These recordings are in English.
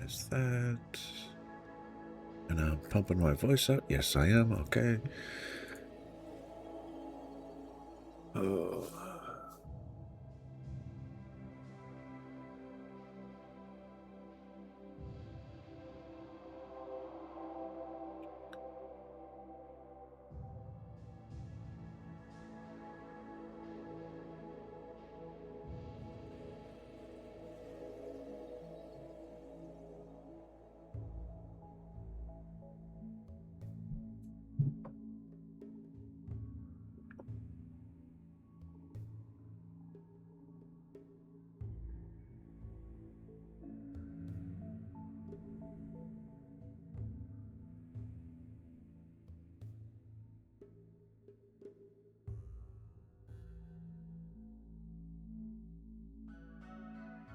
Minimize that. And I'm pumping my voice out. Yes, I am. Okay. Oh.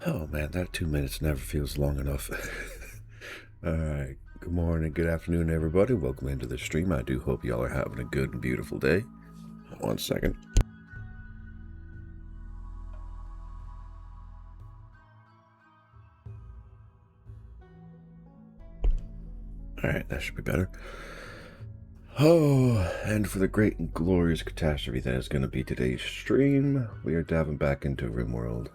Oh man, that 2 minutes never feels long enough. Alright, good morning, good afternoon, everybody. Welcome into the stream. I do hope y'all are having a good and beautiful day. 1 second. Alright, that should be better. Oh, and for the great and glorious catastrophe that is going to be today's stream, we are diving back into RimWorld.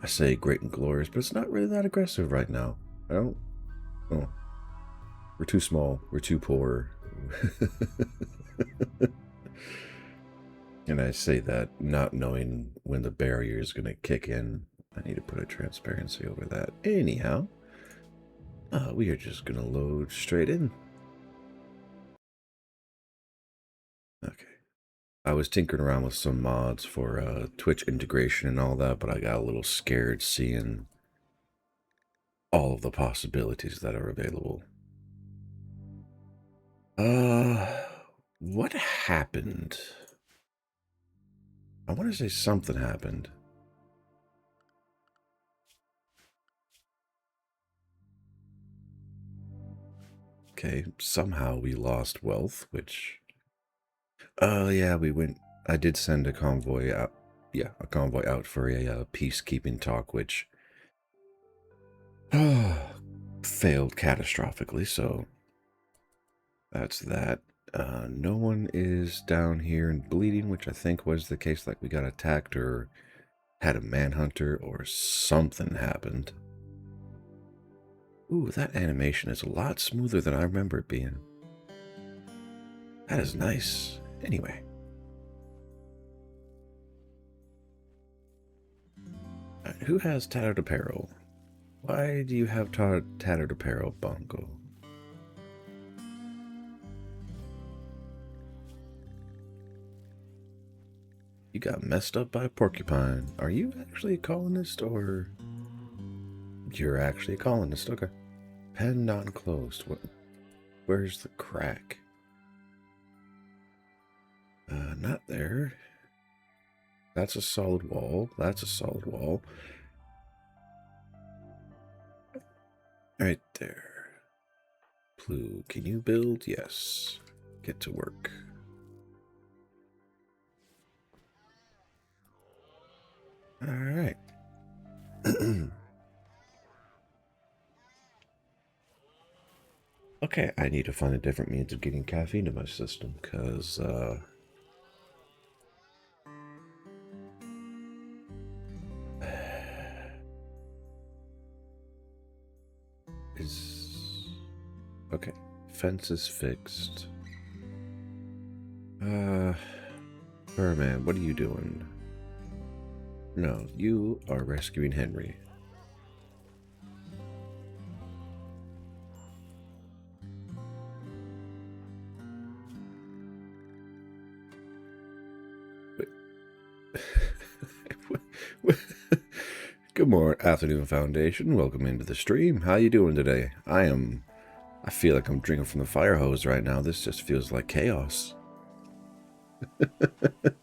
I say great and glorious, but it's not really that aggressive right now. I don't... Oh. We're too small. We're too poor. And I say that not knowing when the barrier is going to kick in. I need to put a transparency over that. Anyhow, we are just going to load straight in. Okay. I was tinkering around with some mods for Twitch integration and all that, but I got a little scared seeing all of the possibilities that are available. What happened? I want to say something happened. Okay, somehow we lost wealth, which... yeah, we went... I did send a convoy out. Yeah, a convoy out for a peacekeeping talk, which... failed catastrophically, so... That's that. No one is down here and bleeding, which I think was the case, like we got attacked or had a manhunter or something happened. Ooh, that animation is a lot smoother than I remember it being. That is nice. Anyway. Who has tattered apparel? Why do you have tattered apparel, Bongo? You got messed up by a porcupine. Are you actually a colonist, or... You're actually a colonist, okay. Pen not enclosed. Where's the crack? Not there. That's a solid wall. That's a solid wall. Right there. Blue, can you build? Yes. Get to work. Alright. Okay, I need to find a different means of getting caffeine in my system, because, okay, fence is fixed. Furman, what are you doing? No, you are rescuing Henry. Good morning, Afternoon Foundation. Welcome into the stream. How you doing today? I feel like I'm drinking from the fire hose right now. This just feels like chaos. But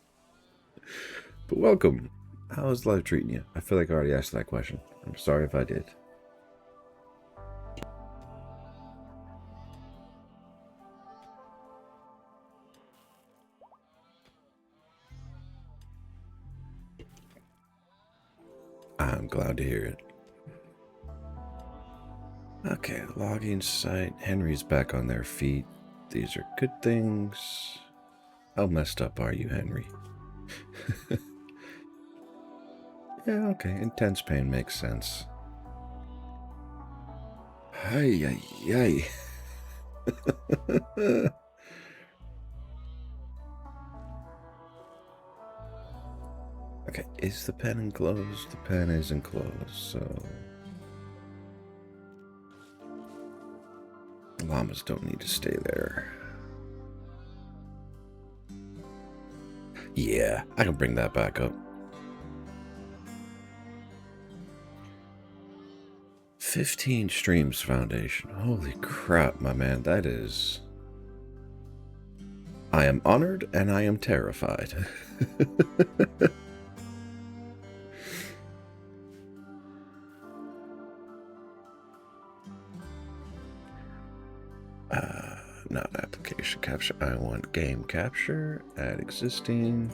welcome. How is life treating you? I feel like I already asked that question. I'm sorry if I did. I'm glad to hear it. Okay, logging site. Henry's back on their feet. These are good things. How messed up are you, Henry? Yeah, okay. Intense pain makes sense. Ay, ay, ay. Okay, is the pen enclosed? The pen is enclosed, so... Llamas don't need to stay there. Yeah, I can bring that back up. 15 streams foundation. Holy crap, my man. That is... I am honored and I am terrified. Not application capture. I want game capture. Add existing.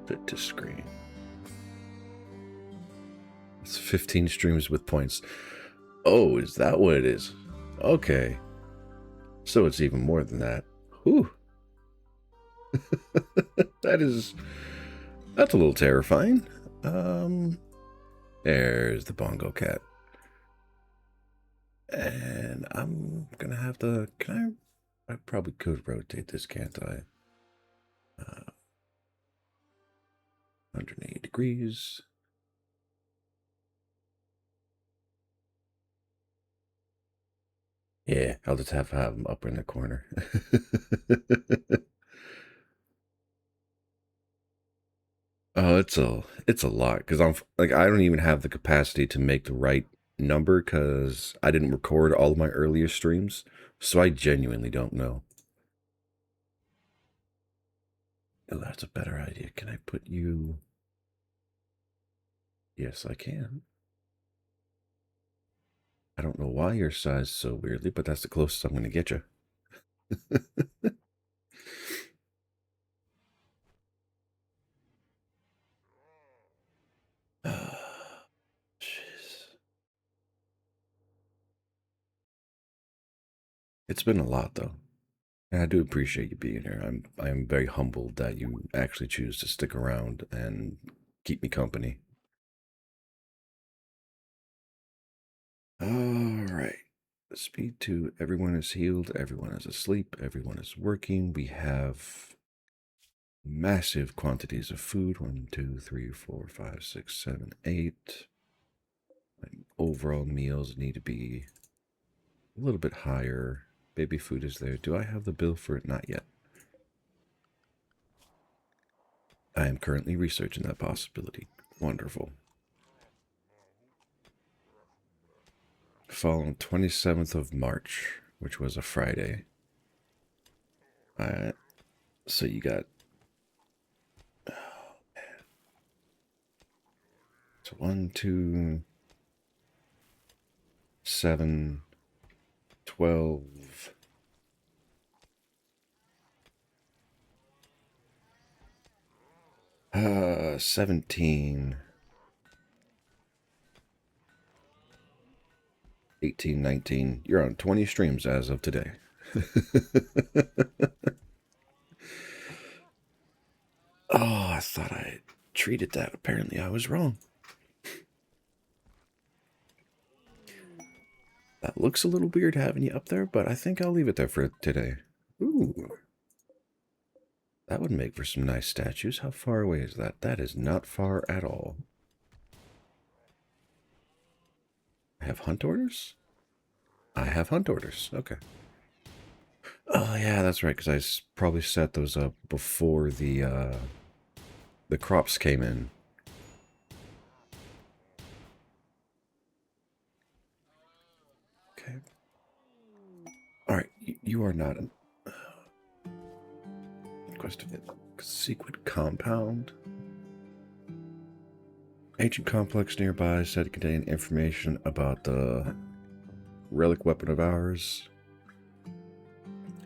Fit to screen. It's 15 streams with points. Oh, is that what it is? Okay. So it's even more than that. Whew. That's a little terrifying. There's the bongo cat. And I'm gonna have to, I probably could rotate this, can't I? 180 degrees. Yeah, I'll just have them up in the corner. Oh, it's a lot because I'm like I don't even have the capacity to make the right number because I didn't record all of my earlier streams, so I genuinely don't know. Oh, that's a better idea. Can I put you? Yes, I can. I don't know why you're sized so weirdly, but that's the closest I'm going to get you. Jeez. It's been a lot though. And I do appreciate you being here. I'm very humbled that you actually choose to stick around and keep me company. All right. Speed 2. Everyone is healed. Everyone is asleep. Everyone is working. We have massive quantities of food. 1, 2, 3, 4, 5, 6, 7, 8. My overall meals need to be a little bit higher. Baby food is there. Do I have the bill for it? Not yet. I am currently researching that possibility. Wonderful. Following 27th of March, which was a Friday. Alright. So you got... Oh, man. So 1, 2, 7, 12... 17, 18, 19. You're on 20 streams as of today. Oh, I thought I treated that. Apparently I was wrong. That looks a little weird having you up there, but I think I'll leave it there for today. Ooh. That would make for some nice statues. How far away is that? That is not far at all. I have hunt orders? I have hunt orders. Okay. Oh, yeah, that's right, because I probably set those up before the crops came in. Okay. All right, you are not an... Quest of it. Secret compound. Ancient complex nearby said to contain information about the relic weapon of ours.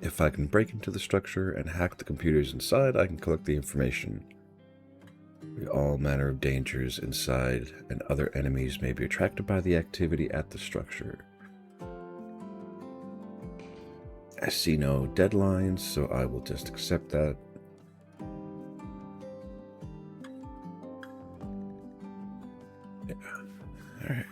If I can break into the structure and hack the computers inside, I can collect the information. All manner of dangers inside, and other enemies may be attracted by the activity at the structure. I see no deadlines, so I will just accept that. Yeah. All right.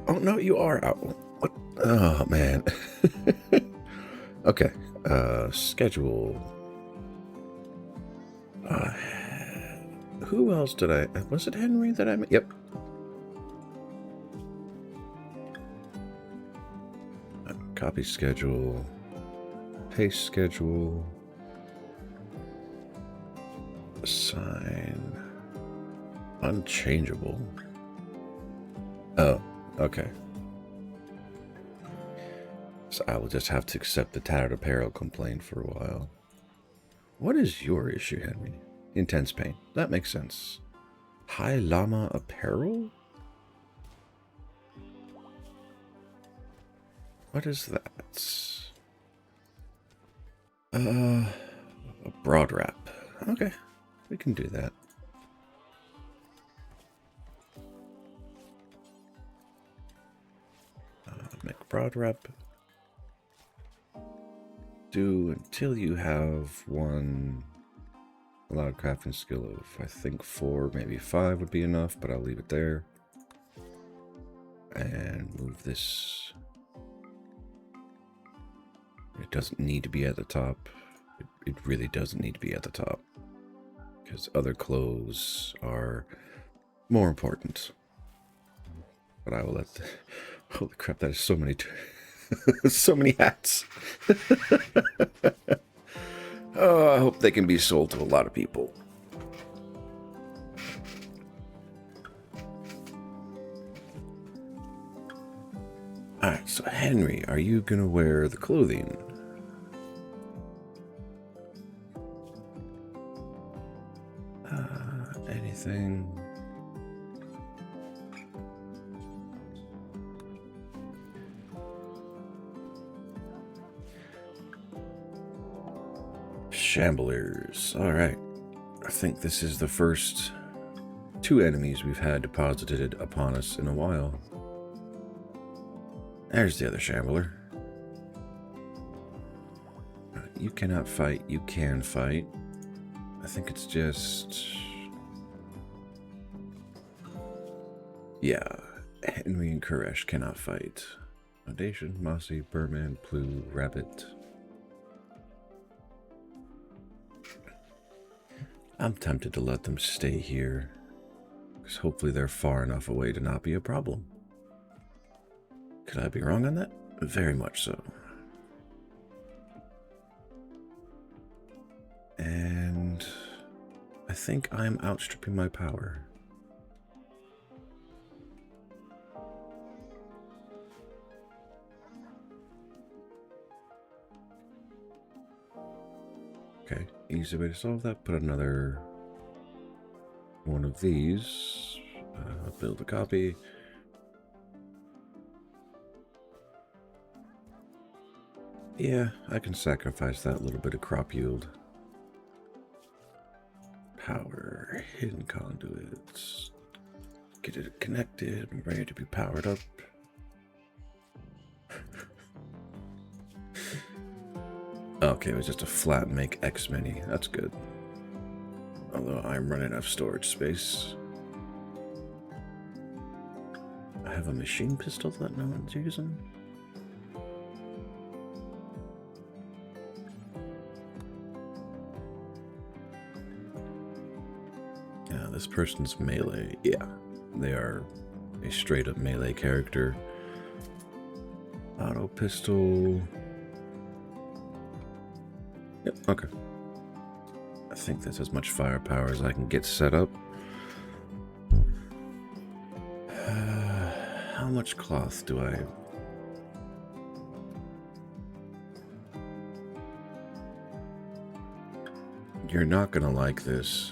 Oh, no, you are out. What? Oh, man. Okay. Schedule. Who else did I... Was it Henry that I met? Yep. Copy schedule. Paste schedule. Assign. Unchangeable. Oh, okay. So I will just have to accept the tattered apparel complaint for a while. What is your issue, Henry? Intense pain. That makes sense. High Llama apparel? What is that? A broad wrap. Okay, we can do that. Make broad wrap. Do until you have one allowed crafting skill of, I think 4, maybe 5 would be enough, but I'll leave it there. And move this. It doesn't need to be at the top. It really doesn't need to be at the top. Because other clothes are more important. But I will let the... Holy crap, that is so many... so many hats. Oh, I hope they can be sold to a lot of people. Alright, so Henry, are you gonna wear the clothing? Anything? Shamblers. Alright. I think this is the first 2 enemies we've had deposited upon us in a while. There's the other shambler. You cannot fight. You can fight. I think it's just... Yeah. Henry and Koresh cannot fight. Foundation, Mossy, Birdman, Blue, Rabbit. I'm tempted to let them stay here, because hopefully they're far enough away to not be a problem. Could I be wrong on that? Very much so. And I think I'm outstripping my power. Okay, easy way to solve that. Put another one of these. Build a copy. Yeah, I can sacrifice that little bit of crop yield. Power, hidden conduits. Get it connected and ready to be powered up. Okay, it was just a flat make X mini. That's good. Although I'm running out of storage space. I have a machine pistol that no one's using. Yeah, this person's melee. Yeah, they are a straight up melee character. Auto pistol. Yep, okay. I think that's as much firepower as I can get set up. How much cloth do I... You're not gonna like this.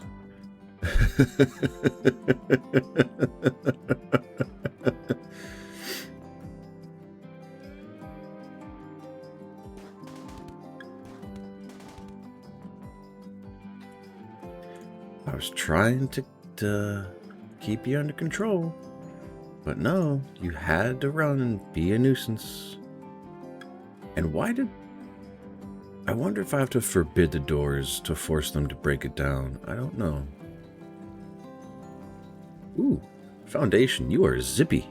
I was trying to keep you under control. But no, you had to run and be a nuisance. And why did... I wonder if I have to forbid the doors to force them to break it down. I don't know. Ooh, Foundation, you are zippy.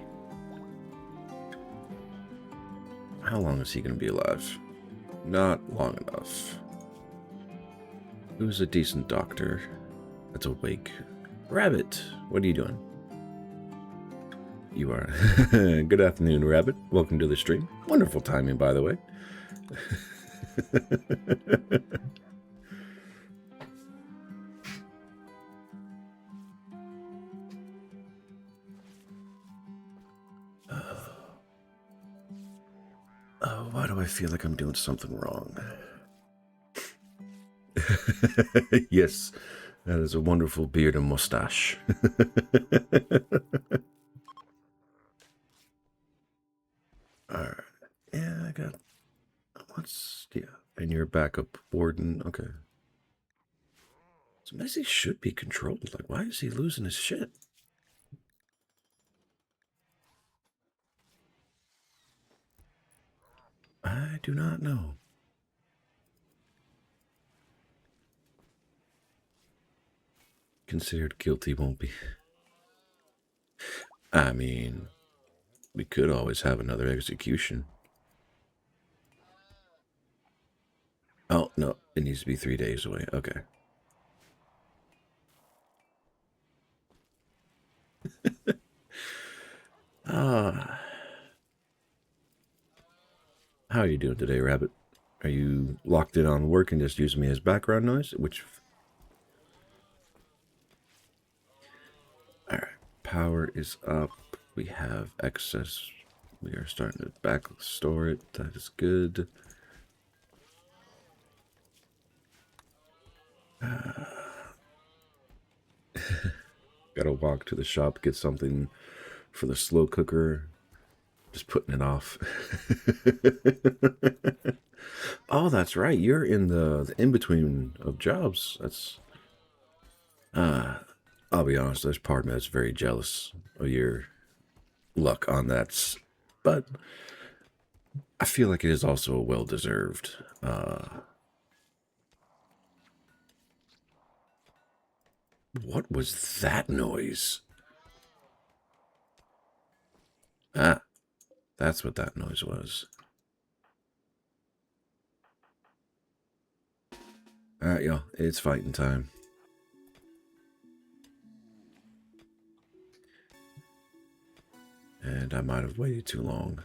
How long is he going to be alive? Not long enough. Who's a decent doctor that's awake? Rabbit, what are you doing? You are. Good afternoon, Rabbit. Welcome to the stream. Wonderful timing, by the way. Oh, why do I feel like I'm doing something wrong? Yes, that is a wonderful beard and mustache. Alright. Yeah, I got... What's... Yeah. And you're backup warden. Okay. So Messi should be controlled. Like, why is he losing his shit? I do not know. Considered guilty won't be. I mean, we could always have another execution. Oh, no. It needs to be 3 days away. Okay. How are you doing today, Rabbit? Are you locked in on work and just using me as background noise? Which... Alright. Power is up. We have excess. We are starting to back store it. That is good. Gotta walk to the shop, get something for the slow cooker. Just putting it off. Oh, that's right. You're in the in-between of jobs. That's... I'll be honest, there's part of me that's very jealous of your luck on that. But I feel like it is also a well-deserved. What was that noise? Ah, that's what that noise was. Alright, y'all. It's fighting time. And I might have waited too long.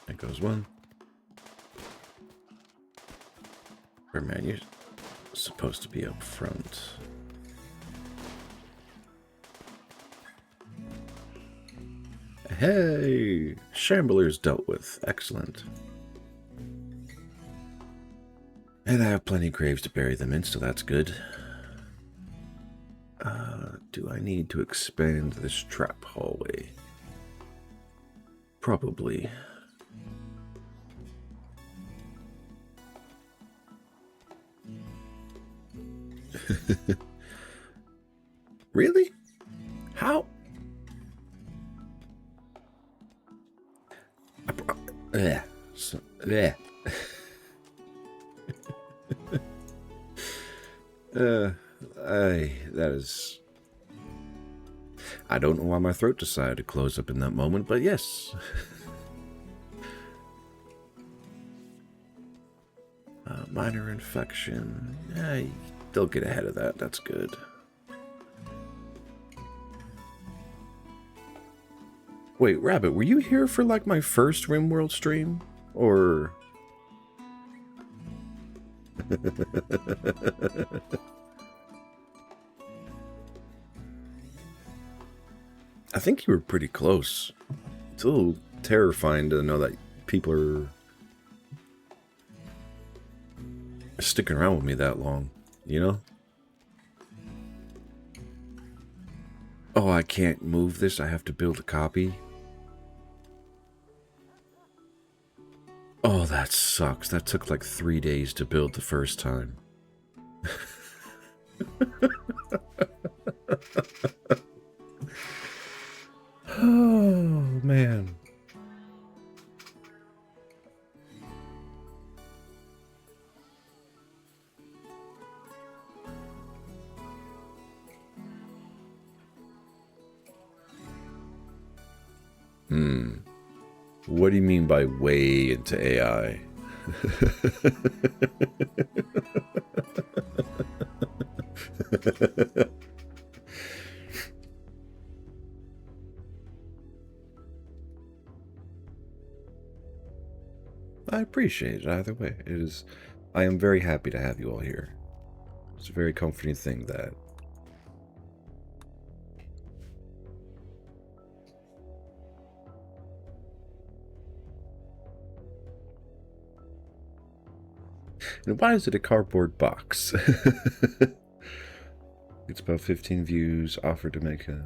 There goes one. Man, you're supposed to be up front. Hey! Shambler's dealt with. Excellent. And I have plenty of graves to bury them in, so that's good. Do I need to expand this trap hallway? Probably. Really? How? That is... I don't know why my throat decided to close up in that moment, but yes. Minor infection. They'll get ahead of that. That's good. Wait, Rabbit, were you here for like my first RimWorld stream? Or... I think you were pretty close. It's a little terrifying to know that people are sticking around with me that long, you know? Oh, I can't move this. I have to build a copy. Oh, that sucks. That took like 3 days to build the first time. Oh, man. What do you mean by way into AI? I appreciate it either way. I am very happy to have you all here. It's a very comforting thing that And why is it a cardboard box? It's about 15 views offered to make a...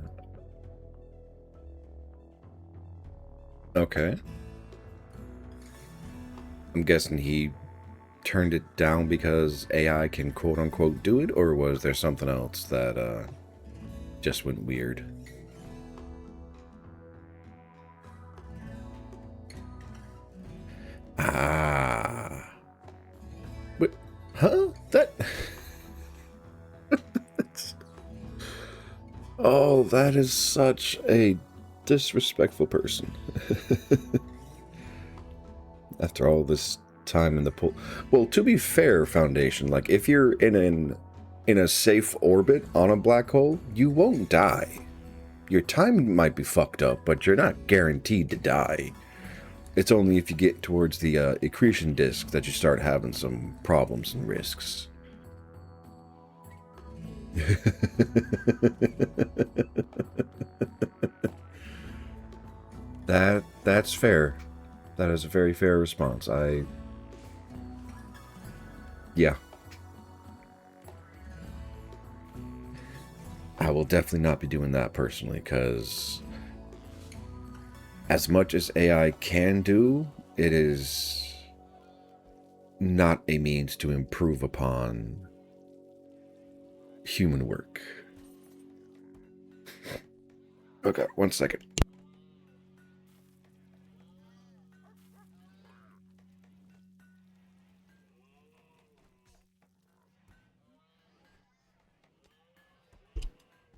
Okay. I'm guessing he turned it down because AI can quote-unquote do it, or was there something else that just went weird? Ah. What? Huh? That... Oh, that is such a disrespectful person. After all this time in the pool. Well, to be fair, Foundation, like, if you're in a safe orbit on a black hole, you won't die. Your time might be fucked up, but you're not guaranteed to die. It's only if you get towards the accretion disk that you start having some problems and risks. That's fair. That is a very fair response. Yeah. I will definitely not be doing that personally, because as much as AI can do, it is not a means to improve upon human work. Okay, 1 second.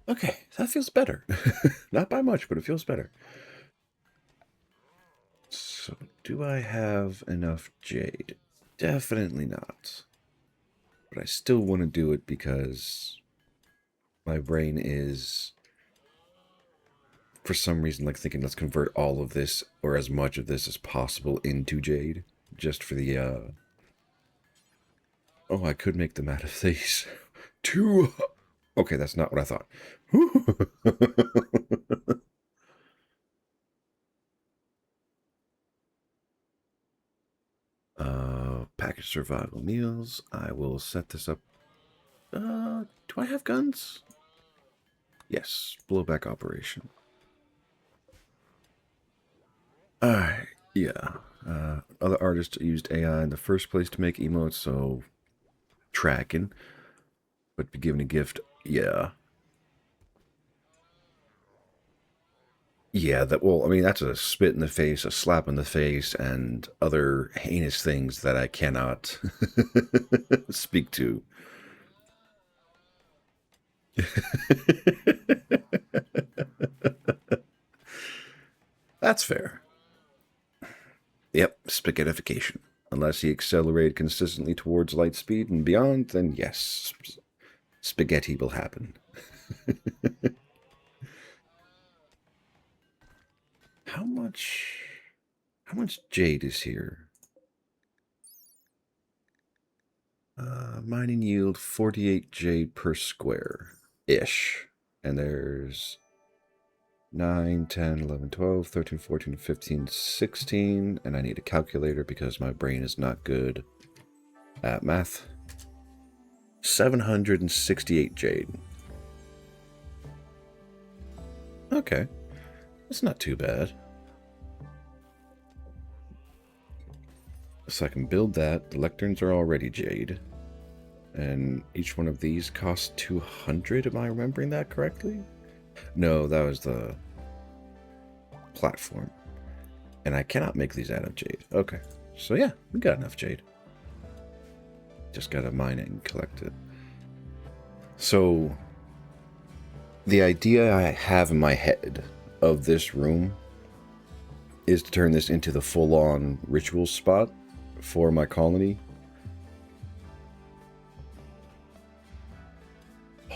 Okay, that feels better. Not by much, but it feels better. So, do I have enough jade? Definitely not. But I still want to do it because my brain is, for some reason, like thinking let's convert all of this, or as much of this as possible, into jade. Just for the, Oh, I could make them out of these. Two... Okay, that's not what I thought. Package survival meals. I will set this up. Do I have guns? Yes, blowback operation. Alright, yeah. Other artists used AI in the first place to make emotes, so tracking. But be given a gift, yeah. Yeah, well, I mean, that's a spit in the face, a slap in the face, and other heinous things that I cannot speak to. That's fair. Yep, spaghettification. Unless he accelerated consistently towards light speed and beyond, then yes, spaghetti will happen. How much jade is here? Mining yield 48 jade per square-ish. And there's 9, 10, 11, 12, 13, 14, 15, 16. And I need a calculator because my brain is not good at math. 768 jade. Okay. That's not too bad. So I can build that. The lecterns are already jade. And each one of these costs 200. Am I remembering that correctly? No, that was the platform. And I cannot make these out of jade. Okay. So yeah, we got enough jade. Just gotta mine it and collect it. So the idea I have in my head of this room is to turn this into the full-on ritual spot for my colony.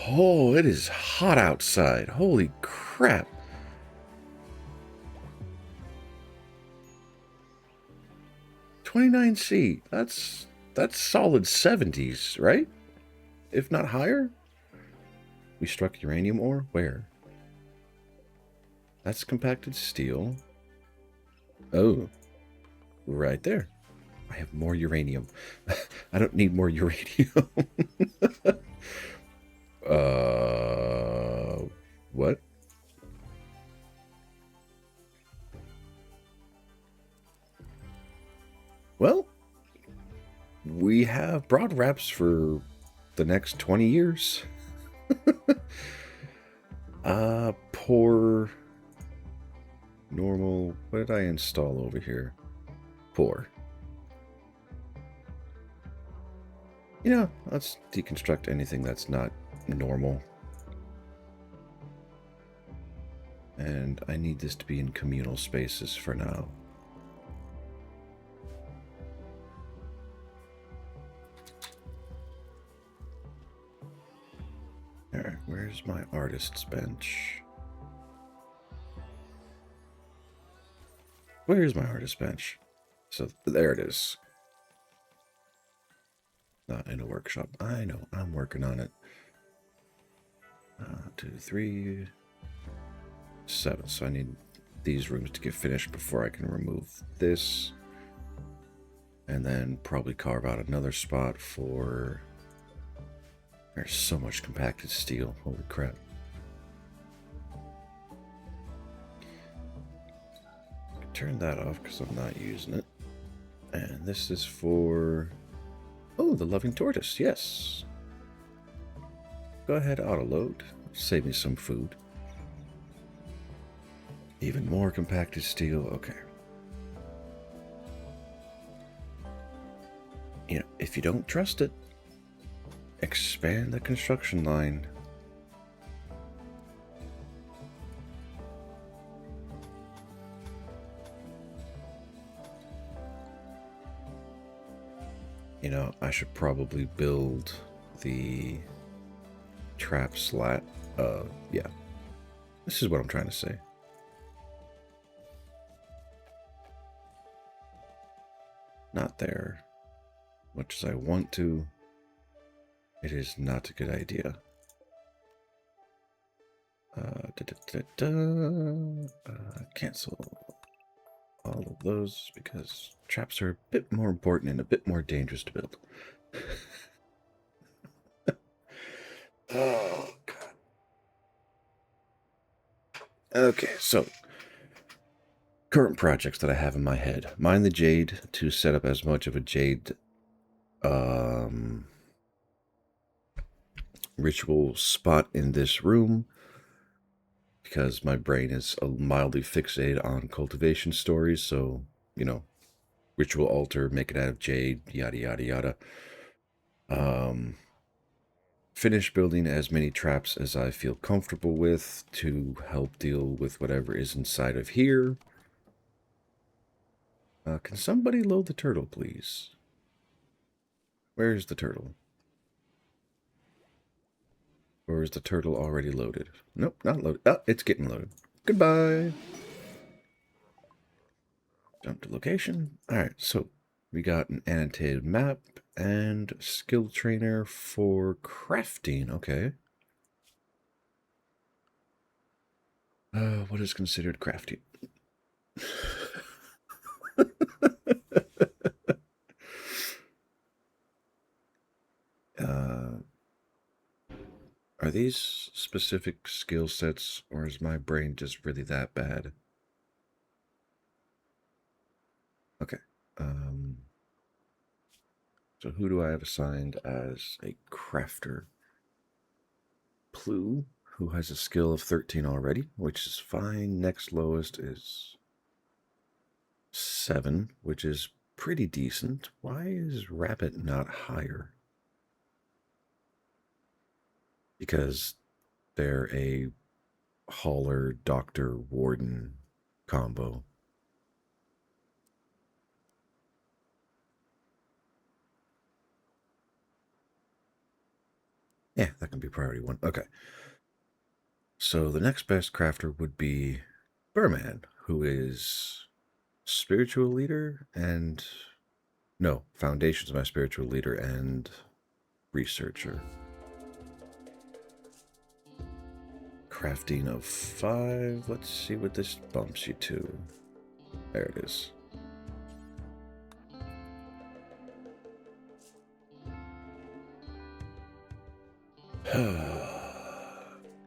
Oh, it is hot outside. Holy crap. $29C. That's solid 70s, right? If not higher? We struck uranium ore? Where? That's compacted steel. Oh. Right there. I have more uranium. I don't need more uranium. What? Well, we have broad wraps for the next 20 years. Poor. Normal. What did I install over here? Poor. You know, let's deconstruct anything that's not normal. And I need this to be in communal spaces for now. Alright, where's my artist's bench? Where's my artist's bench? So there it is. Not in a workshop. I know, I'm working on it. 2, 3, 7. So I need these rooms to get finished before I can remove this. And then probably carve out another spot for... There's so much compacted steel. Holy crap. Turn that off because I'm not using it. And this is for... Oh, the loving tortoise. Yes. Go ahead, auto-load. Save me some food. Even more compacted steel. Okay. You know, if you don't trust it, expand the construction line. You know, I should probably build the trap slat. Yeah. This is what I'm trying to say. Not there. Much as I want to, it is not a good idea. Cancel all of those because traps are a bit more important and a bit more dangerous to build. Oh, God. Okay, so current projects that I have in my head. Mine the jade to set up as much of a jade ritual spot in this room because my brain is mildly fixated on cultivation stories. So, you know, ritual altar, make it out of jade, yada, yada, yada. Finish building as many traps as I feel comfortable with to help deal with whatever is inside of here. Can somebody load the turtle, please? Where's the turtle? Or is the turtle already loaded? Nope, not loaded. Oh, it's getting loaded. Goodbye. Jump to location. Alright, so we got an annotated map and skill trainer for crafting. Okay. What is considered crafting? Are these specific skill sets, or is my brain just really that bad? Okay. So who do I have assigned as a crafter? Plu, who has a skill of 13 already, which is fine. Next lowest is 7, which is pretty decent. Why is Rabbit not higher? Because they're a hauler, doctor, warden combo. Yeah, that can be priority 1. Okay. So the next best crafter would be Burman, who is spiritual leader and... No, Foundation's my spiritual leader and researcher. Crafting of 5. Let's see what this bumps you to. There it is.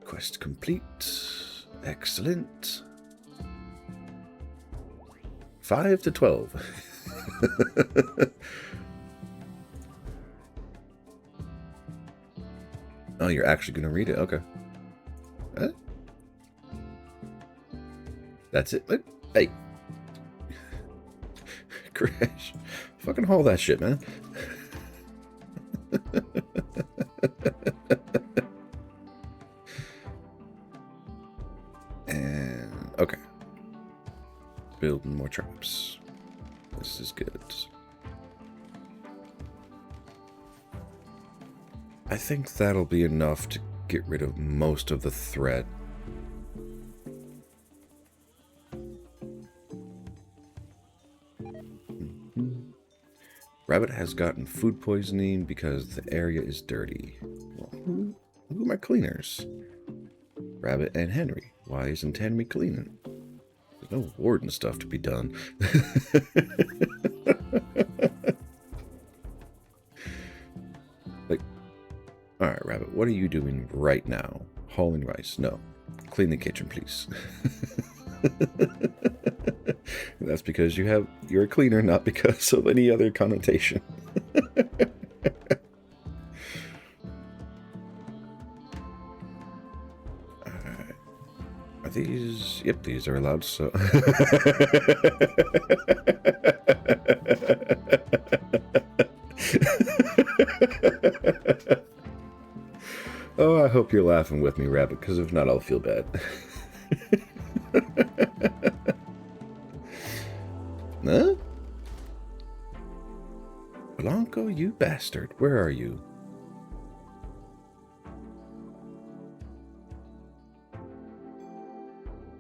Quest complete. Excellent. 5 to 12. Oh, you're actually going to read it? Okay. Huh? That's it? Hey. Crash. Fucking haul that shit, man. And, okay. Building more traps. This is good. I think that'll be enough to get rid of most of the threat. Rabbit has gotten food poisoning because the area is dirty. Well, who are my cleaners? Rabbit and Henry. Why isn't Henry cleaning? There's no warden stuff to be done. Like, alright, Rabbit, what are you doing right now? Hauling rice. No. Clean the kitchen, please. That's because you're a cleaner, not because of any other connotation. Alright. Are these... Yep, these are allowed, so... Oh, I hope you're laughing with me, Rabbit, because if not, I'll feel bad. Huh? Blanco, you bastard. Where are you?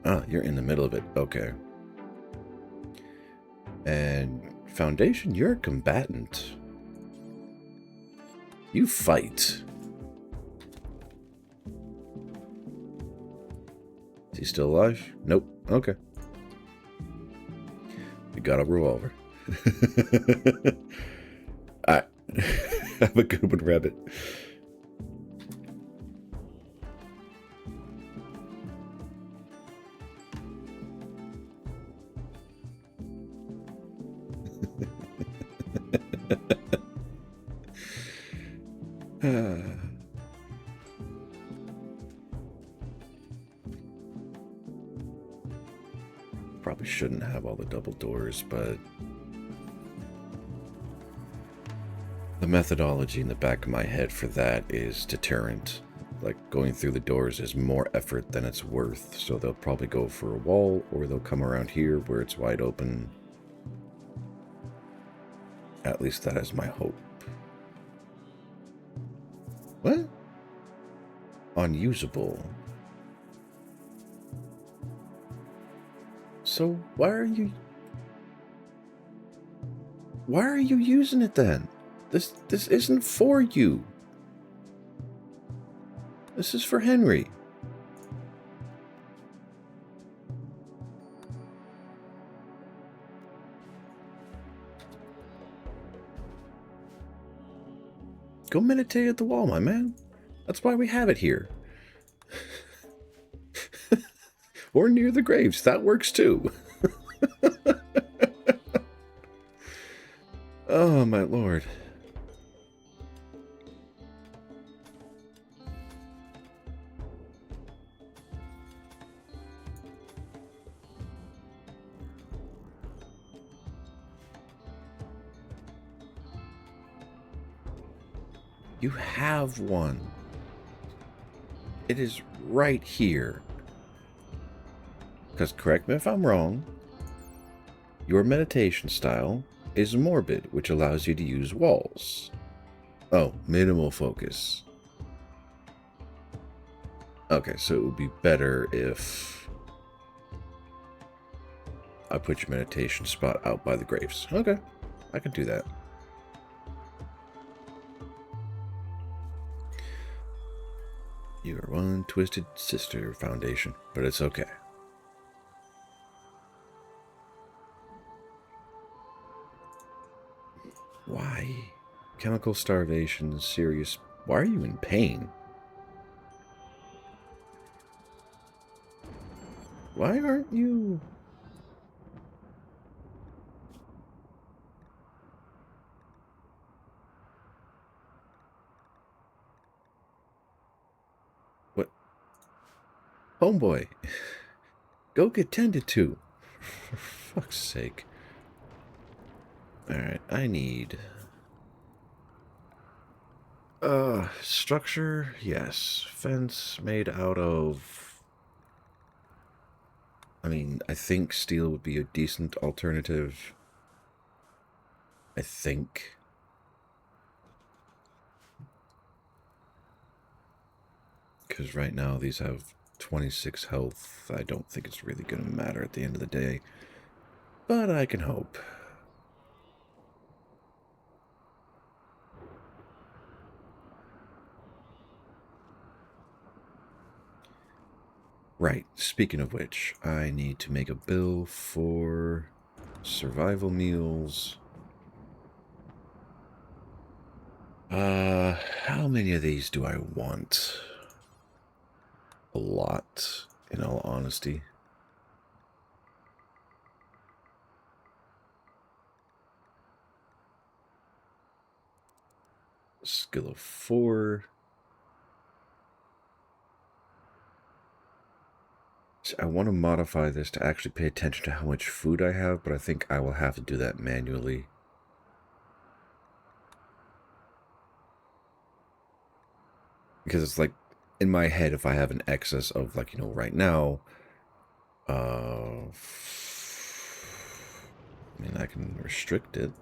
Ah, you're in the middle of it. Okay. And Foundation, you're a combatant. You fight. Is he still alive? Nope. Okay. We got a revolver. Alright. Have a good one, Rabbit. Probably shouldn't have all the double doors, but the methodology in the back of my head for that is deterrent. Like, going through the doors is more effort than it's worth, so they'll probably go for a wall, or they'll come around here where it's wide open. At least that is my hope. What? Unusable. So why are you using it then? This isn't for you. This is for Henry. Go meditate at the wall, my man. That's why we have it here. Or near the graves. That works too. Oh, my lord. You have one. It is right here. Because, correct me if I'm wrong, your meditation style is morbid, which allows you to use walls. Oh, minimal focus. Okay, so it would be better if I put your meditation spot out by the graves. Okay, I can do that. You are one twisted sister, Foundation, but it's okay. Why? Chemical starvation, serious. Why are you in pain? Why aren't you... What? Homeboy, go get tended to. For fuck's sake. Alright, I need... structure? Yes. Fence made out of... I mean, I think steel would be a decent alternative. I think. Because right now these have 26 health. I don't think it's really going to matter at the end of the day. But I can hope. Right, speaking of which, I need to make a bill for survival meals. How many of these do I want? A lot, in all honesty. Skill of 4. I want to modify this to actually pay attention to how much food I have, but I think I will have to do that manually. Because it's like, in my head, if I have an excess of, like, you know, right now, I mean, I can restrict it.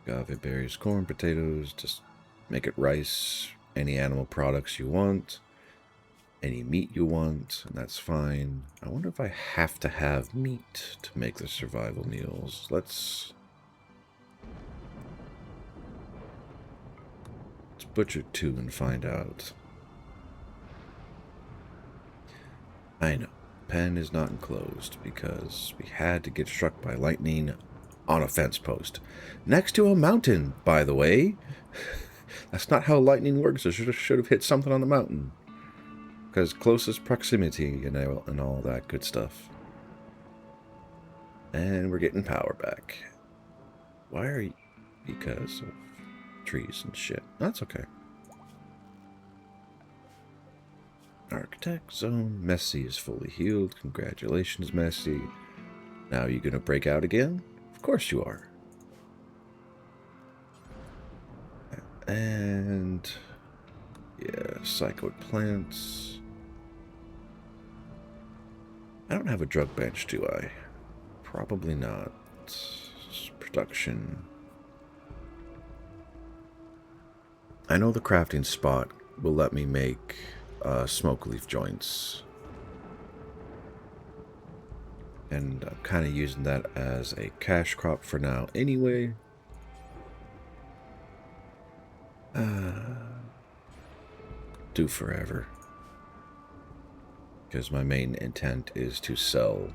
Agave berries, corn, potatoes, just make it rice, any animal products you want. Any meat you want, and that's fine. I wonder if I have to have meat to make the survival meals. Let's butcher 2 and find out. I know, pen is not enclosed because we had to get struck by lightning on a fence post. Next to a mountain, by the way. That's not how lightning works. It should have hit something on the mountain. Because closest proximity and all that good stuff. And we're getting power back. Why are you? Because of trees and shit. That's okay. Architect zone. Messi is fully healed. Congratulations, Messi. Now you gonna break out again? Of course you are. And... yeah, psychoid plants. I don't have a drug bench, do I? Probably not. Production. I know the crafting spot will let me make smoke leaf joints. And I'm kind of using that as a cash crop for now anyway. Do forever. Because my main intent is to sell.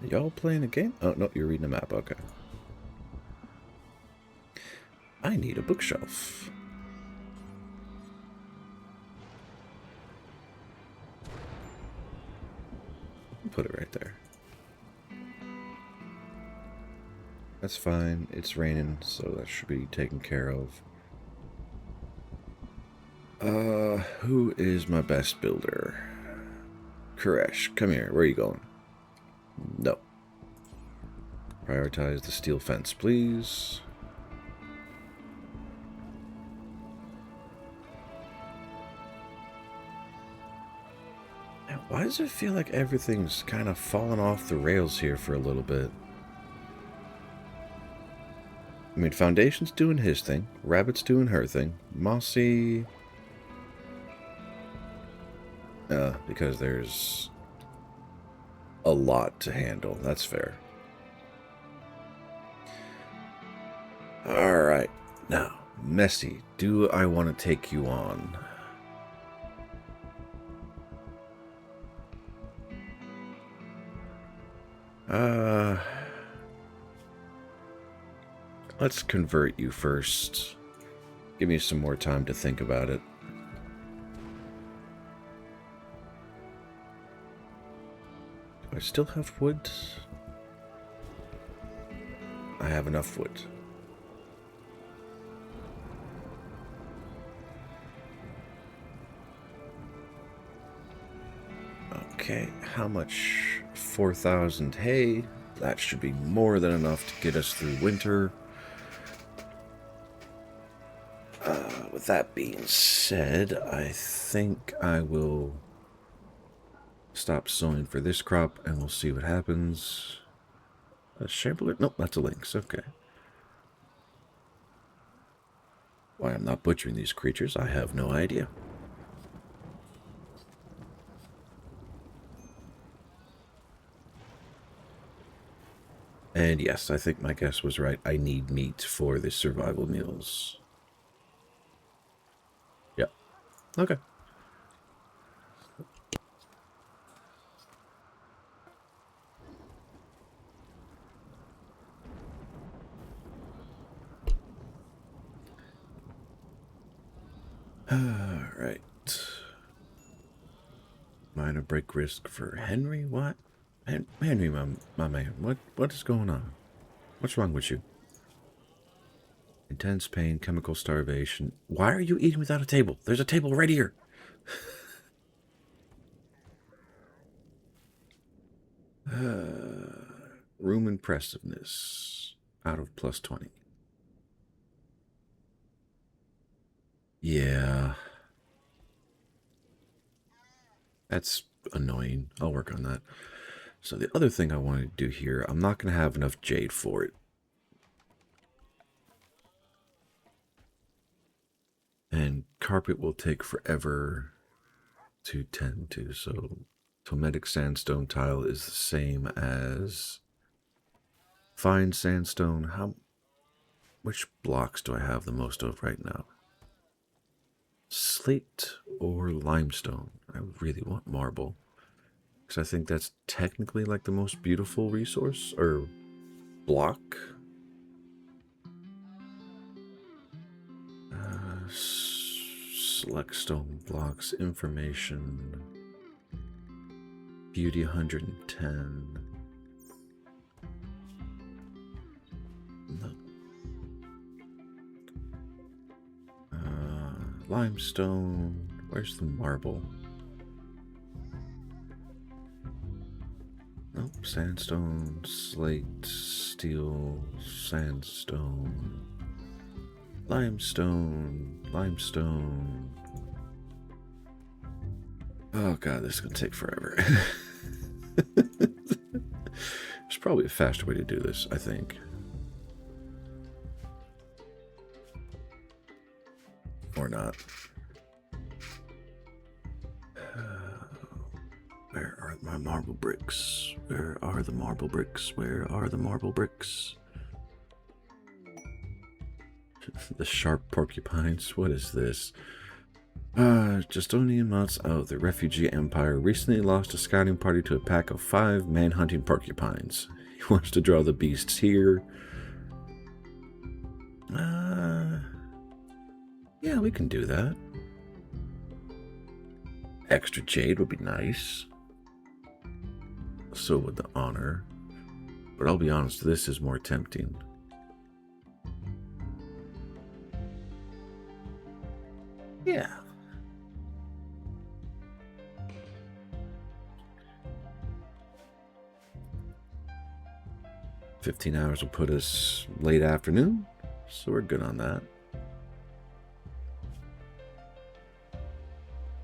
Y'all playing a game? Oh, no, you're reading a map. Okay. I need a bookshelf. Put it right there. That's fine. It's raining, so that should be taken care of. Who is my best builder? Koresh, come here. Where are you going? No. Prioritize the steel fence, please. Now, why does it feel like everything's kind of fallen off the rails here for a little bit? I mean, Foundation's doing his thing. Rabbit's doing her thing. Mossy... because there's a lot to handle. That's fair. Alright. Now, Messy, do I want to take you on? Let's convert you first. Give me some more time to think about it. Do I still have wood? I have enough wood. Okay, how much? 4,000 hay. That should be more than enough to get us through winter. With that being said, I think I will stop sowing for this crop and we'll see what happens. A shambler? Nope, that's a lynx. Okay. Why I'm not butchering these creatures, I have no idea. And yes, I think my guess was right. I need meat for the survival meals. Yep. Okay. Alright. Minor break risk for Henry? What? Henry, my man, what is going on? What's wrong with you? Intense pain, chemical starvation. Why are you eating without a table? There's a table right here. Room impressiveness. Out of plus 20. Yeah. That's annoying. I'll work on that. So the other thing I wanted to do here, I'm not going to have enough jade for it. And carpet will take forever to tend to. So tometic sandstone tile is the same as fine sandstone. Which blocks do I have the most of right now? Slate or limestone? I really want marble. Because I think that's technically like the most beautiful resource or block. Select stone blocks, information, beauty 110. No. Limestone. Where's the marble? Nope. Sandstone, slate, steel, sandstone, limestone, limestone. Oh god, this is gonna take forever. There's probably a faster way to do this, I think. Or not. Where are my marble bricks? Where are the marble bricks? Where are the marble bricks? The sharp porcupines? What is this? Justinian months out, the refugee empire recently lost a scouting party to a pack of 5 man-hunting porcupines. He wants to draw the beasts here. Yeah, we can do that. Extra jade would be nice. So would the honor. But I'll be honest, this is more tempting. Yeah. $15 will put us late afternoon, so we're good on that.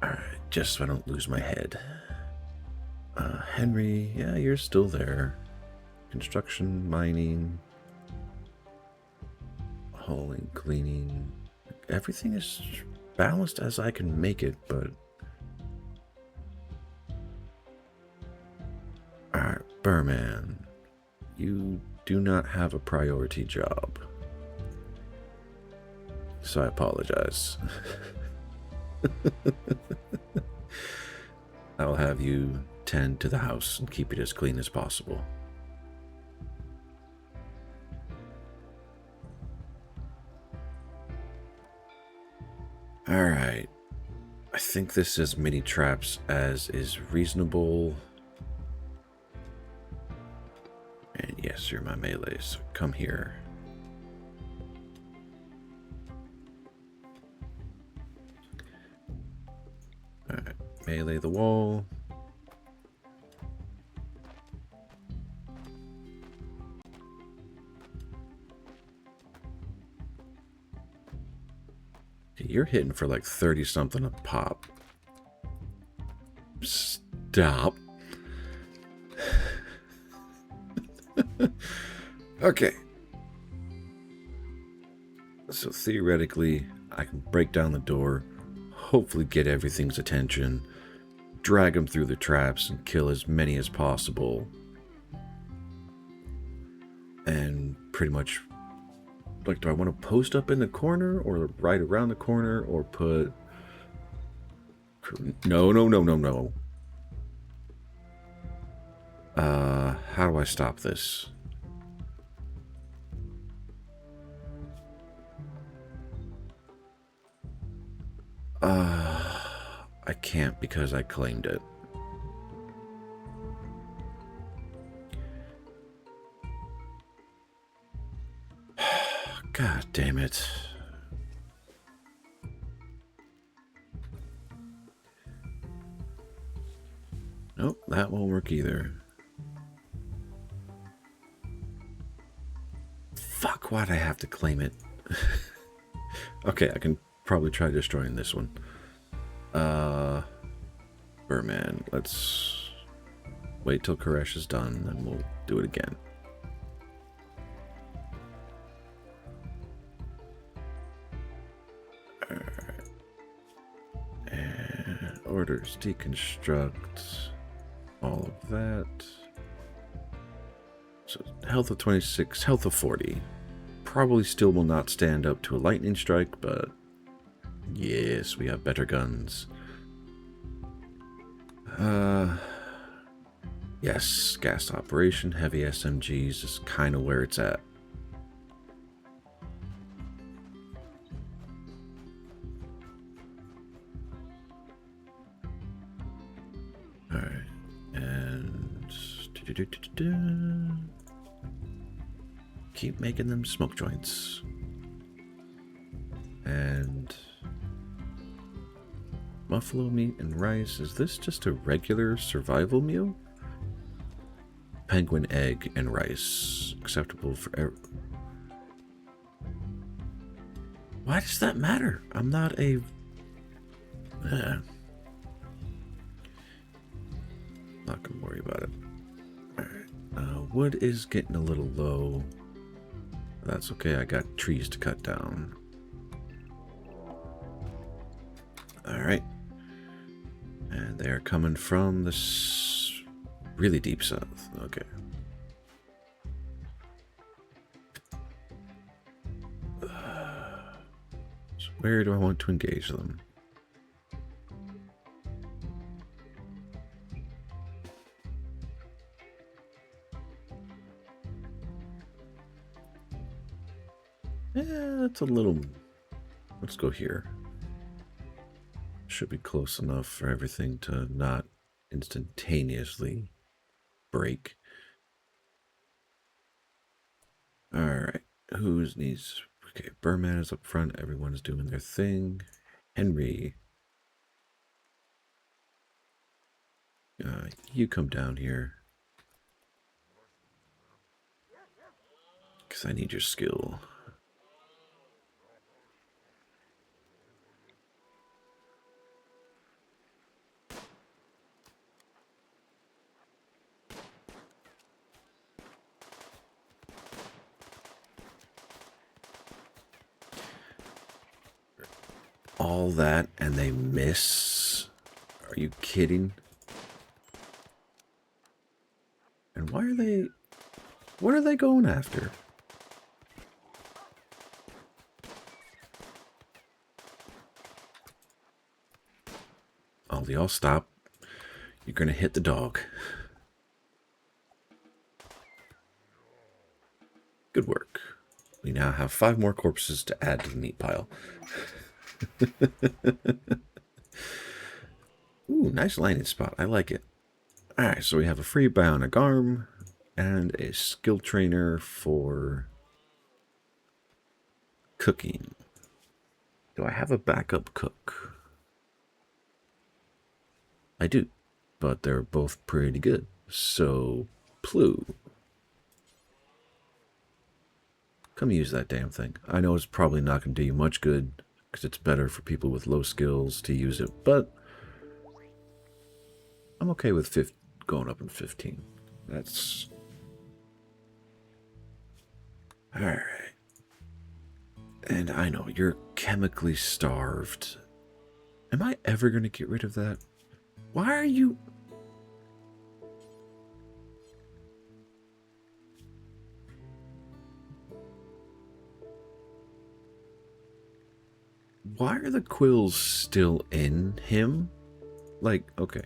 Alright, just so I don't lose my head. Henry, yeah, you're still there. Construction, mining, hauling, cleaning. Everything is balanced as I can make it, but... Alright, Burman. You do not have a priority job. So I apologize. I'll have you tend to the house and keep it as clean as possible. Alright. I think this is many traps as is reasonable. And yes, you're my melee, so come here. Alright, melee the wall. You're hitting for like 30 something a pop. Stop. Okay. So theoretically, I can break down the door, hopefully get everything's attention, drag them through the traps, and kill as many as possible. And pretty much, like, do I want to post up in the corner, or right around the corner, or put... No. How do I stop this? I can't because I claimed it. God damn it. Nope, that won't work either. Fuck, why'd I have to claim it? Okay, I can probably try destroying this one. Burman, let's wait till Koresh is done, and we'll do it again. Alright. And orders, deconstruct, all of that. So health of 26, health of 40. Probably still will not stand up to a lightning strike, but yes, we have better guns. Yes, gas operation, heavy SMGs is kind of where it's at. Alright, and keep making them smoke joints. And buffalo meat and rice. Is this just a regular survival meal? Penguin egg and rice. Acceptable for... Why does that matter? I'm not a... Not gonna worry about it. Alright. Wood is getting a little low. That's okay, I got trees to cut down. Alright. And they're coming from this really deep south. Okay. So where do I want to engage them? Yeah, it's a little... Let's go here. Should be close enough for everything to not instantaneously break. Alright, who's needs... Okay, Burman is up front. Everyone's doing their thing. Henry. You come down here. Because I need your skill. All that and they miss? Are you kidding? And why are they... What are they going after? All stop. You're gonna hit the dog. Good work. We now have 5 more corpses to add to the meat pile. Ooh, nice landing spot. I like it. Alright, so we have a free bionic arm and a skill trainer for cooking. Do I have a backup cook? I do, but they're both pretty good. So, Plue. Come use that damn thing. I know it's probably not going to do you much good, because it's better for people with low skills to use it, but I'm okay with going up in 15. That's... Alright. And I know, you're chemically starved. Am I ever going to get rid of that? Why are you... Why are the quills still in him? Like, okay.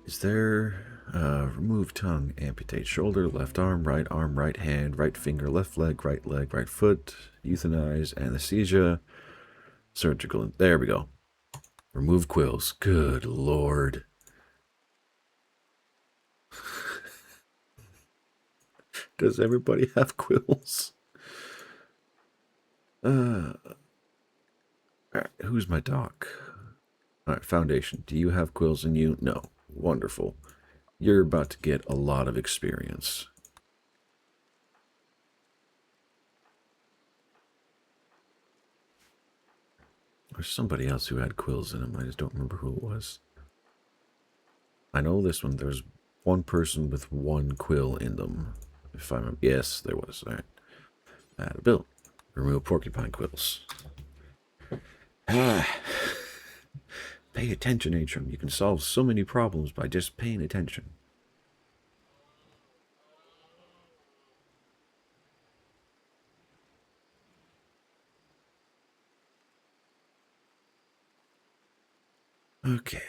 Is there... remove tongue, amputate shoulder, left arm, right hand, right finger, left leg, right foot, euthanize, anesthesia, surgical. There we go. Remove quills. Good lord. Does everybody have quills? Alright, who's my doc? Alright, Foundation. Do you have quills in you? No. Wonderful. You're about to get a lot of experience. There's somebody else who had quills in them. I just don't remember who it was. I know this one. There's one person with 1 quill in them. If I remember. Yes, there was. All right. Add a bill. Remove porcupine quills. Pay attention, Atrum. You can solve so many problems by just paying attention. Okay.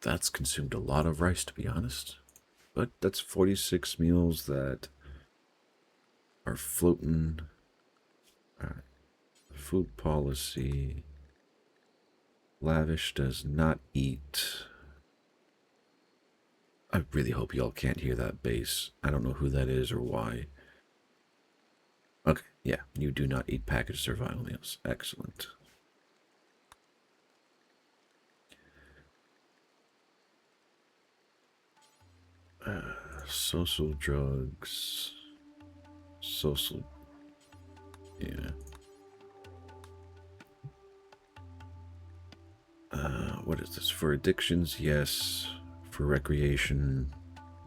That's consumed a lot of rice, to be honest. But that's 46 meals that are floating. Alright. Food policy. Lavish does not eat. I really hope y'all can't hear that bass. I don't know who that is or why. Okay, yeah. You do not eat packaged survival meals. Excellent. Social drugs. Social... Yeah. What is this? For addictions, yes. For recreation,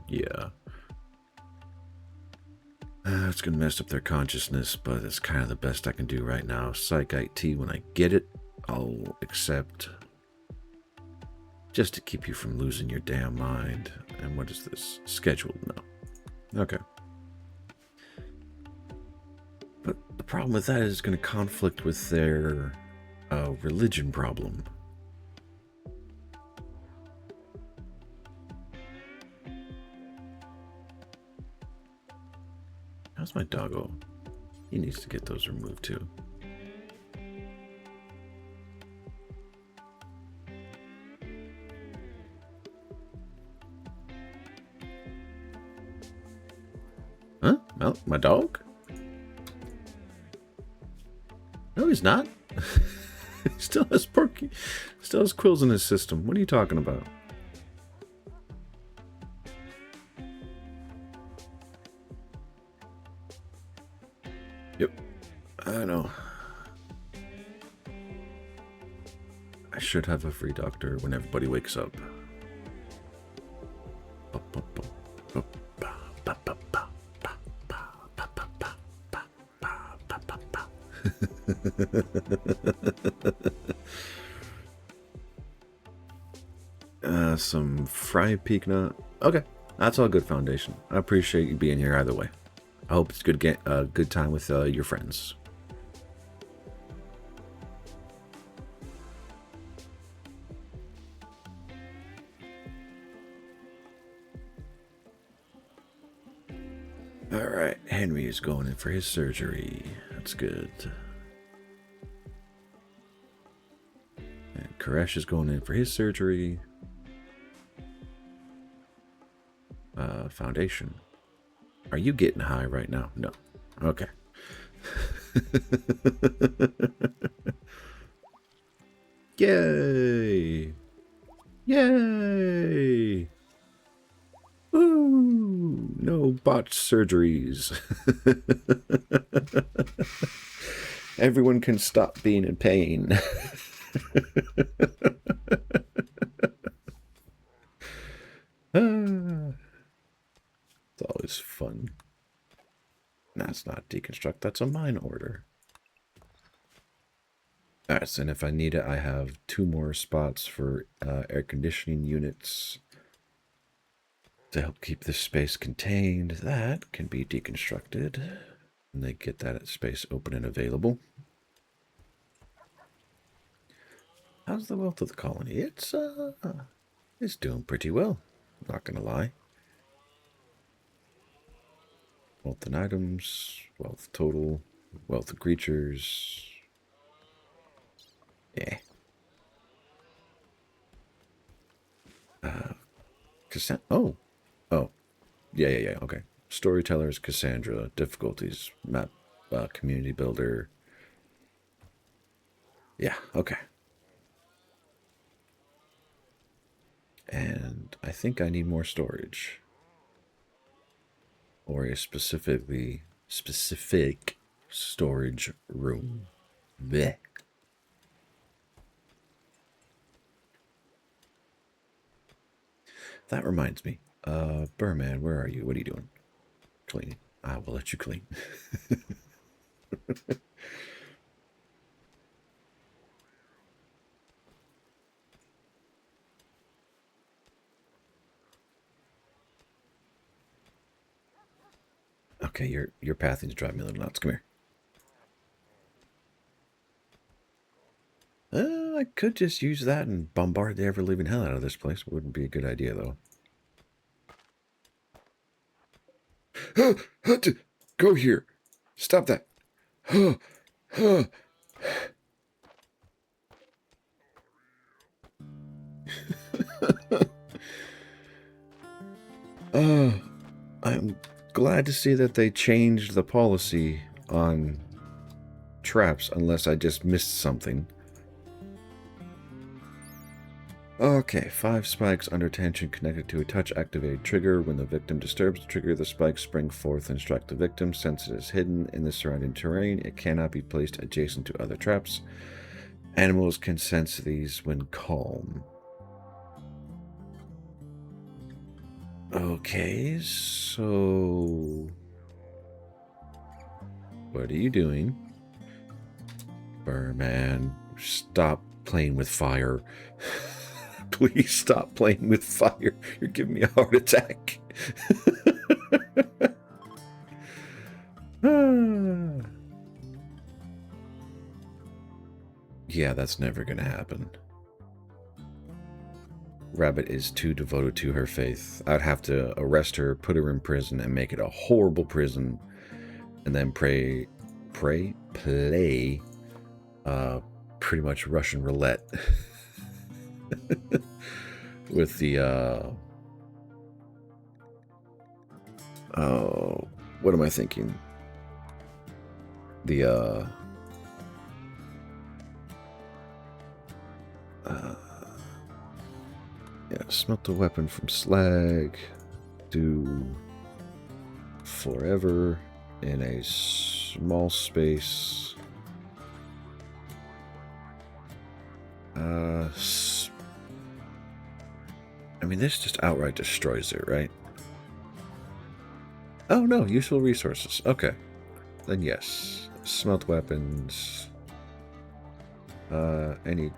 yeah. It's gonna mess up their consciousness, but it's kind of the best I can do right now. Psych IT, when I get it, I'll accept. Just to keep you from losing your damn mind. And what is this? Scheduled? No. Okay. But the problem with that is it's going to conflict with their religion problem. How's my doggo? He needs to get those removed too. Huh? Well, my dog? No, he's not. He still has still has quills in his system. What are you talking about? Yep, I know. I should have a free doctor when everybody wakes up. Some fried peanut. Okay, that's all good, Foundation. I appreciate you being here either way. I hope it's good good time with your friends. All right, Henry is going in for his surgery. That's good. And Koresh is going in for his surgery. Foundation. Are you getting high right now? No. Okay. Yay! Yay! Woo! No botched surgeries. Everyone can stop being in pain. It's always fun. That's not deconstruct, that's a mine order. Alright, so if I need it, I have 2 more spots for air conditioning units to help keep this space contained. That can be deconstructed. And they get that space open and available. How's the wealth of the colony? It's doing pretty well. Not gonna lie. Wealth in items, wealth total, wealth of creatures. Yeah. Oh. Yeah. Okay. Storytellers, Cassandra, difficulties, map, community builder. Yeah. Okay. And I think I need more storage. Or a specific storage room. Blech. That reminds me. Burman, where are you? What are you doing? Cleaning. I will let you clean. Okay, your pathing's driving me a little nuts. Come here. I could just use that and bombard the ever-living hell out of this place. Wouldn't be a good idea, though. Go here. Stop that. I'm glad to see that they changed the policy on traps, unless I just missed something. Okay, 5 spikes under tension connected to a touch-activated trigger. When the victim disturbs the trigger, the spikes spring forth and strike the victim. Since it is hidden in the surrounding terrain, it cannot be placed adjacent to other traps. Animals can sense these when calm. Okay, so... what are you doing? Burman, stop playing with fire. Please stop playing with fire. You're giving me a heart attack. Yeah, that's never gonna happen. Rabbit is too devoted to her faith. I'd have to arrest her, put her in prison, and make it a horrible prison and then play pretty much Russian roulette with the oh, what am I thinking? The yeah, smelt the weapon from slag. Do forever in a small space. I mean, this just outright destroys it, right? Oh no, useful resources. Okay, then yes, smelt weapons. Any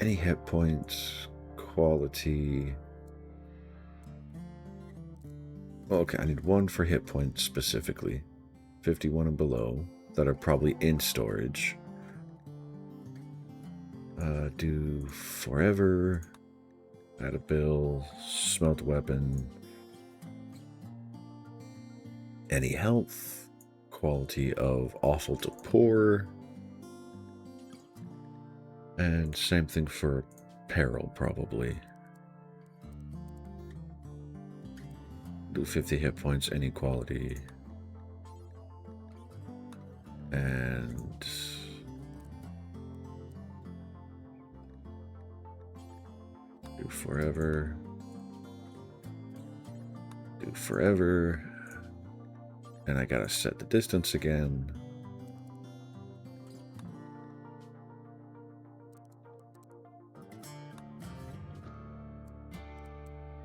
hit points, quality. Okay, I need 1 for hit points specifically. 51 and below that are probably in storage. Do forever. Add a bill. Smelt weapon. Any health. Quality of awful to poor. And same thing for peril, probably. Do 50 hit points, any quality. And do forever. Do forever. And I gotta set the distance again.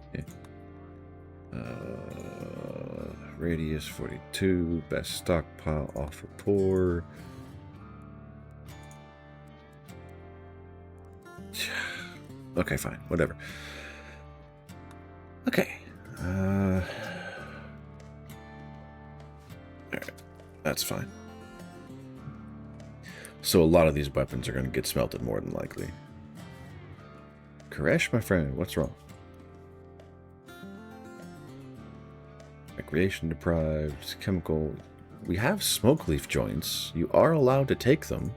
Okay. Radius 42. Best stockpile, offer poor. Okay, fine, whatever. Okay. Alright, that's fine. So a lot of these weapons are going to get smelted more than likely. Koresh, my friend, what's wrong? Recreation deprived, chemical. We have smoke leaf joints. You are allowed to take them.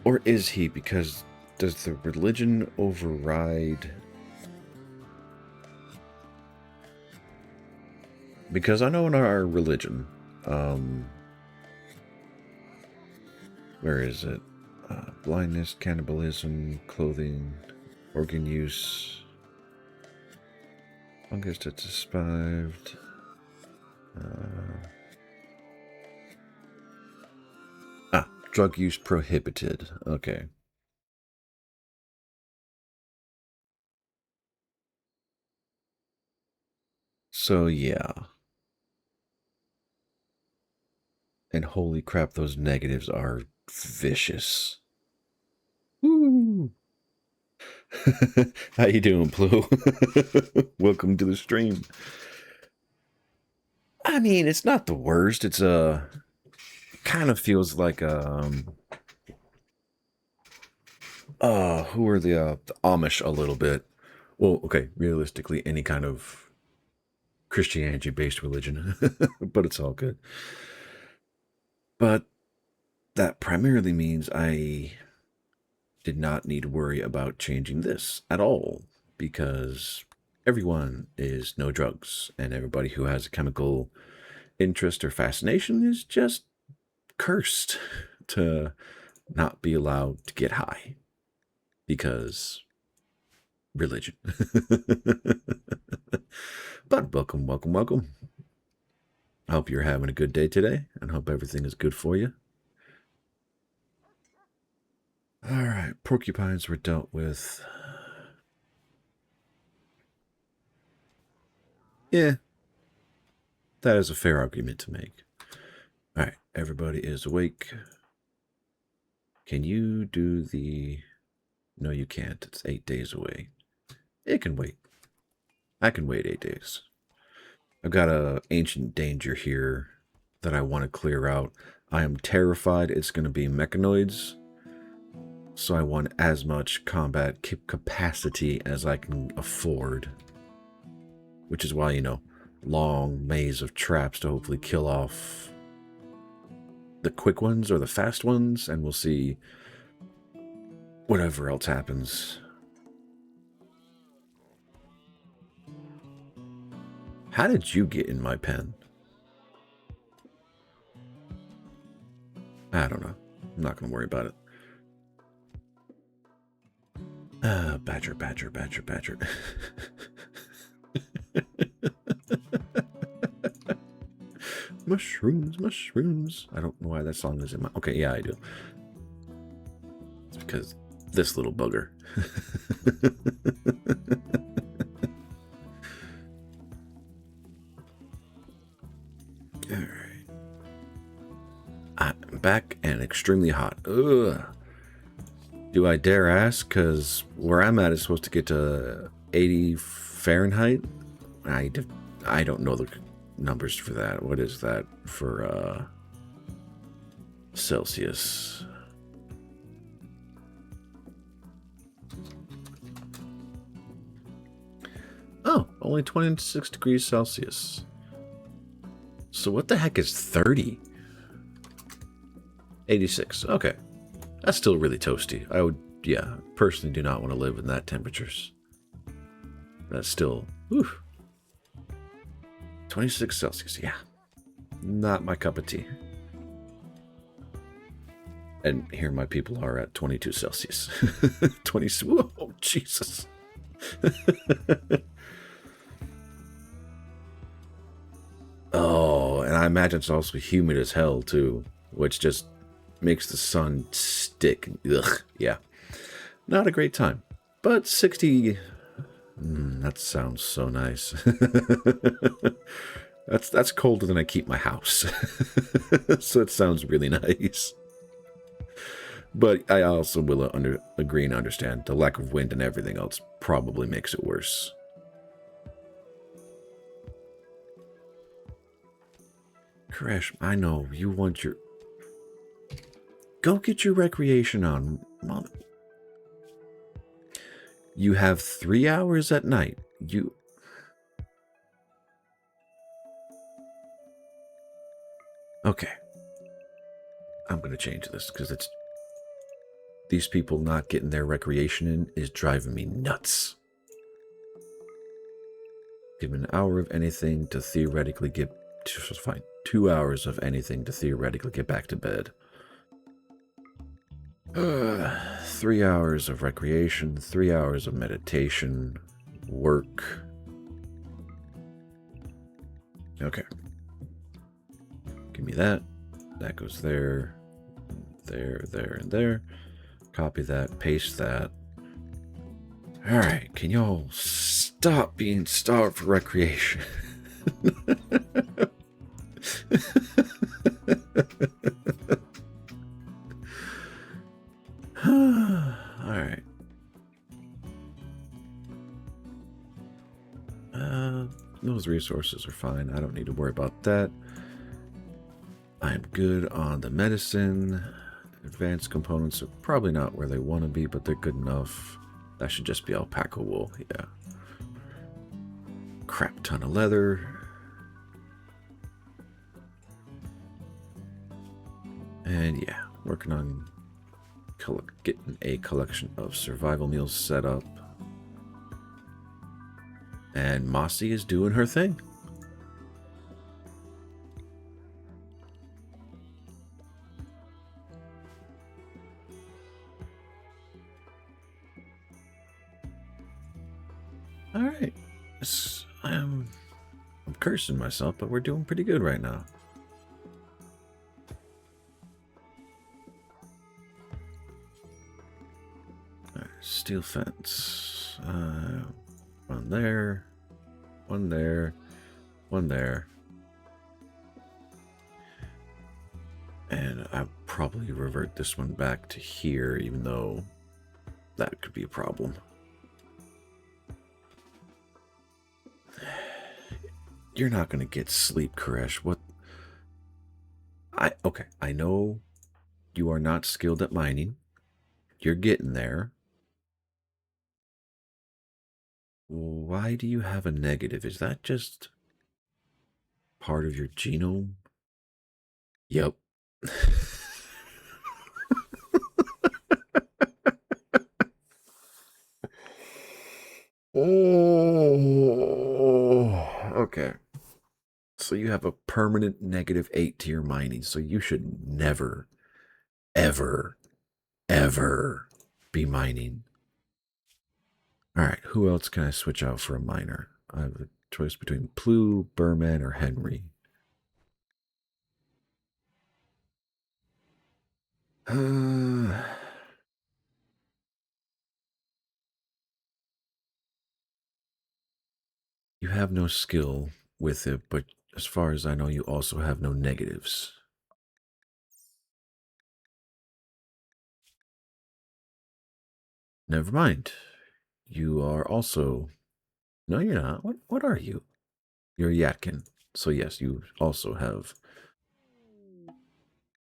Or is he? Because does the religion override? Because I know in our religion, where is it? Blindness, cannibalism, clothing, organ use, fungus that's survived. Drug use prohibited. Okay. So, yeah. And holy crap, those negatives are vicious. Woo! How you doing, Plu? Welcome to the stream. I mean, it's not the worst. It's kind of feels like who are the Amish a little bit. Well, okay, realistically, any kind of Christianity-based religion, but it's all good. But that primarily means I did not need to worry about changing this at all, because everyone is no drugs, and everybody who has a chemical interest or fascination is just cursed to not be allowed to get high, because religion. But welcome, welcome, welcome. I hope you're having a good day today, and hope everything is good for you. All right, porcupines were dealt with. Yeah, that is a fair argument to make. All right, everybody is awake. Can you do the... No, you can't. It's 8 days away. It can wait. I can wait 8 days. I've got an ancient danger here that I want to clear out. I am terrified it's going to be mechanoids. So I want as much combat capacity as I can afford. Which is why, you know, long maze of traps to hopefully kill off the quick ones or the fast ones, and we'll see whatever else happens. How did you get in my pen? I don't know. I'm not going to worry about it. Badger. Mushrooms. I don't know why that song is in my... Okay, yeah, I do. It's because this little bugger. Alright. I'm back and extremely hot. Ugh. Do I dare ask? Because where I'm at is supposed to get to 80 Fahrenheit. I don't know the numbers for that. What is that for Celsius? Oh, only 26 degrees Celsius. So what the heck is 30? 86. Okay. That's still really toasty. I would, yeah, personally do not want to live in that temperatures. That's still, whew. 26 Celsius, yeah. Not my cup of tea. And here my people are at 22 Celsius. 20, whoa, Jesus. Oh, and I imagine it's also humid as hell, too, which just makes the sun stick. Ugh, yeah. Not a great time. But 60... that sounds so nice. That's colder than I keep my house. So it sounds really nice. But I also will agree and understand the lack of wind and everything else probably makes it worse. Crash, I know you want your... Go get your recreation on, Mom. You have 3 hours at night. Okay. I'm going to change this because it's... These people not getting their recreation in is driving me nuts. Give me an hour of anything to theoretically get... Fine. 2 hours of anything to theoretically get back to bed. 3 hours of recreation, 3 hours of meditation, work. Okay. Give me that. That goes there, there, and there. Copy that, paste that. Alright, can y'all stop being starved for recreation? Alright. Those resources are fine. I don't need to worry about that. I'm good on the medicine. Advanced components are probably not where they want to be, but they're good enough. That should just be alpaca wool, yeah. Crap ton of leather. And yeah, working on getting a collection of survival meals set up. And Mossy is doing her thing. All right. I'm cursing myself, but we're doing pretty good right now. All right, steel fence. One there. One there. One there. And I'll probably revert this one back to here, even though that could be a problem. You're not going to get sleep, Koresh. What? Okay, I know you are not skilled at mining. You're getting there. Why do you have a negative? Is that just part of your genome? Yep. Oh, okay. So you have a permanent -8 to your mining, so you should never, ever, ever be mining. All right, who else can I switch out for a miner? I have a choice between Plu, Berman, or Henry. You have no skill with it, but as far as I know, you also have no negatives. Never mind. You are also... No, you're not. What are you? You're Yttakin. So yes, you also have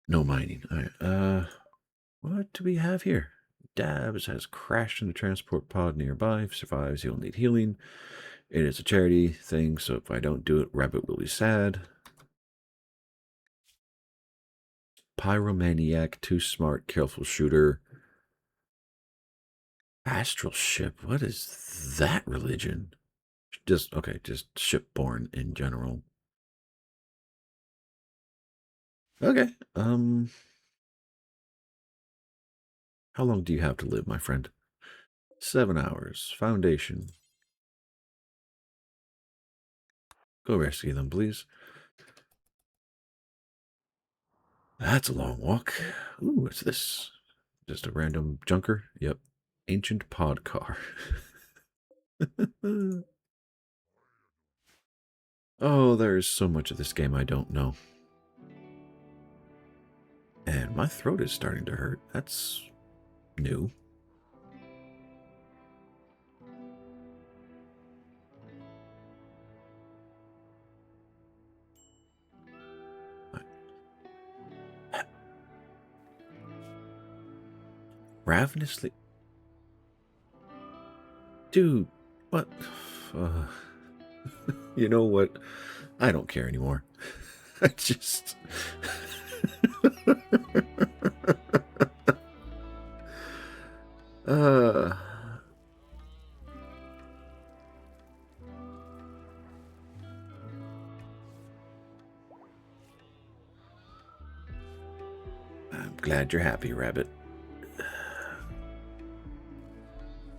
no mining. All right, what do we have here? Dabs has crashed in a transport pod nearby. If he survives, he'll need healing. It is a charity thing, so if I don't do it, Rabbit will be sad. Pyromaniac, too smart, careful shooter. Astral ship, what is that religion? Just shipborne in general. Okay, how long do you have to live, my friend? 7 hours. Foundation. Go rescue them, please. That's a long walk. Ooh, what's this? Just a random junker? Yep. Ancient pod car. Oh, there's so much of this game I don't know. And my throat is starting to hurt. That's new. Ravenously... Dude, what? You know what? I don't care anymore. I just... I'm glad you're happy, Rabbit.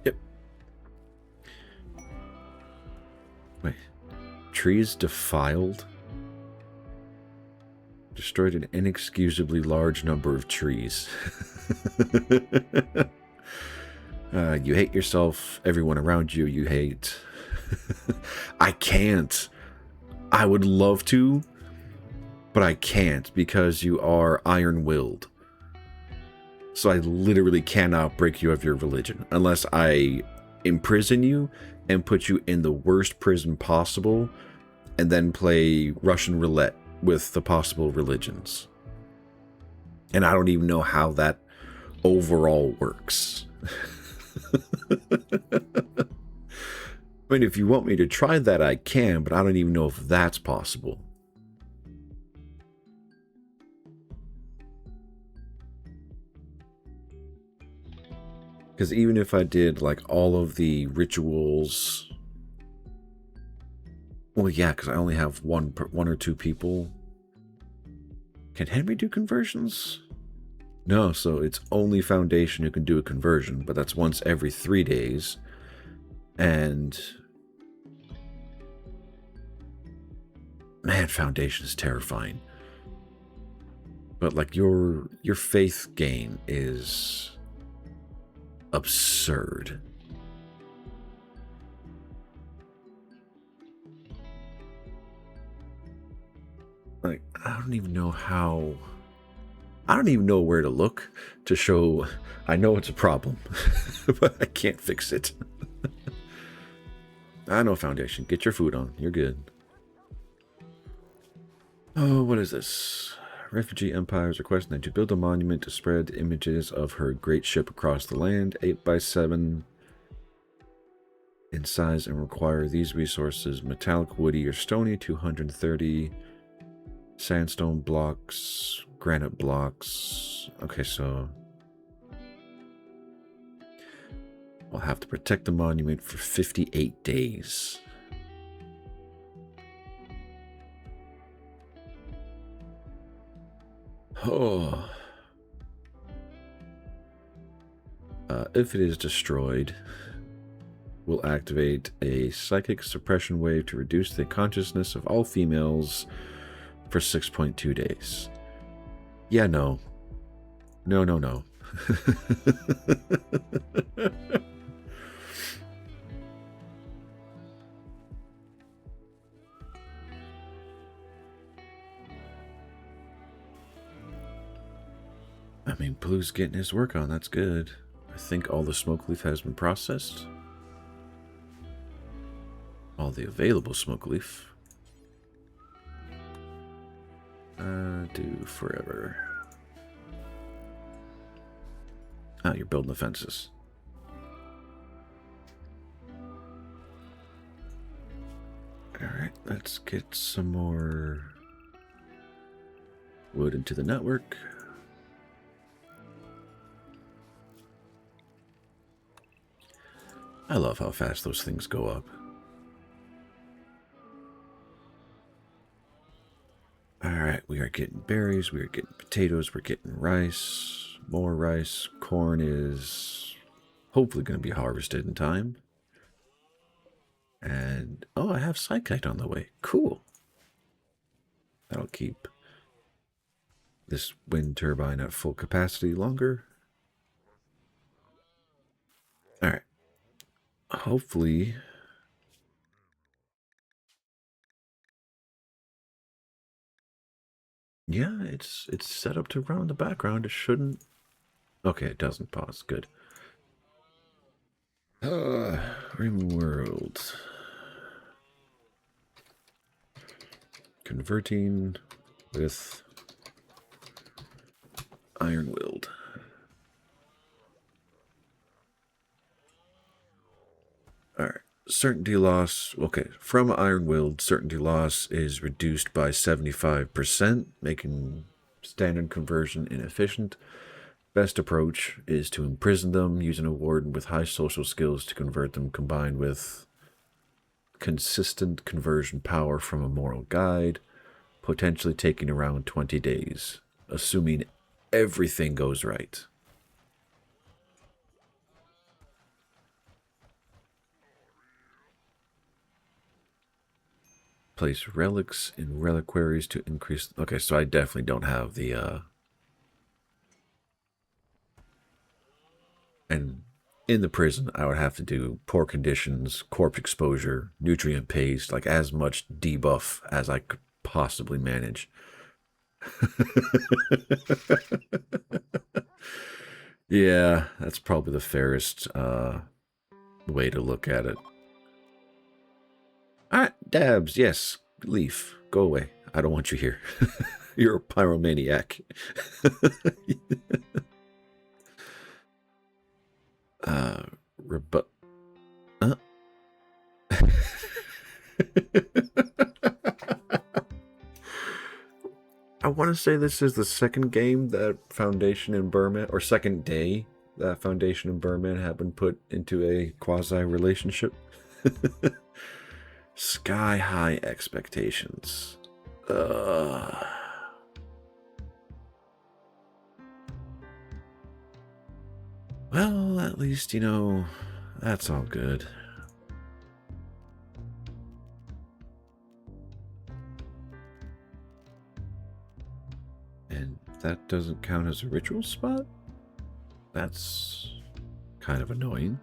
Yep. Wait. Trees defiled? Destroyed an inexcusably large number of trees. You hate yourself. Everyone around you, you hate. I can't. I would love to, but I can't because you are iron-willed. So I literally cannot break you of your religion unless I imprison you and put you in the worst prison possible and then play Russian roulette with the possible religions. And I don't even know how that overall works. I mean, if you want me to try that, I can, but I don't even know if that's possible. Because even if I did, like, all of the rituals... Well, yeah, because I only have one or two people. Can Henry do conversions? No, so it's only Foundation who can do a conversion, but that's once every 3 days. And... Man, Foundation is terrifying. But, like, your faith gain is... absurd. Like, I don't even know how... I don't even know where to look to show I know it's a problem, but I can't fix it. I know, Foundation. Get your food on. You're good. Oh, what is this? Refugee empires requesting that you build a monument to spread images of her great ship across the land, 8x7 in size, and require these resources: metallic, woody, or stony, 230, sandstone blocks, granite blocks. Okay, so we'll have to protect the monument for 58 days. Oh. If it is destroyed, we'll activate a psychic suppression wave to reduce the consciousness of all females for 6.2 days. Yeah, no. No, no, no. I mean, Blue's getting his work on. That's good. I think all the smoke leaf has been processed. All the available smoke leaf. Do forever. Ah, you're building the fences. Alright, let's get some more wood into the network. I love how fast those things go up. Alright, we are getting berries, we are getting potatoes, we're getting rice, more rice. Corn is hopefully going to be harvested in time. And, oh, I have Psychite on the way. Cool. That'll keep this wind turbine at full capacity longer. Alright. Hopefully... yeah, it's set up to run in the background. It shouldn't... okay, it doesn't pause. Good. RimWorld. Converting with iron-willed. Alright. Certainty loss. Okay, from iron-willed, certainty loss is reduced by 75%, making standard conversion inefficient. Best approach is to imprison them, using a warden with high social skills to convert them, combined with consistent conversion power from a moral guide, potentially taking around 20 days, assuming everything goes right. Place relics in reliquaries to increase... okay, so I definitely don't have the... and in the prison, I would have to do poor conditions, corpse exposure, nutrient paste, like as much debuff as I could possibly manage. Yeah, that's probably the fairest way to look at it. Alright, Dabs, yes. Leaf, go away. I don't want you here. You're a pyromaniac. I want to say this is the second game that Foundation and Burman, or second day that Foundation and Burman have been put into a quasi-relationship. Sky-high expectations. Well, at least, you know, that's all good. And that doesn't count as a ritual spot? That's kind of annoying.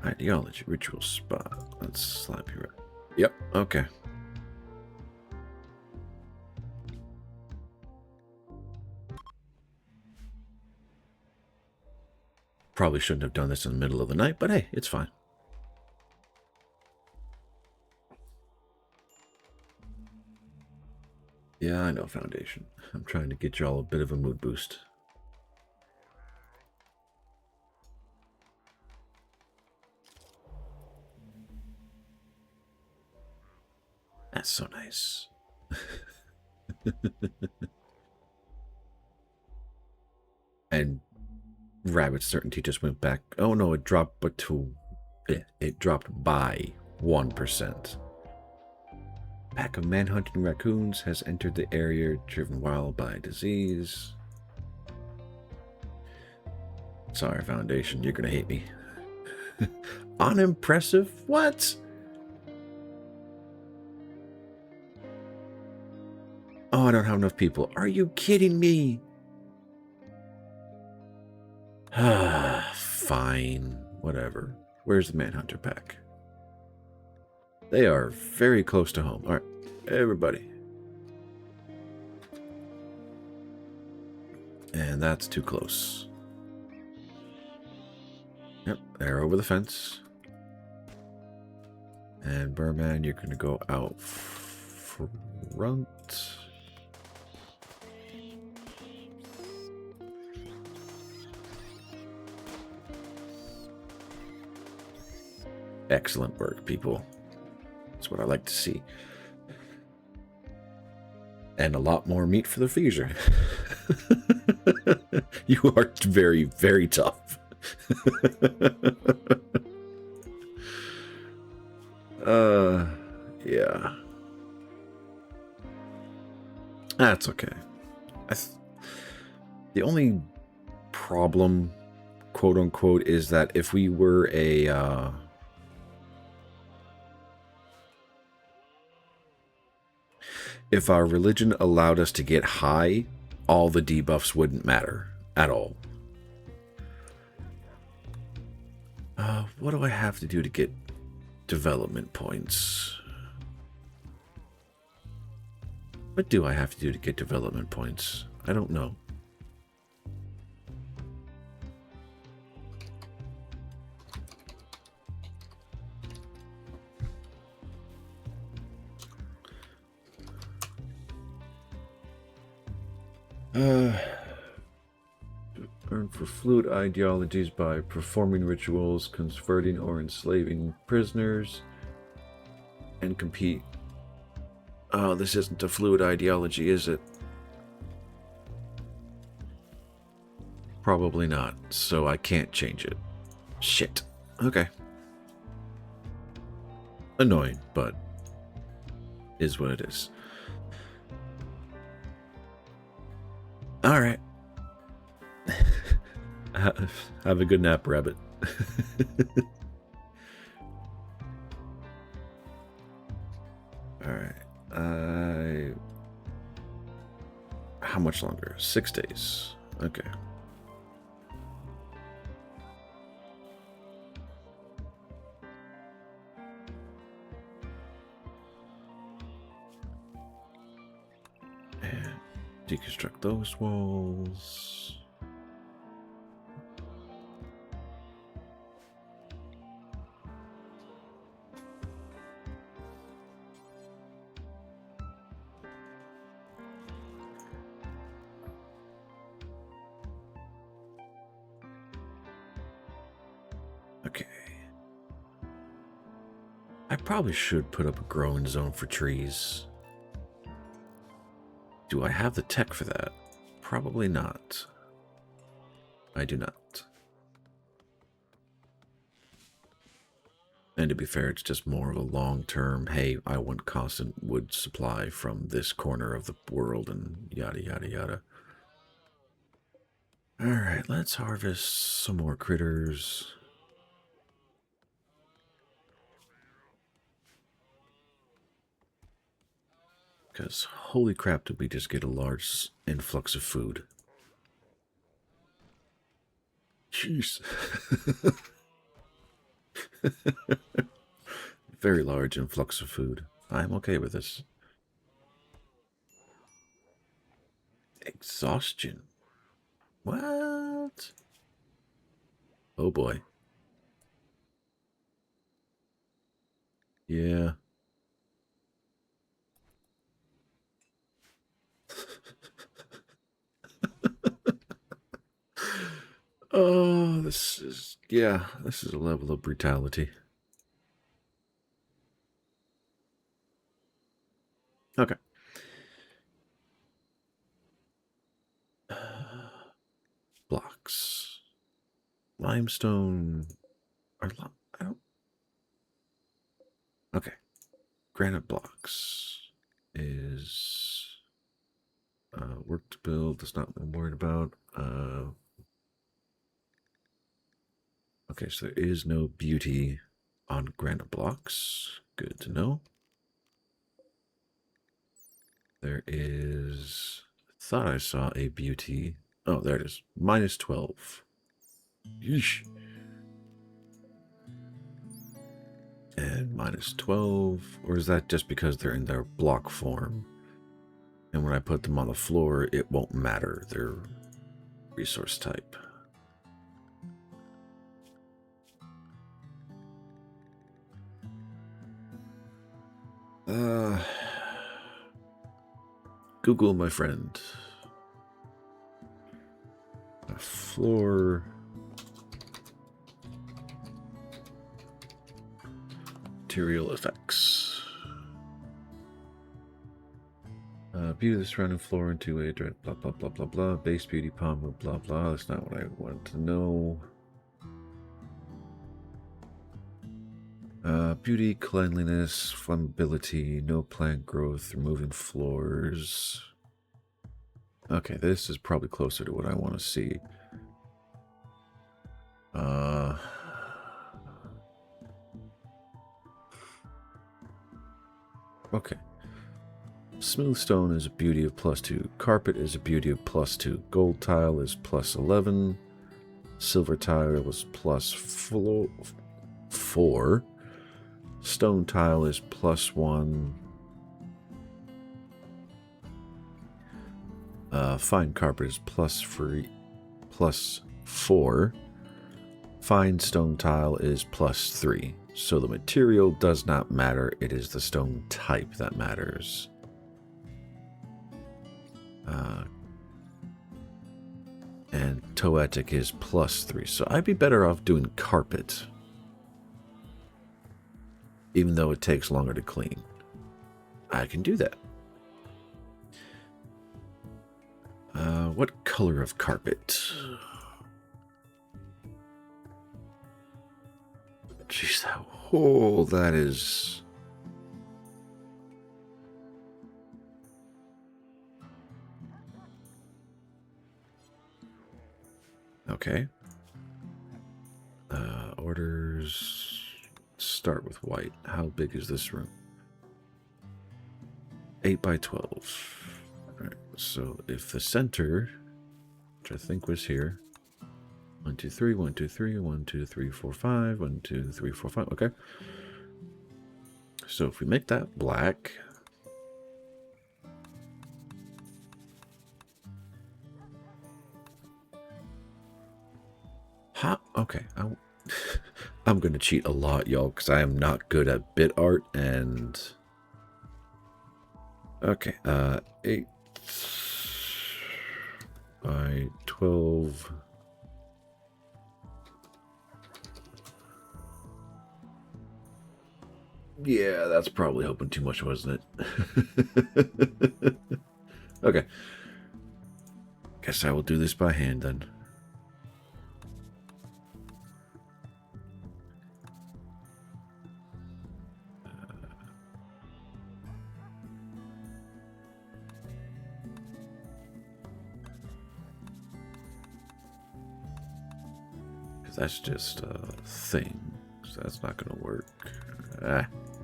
Ideology, ritual spot. Let's slap you right. Yep, okay. Probably shouldn't have done this in the middle of the night, but hey, it's fine. Yeah, I know, Foundation. I'm trying to get y'all a bit of a mood boost. That's so nice. And Rabbit Certainty just went back. Oh no, it dropped it dropped by 1%. Pack of manhunting raccoons has entered the area, driven wild by disease. Sorry, Foundation, you're gonna hate me. Unimpressive? What? Oh, I don't have enough people. Are you kidding me? Ah, fine. Whatever. Where's the Manhunter pack? They are very close to home. Alright, everybody. And that's too close. Yep, they're over the fence. And Burman, you're going to go out front. Excellent work, people. That's what I like to see. And a lot more meat for the freezer. You are very, very tough. Yeah. That's okay. The only problem, quote unquote, is that if we were a if our religion allowed us to get high, all the debuffs wouldn't matter at all. What do I have to do to get development points? What do I have to do to get development points? I don't know. Earn for fluid ideologies by performing rituals, converting or enslaving prisoners, and compete. Oh, this isn't a fluid ideology, is it? Probably not, so I can't change it. Shit. Okay. Annoying, but is what it is. Alright. Have a good nap, Rabbit. Alright. How much longer? 6 days. Okay. And deconstruct those walls. Okay. I probably should put up a growing zone for trees. Do I have the tech for that? Probably not. I do not. And to be fair, it's just more of a long-term, hey, I want constant wood supply from this corner of the world and yada, yada, yada. Alright, let's harvest some more critters. Because holy crap, did we just get a large influx of food. Jeez. Very large influx of food. I'm okay with this. Exhaustion. What? Oh boy. Yeah. this is, yeah, this is a level of brutality. Okay. Blocks. Limestone. I don't. Okay. Granite blocks is work to build. That's not what I'm worried about. Okay, so there is no beauty on granite blocks. Good to know. There is. I thought I saw a beauty. Oh, there it is. Minus 12. Yeesh. And minus 12. Or is that just because they're in their block form? And when I put them on the floor, it won't matter. They're resource type. Google, my friend. A floor. Material effects. Beauty of the surrounding floor in 2-way, blah, blah, blah, blah, blah. Base beauty, palm, blah, blah. That's not what I wanted to know. Beauty, cleanliness, flammability, no plant growth, removing floors. Okay, this is probably closer to what I want to see. Okay. Smooth stone is a beauty of +2. Carpet is a beauty of +2. Gold tile is +11. Silver tile is +4. Stone tile is +1. Fine carpet is +4. Fine stone tile is +3. So the material does not matter. It is the stone type that matters. And Yttakin is +3. So I'd be better off doing carpet. Even though it takes longer to clean. I can do that. What color of carpet? Jeez, that is... Okay. Orders... Start with white. How big is this room? 8 by 12. Alright, so if the center, which I think was here, 1, 2, 3, 1, 2, 3, 1, 2, 3, 4, 5, 1, 2, 3, 4, 5. Okay. So if we make that black, okay. I'm going to cheat a lot, y'all, because I am not good at bit art, and... Okay, 8 by 12... Yeah, that's probably hoping too much, wasn't it? Okay. Guess I will do this by hand, then. That's just a thing, so that's not going to work.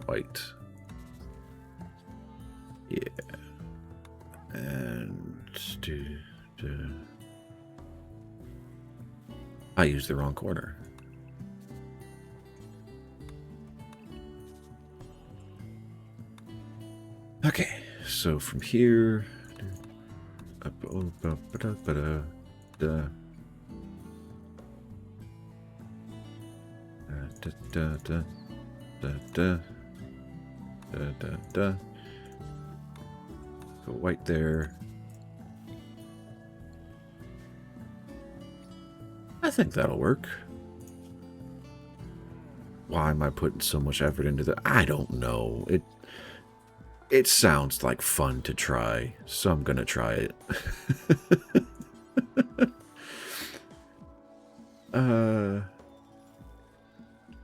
White. Yeah. And I used the wrong corner. Okay, so from here... Go white there. I think that'll work. Why am I putting so much effort into that? I don't know. It sounds like fun to try, so I'm gonna try it.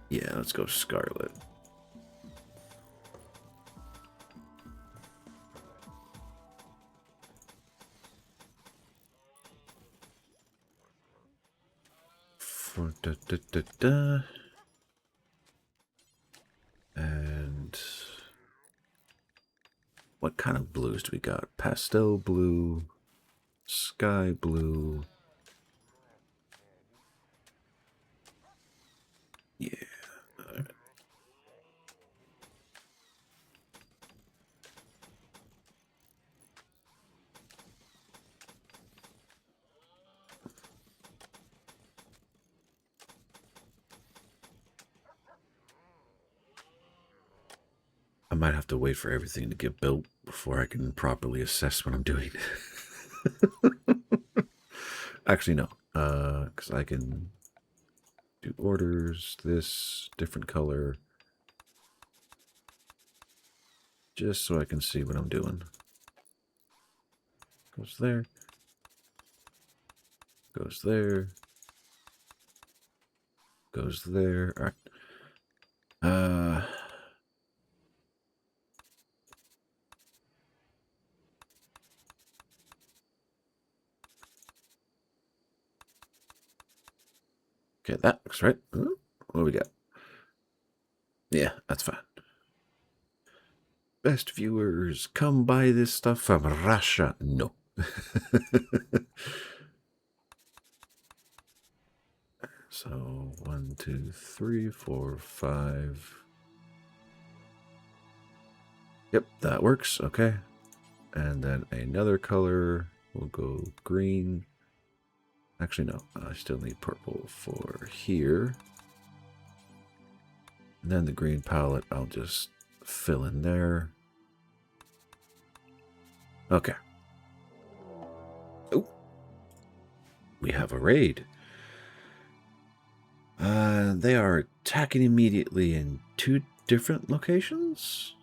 Yeah, let's go Scarlet. And what kind of blues do we got? Pastel blue, sky blue. Yeah. I might have to wait for everything to get built before I can properly assess what I'm doing. Actually, no. Because I can do orders, this, different color. Just so I can see what I'm doing. Goes there. Goes there. Goes there. All right. Okay, that looks right. What do we got? Yeah, that's fine. Best viewers, come buy this stuff from Russia. No. So 1, 2, 3, 4, 5. Yep, that works. Okay. And then another color will go green. Actually, no. I still need purple for here. And then the green palette, I'll just fill in there. Okay. Oh. We have a raid. They are attacking immediately in 2 different locations.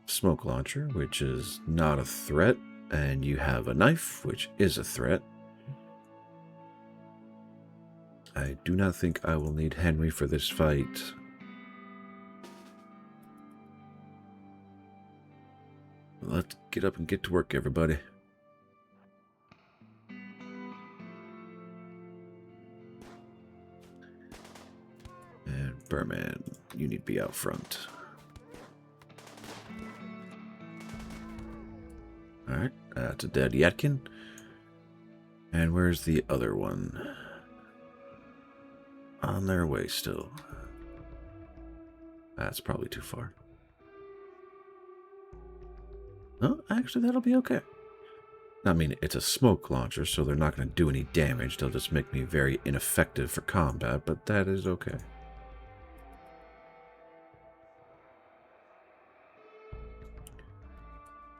Smoke launcher, which is not a threat, and you have a knife, which is a threat. I do not think I will need Henry for this fight. Let's get up and get to work, everybody. And Burman, you need to be out front. Alright, that's a dead Yttakin. And where's the other one? On their way still. That's probably too far. No, actually, that'll be okay. I mean, it's a smoke launcher, so they're not going to do any damage. They'll just make me very ineffective for combat, but that is okay.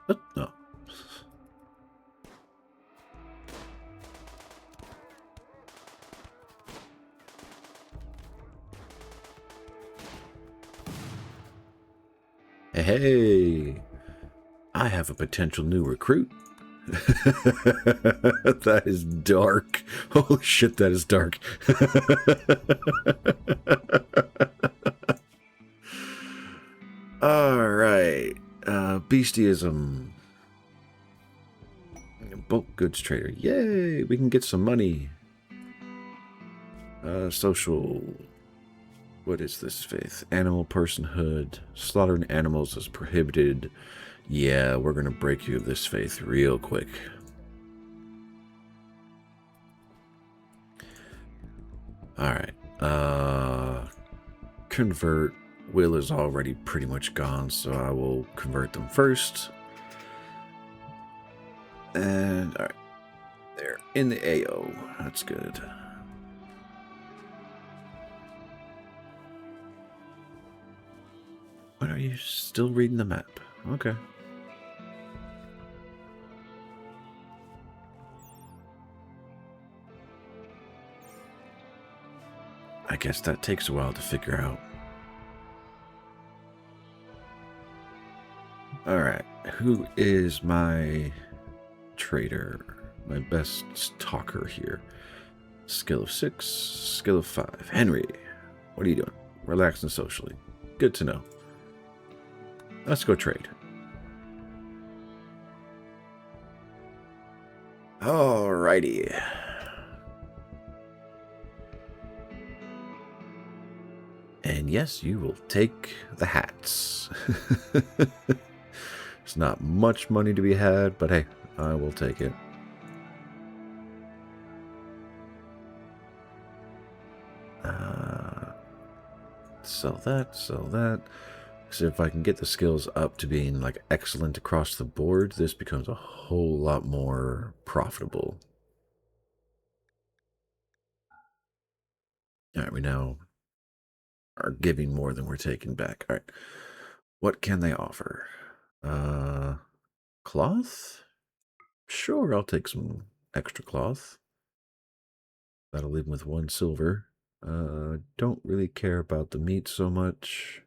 Oh, no. Hey, I have a potential new recruit. That is dark. Holy shit, that is dark. Alright. Beastism. Bulk goods trader. Yay, we can get some money. Social. What is this faith? Animal personhood. Slaughtering animals is prohibited. Yeah, we're going to break you of this faith real quick. Alright. Convert. Will is already pretty much gone, so I will convert them first. And, alright. They're in the AO. That's good. What are you still reading the map? Okay. I guess that takes a while to figure out. Alright, who is my trader? My best talker here. Skill of 6, skill of 5. Henry, what are you doing? Relaxing socially. Good to know. Let's go trade. Alrighty. And yes, you will take the hats. There's not much money to be had, but hey, I will take it. Sell that, sell that. So if I can get the skills up to being like excellent across the board, this becomes a whole lot more profitable. All right, we now are giving more than we're taking back. All right, what can they offer? Cloth? Sure, I'll take some extra cloth. That'll leave with 1 silver. Don't really care about the meat so much.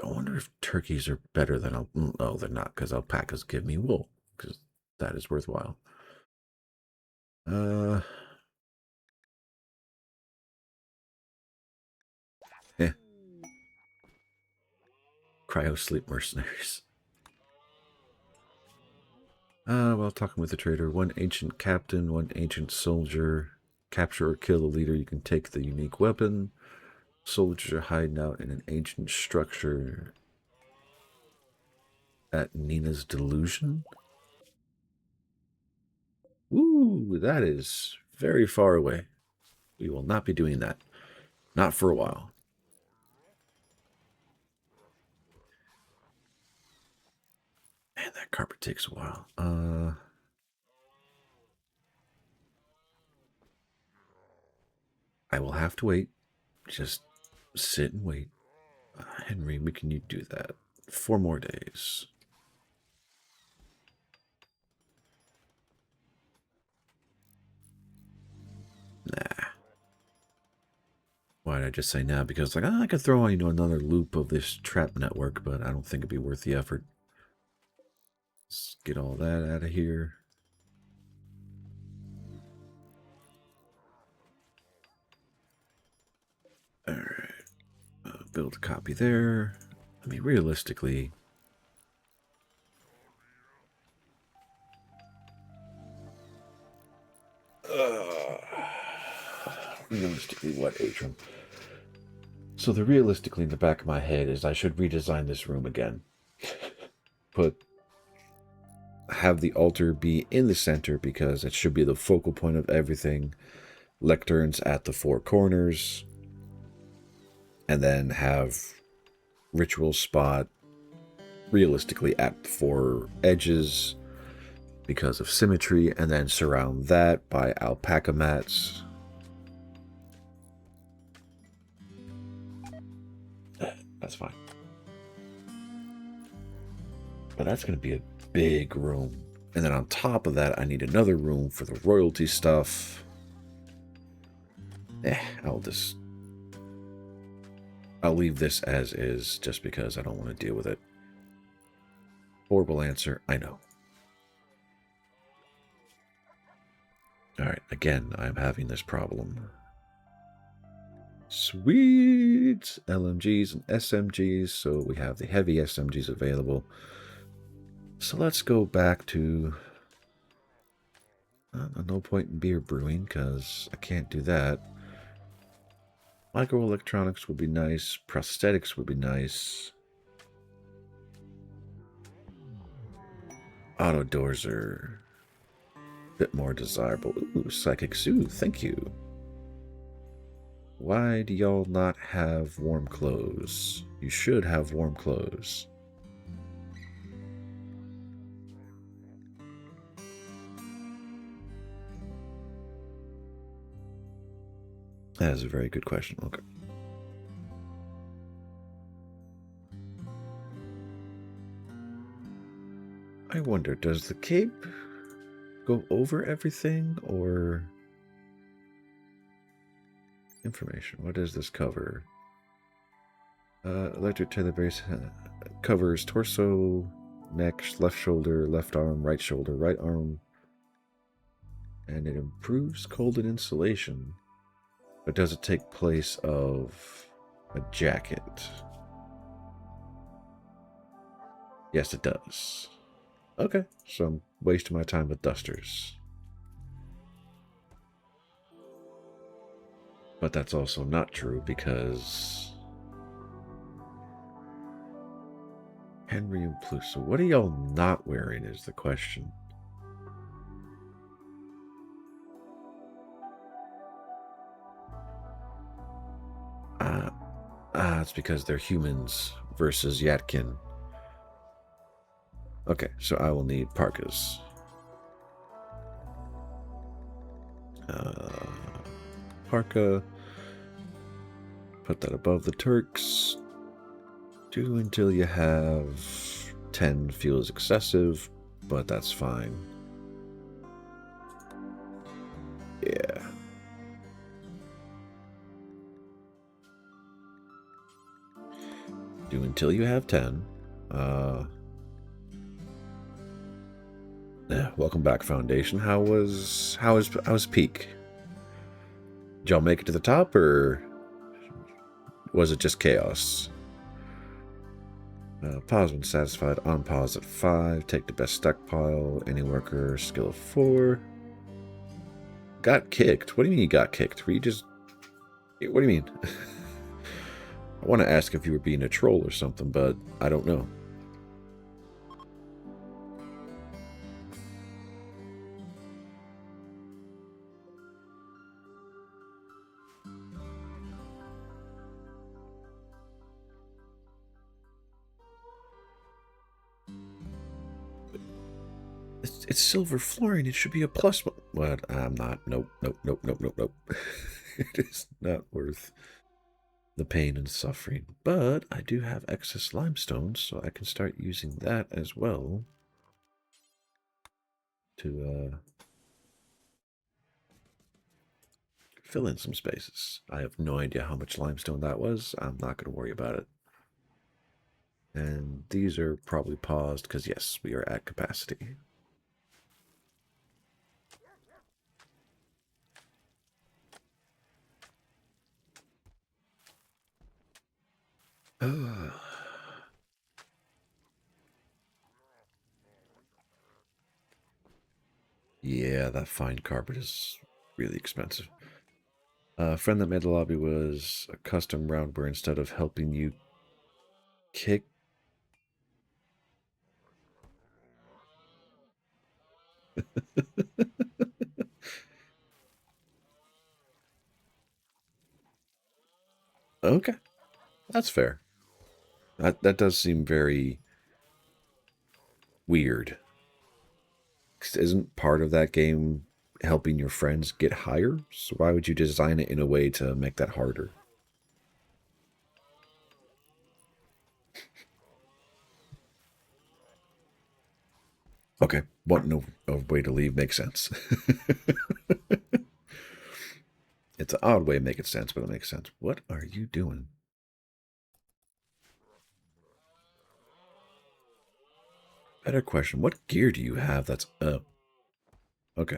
I wonder if turkeys are better than oh, they're not, because alpacas give me wool, because that is worthwhile. Eh. Cryo sleep mercenaries. While talking with the trader, 1 ancient captain, 1 ancient soldier. Capture or kill the leader, you can take the unique weapon. Soldiers are hiding out in an ancient structure at Nina's Delusion. Ooh, that is very far away. We will not be doing that. Not for a while. Man, that carpet takes a while. I will have to wait. Just sit and wait. Henry, can you do that? 4 more days. Nah. Why did I just say nah? Because like, I could throw on another loop of this trap network, but I don't think it'd be worth the effort. Let's get all that out of here. All right. Build a copy there. I mean, realistically, what Atrum? So the realistically in the back of my head is I should redesign this room again. Have the altar be in the center because it should be the focal point of everything. Lecterns at the 4 corners. And then have ritual spot realistically at the 4 edges because of symmetry, and then surround that by alpaca mats. That's fine. But that's going to be a big room. And then on top of that, I need another room for the royalty stuff. I'll leave this as is just because I don't want to deal with it. Horrible answer, I know. Alright, again, I'm having this problem. Sweet! LMGs and SMGs, so we have the heavy SMGs available. So let's go back to... no point in beer brewing, because I can't do that. Microelectronics would be nice. Prosthetics would be nice. Auto doors are a bit more desirable. Ooh, Psychic Soothe, thank you. Why do y'all not have warm clothes? You should have warm clothes. That is a very good question. Okay. I wonder, does the cape go over everything, or... information. What does this cover? Electric tether base covers torso, neck, left shoulder, left arm, right shoulder, right arm. And it improves cold and insulation. But does it take place of a jacket? Yes, it does. Okay, so I'm wasting my time with dusters. But that's also not true because Henry and Plusa. What are y'all not wearing is the question. It's because they're humans versus Yttakin. Okay, so I will need parkas. Parka. Put that above the Turks. Do until you have 10 feels excessive, but that's fine. Yeah. Do until you have 10. Welcome back, Foundation. How was peak? Did y'all make it to the top, or was it just chaos? Pause when satisfied. On pause at 5. Take the best stockpile. Any worker, skill of 4. Got kicked? What do you mean you got kicked? Were you just... What do you mean? I want to ask if you were being a troll or something, but I don't know. It's silver flooring. It should be a plus. What? I'm not. Nope. It is not worth the pain and suffering. But I do have excess limestone, so I can start using that as well to fill in some spaces. I have no idea how much limestone that was. I'm not going to worry about it. And these are probably paused because, yes, we are at capacity. Yeah, that fine carpet is really expensive. A friend that made the lobby was a custom round where instead of helping you kick... Okay, that's fair. That does seem very weird. Isn't part of that game helping your friends get higher? So why would you design it in a way to make that harder? Okay, wanting a way to leave makes sense. It's an odd way of making sense, but it makes sense. What are you doing? Better question. What gear do you have that's up? Okay.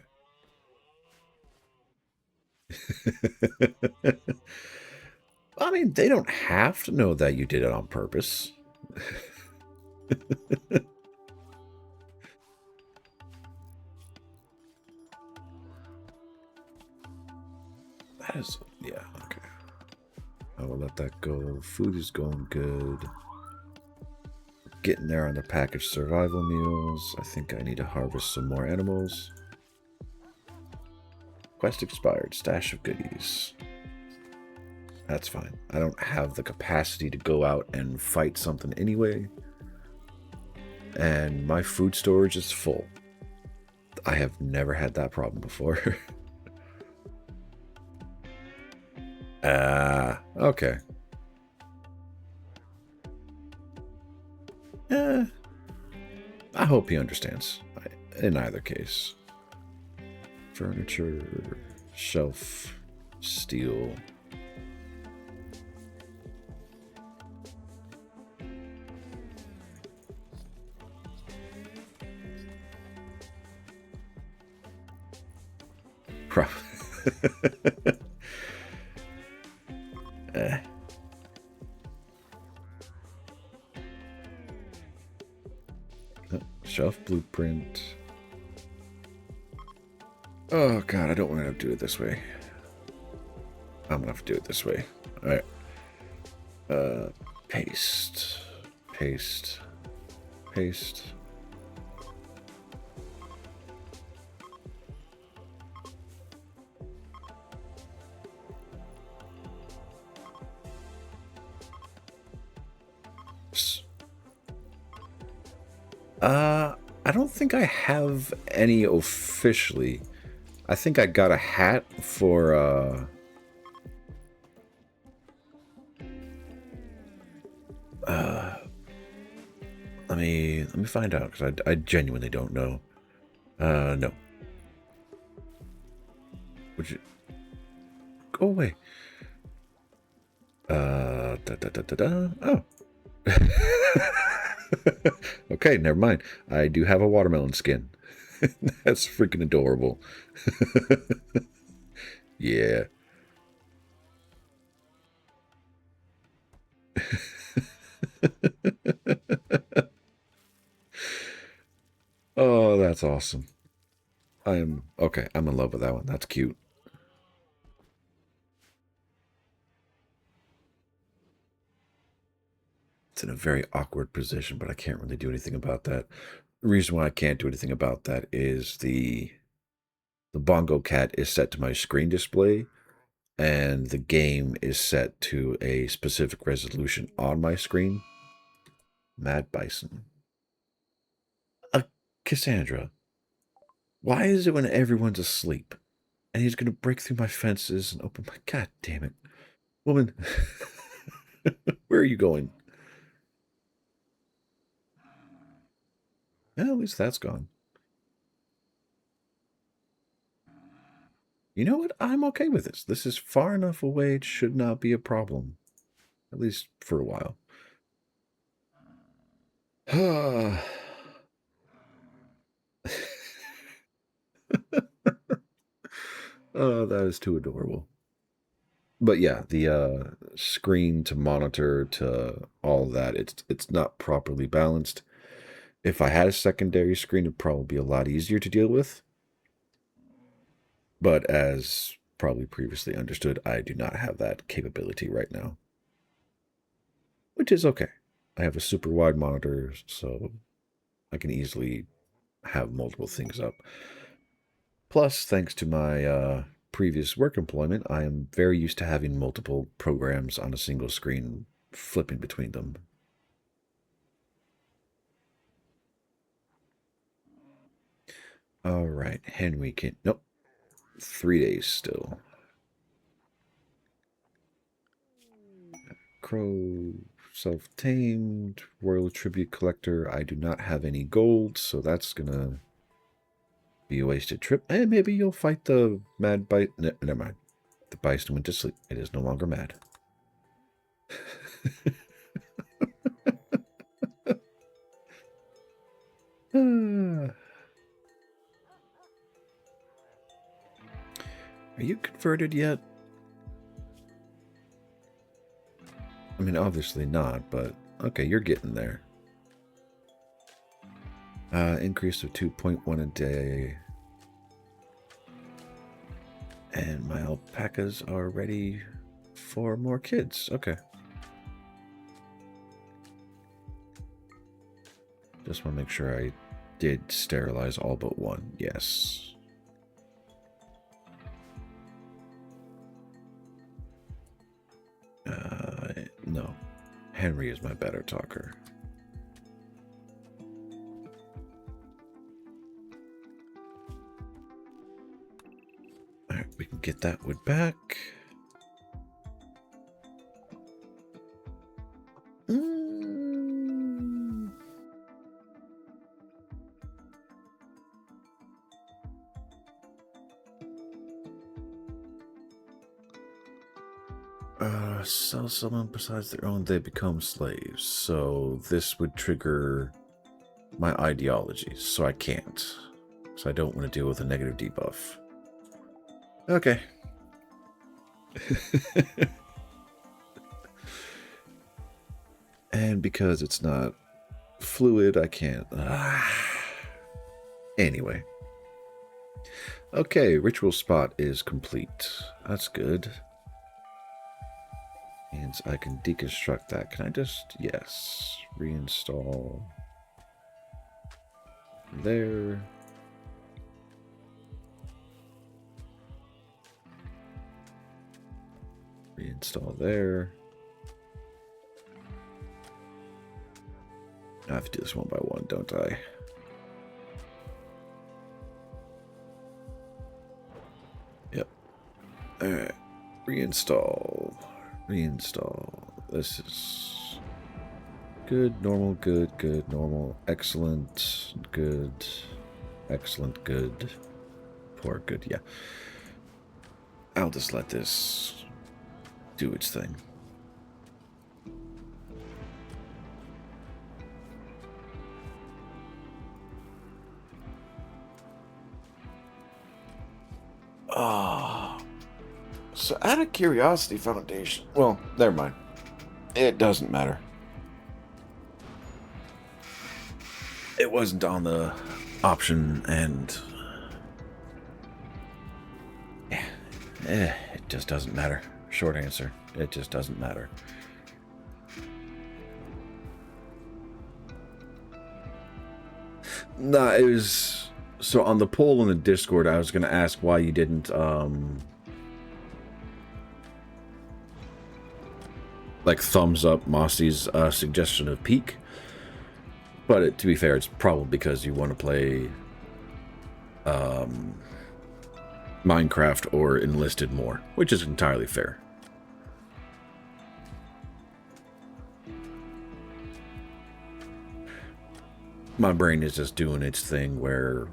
I mean, they don't have to know that you did it on purpose. That is, yeah, okay. I will let that go. Food is going good. Getting there on the packaged survival meals. I think I need to harvest some more animals. Quest expired. Stash of goodies. That's fine. I don't have the capacity to go out and fight something anyway. And my food storage is full. I have never had that problem before. Okay. I hope he understands. In either case. Furniture, shelf, steel. Shelf blueprint. Oh god, I don't want to do it this way. I'm gonna have to do it this way. Alright. Paste. Paste. Paste. I don't think I have any officially. I think I got a hat for, let me find out, because I genuinely don't know. No. Would you... Go away. Oh. Okay, never mind. I do have a watermelon skin. That's freaking adorable. Yeah. Oh, that's awesome. Okay, I'm in love with that one. That's cute. It's in a very awkward position, but I can't really do anything about that. The reason why I can't do anything about that is the bongo cat is set to my screen display, and the game is set to a specific resolution on my screen. Mad Bison. Cassandra, why is it when everyone's asleep and he's going to break through my fences and open my... God damn it. Woman, where are you going? Well, at least that's gone. You know what? I'm okay with this. This is far enough away. It should not be a problem. At least for a while. Oh, that is too adorable. But yeah, the screen to monitor to all that, it's not properly balanced. If I had a secondary screen, it'd probably be a lot easier to deal with. But as probably previously understood, I do not have that capability right now. Which is okay. I have a super wide monitor, so I can easily have multiple things up. Plus, thanks to my previous work employment, I am very used to having multiple programs on a single screen, flipping between them. All right, Henry can... Nope. 3 days still. Crow, self-tamed, royal tribute collector. I do not have any gold, so that's gonna be a wasted trip. And maybe you'll fight the mad bite. Never mind. The bison went to sleep. It is no longer mad. Are you converted yet? I mean, obviously not, but okay, you're getting there. Increase of 2.1 a day. And my alpacas are ready for more kids. Okay. Just want to make sure I did sterilize all but one. Yes. No. Henry is my better talker. Alright, we can get that wood back. Sell someone besides their own, they become slaves. So this would trigger my ideology, so I can't. So I don't want to deal with a negative debuff. Okay. And because it's not fluid, I can't. Anyway. Okay, ritual spot is complete. That's good. And I can deconstruct that. Can I just, yes, reinstall there. Reinstall there. I have to do this one by one, don't I? Yep. Alright. Reinstall. Reinstall. This is good, normal, good, good, normal, excellent, good, excellent, good, poor, good, yeah. I'll just let this do its thing. Oh. So out of curiosity, Foundation. Well, never mind. It doesn't matter. It wasn't on the option, and it just doesn't matter. Short answer. It just doesn't matter. Nah, it was... So on the poll in the Discord, I was going to ask why you didn't, like, thumbs up Mossy's suggestion of Peak. But to be fair, it's probably because you want to play Minecraft or Enlisted more, which is entirely fair. My brain is just doing its thing where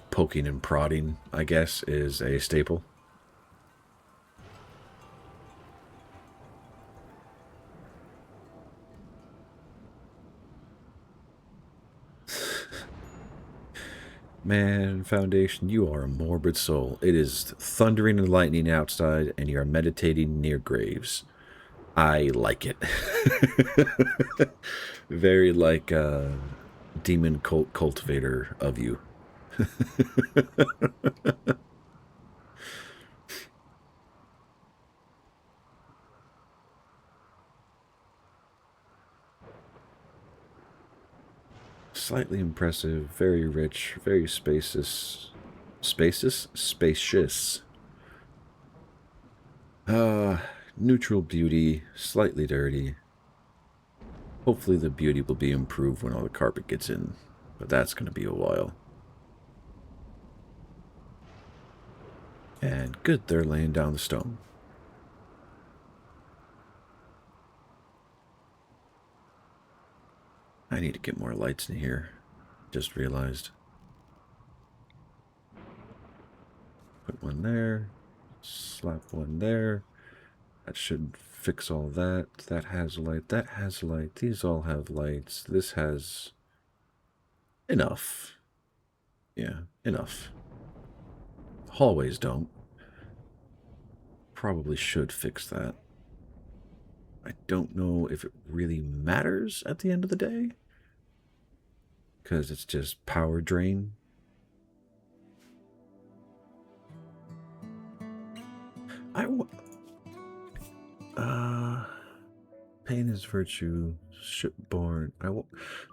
poking and prodding, I guess, is a staple. Man, Foundation, you are a morbid soul. It is thundering and lightning outside, and you are meditating near graves. I like it. Very like a demon cultivator of you. Slightly impressive, very rich, very spacious. Spacious. Neutral beauty, slightly dirty. Hopefully the beauty will be improved when all the carpet gets in, but that's going to be a while. And good, they're laying down the stone. I need to get more lights in here. Just realized. Put one there. Slap one there. That should fix all that. That has a light. That has a light. These all have lights. This has enough. Yeah, enough. Hallways don't. Probably should fix that. I don't know if it really matters at the end of the day, because it's just power drain. Pain is virtue, shipborn.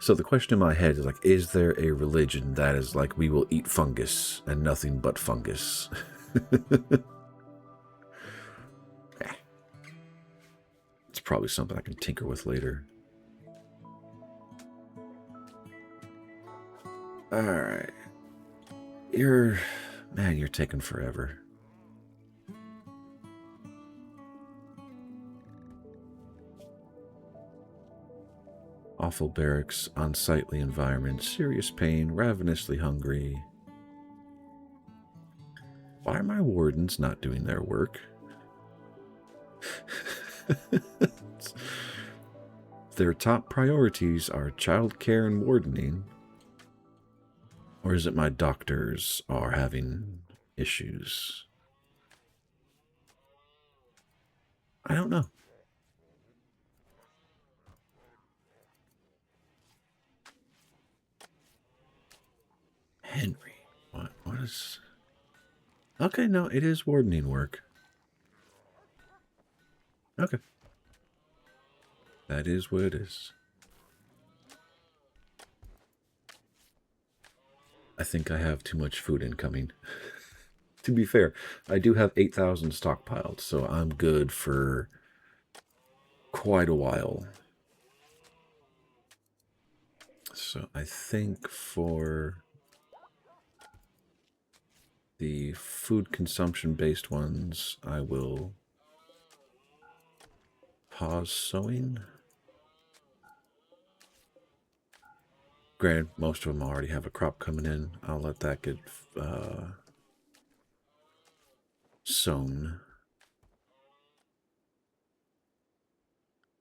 So the question in my head is like, is there a religion that is like, we will eat fungus and nothing but fungus? It's probably something I can tinker with later. Alright. You're taking forever. Awful barracks, unsightly environment, serious pain, ravenously hungry. Why are my wardens not doing their work? Their top priorities are childcare and wardening. Or is it my doctors are having issues? I don't know. Henry. What is... Okay, no, it is wardening work. Okay. That is what it is. I think I have too much food incoming. To be fair, I do have 8,000 stockpiled, so I'm good for quite a while. So I think for the food consumption based ones, I will pause sowing. Granted, most of them already have a crop coming in. I'll let that get sown.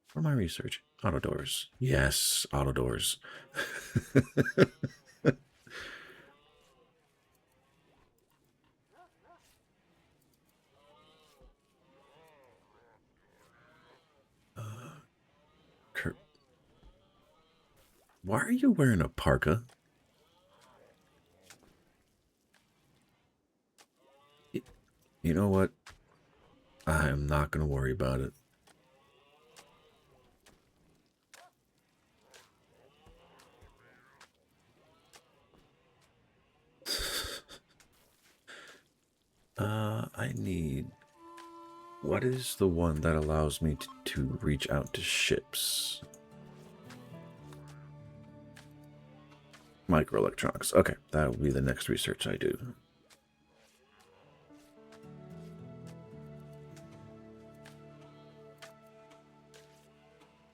For my research, auto doors. Yes, auto doors. Kurt, why are you wearing a parka? You know what? I am not going to worry about it. I need... What is the one that allows me to reach out to ships? Microelectronics. Okay, that will be the next research I do.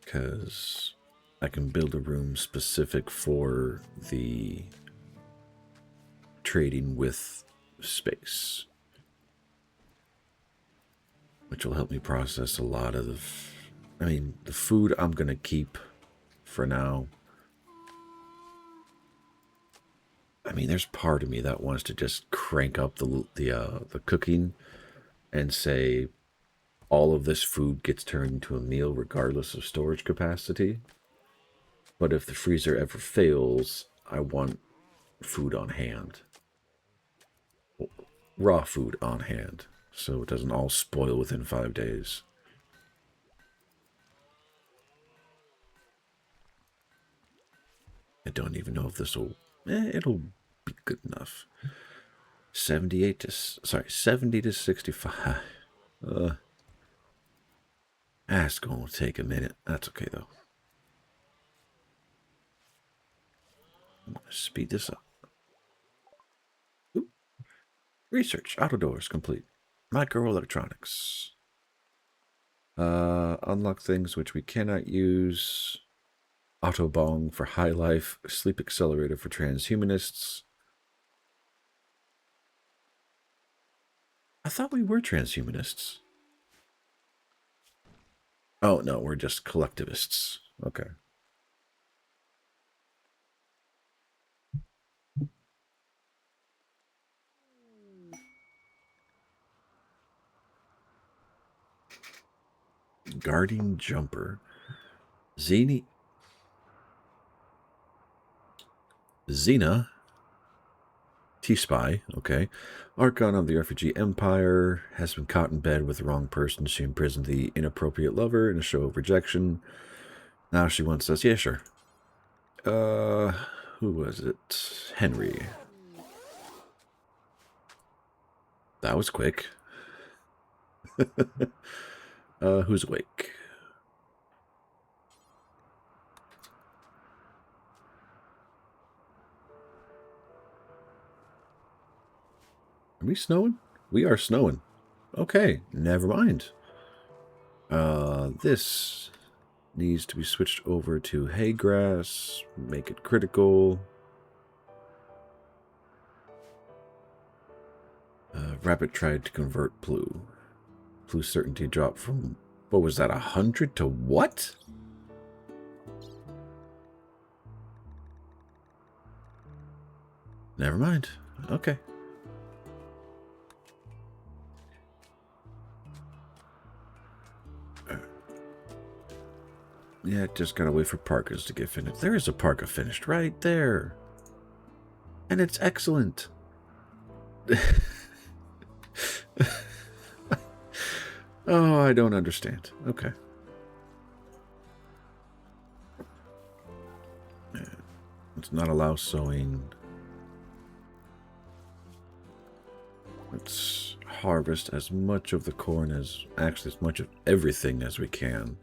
Because I can build a room specific for the trading with space, which will help me process a lot of... I mean, the food I'm going to keep for now. I mean, there's part of me that wants to just crank up the cooking and say all of this food gets turned into a meal regardless of storage capacity. But if the freezer ever fails, I want food on hand. Raw food on hand, so it doesn't all spoil within 5 days. I don't even know if this will... it'll be good enough. 70 to 65. That's going to take a minute. That's okay, though. I'm going to speed this up. Oop. Research. Auto doors complete. Microelectronics. Unlock things which we cannot use. Auto bong for high life. Sleep accelerator for transhumanists. I thought we were transhumanists. Oh, no, we're just collectivists. Okay. Guarding jumper. Xena. T-Spy, okay. Archon of the Refugee Empire has been caught in bed with the wrong person. She imprisoned the inappropriate lover in a show of rejection. Now she wants us. Yeah, sure. Who was it? Henry. That was quick. Who's awake? Are we snowing? We are snowing. Okay, never mind. This needs to be switched over to hay grass. Make it critical. Rabbit tried to convert Blue. Blue certainty dropped from, what was that, 100 to what? Never mind. Okay. Yeah, just gotta wait for Parkas to get finished. There is a Parka finished right there. And it's excellent. Oh, I don't understand. Okay. Let's not allow sowing. Let's harvest as much of the corn as, actually as much of everything as we can.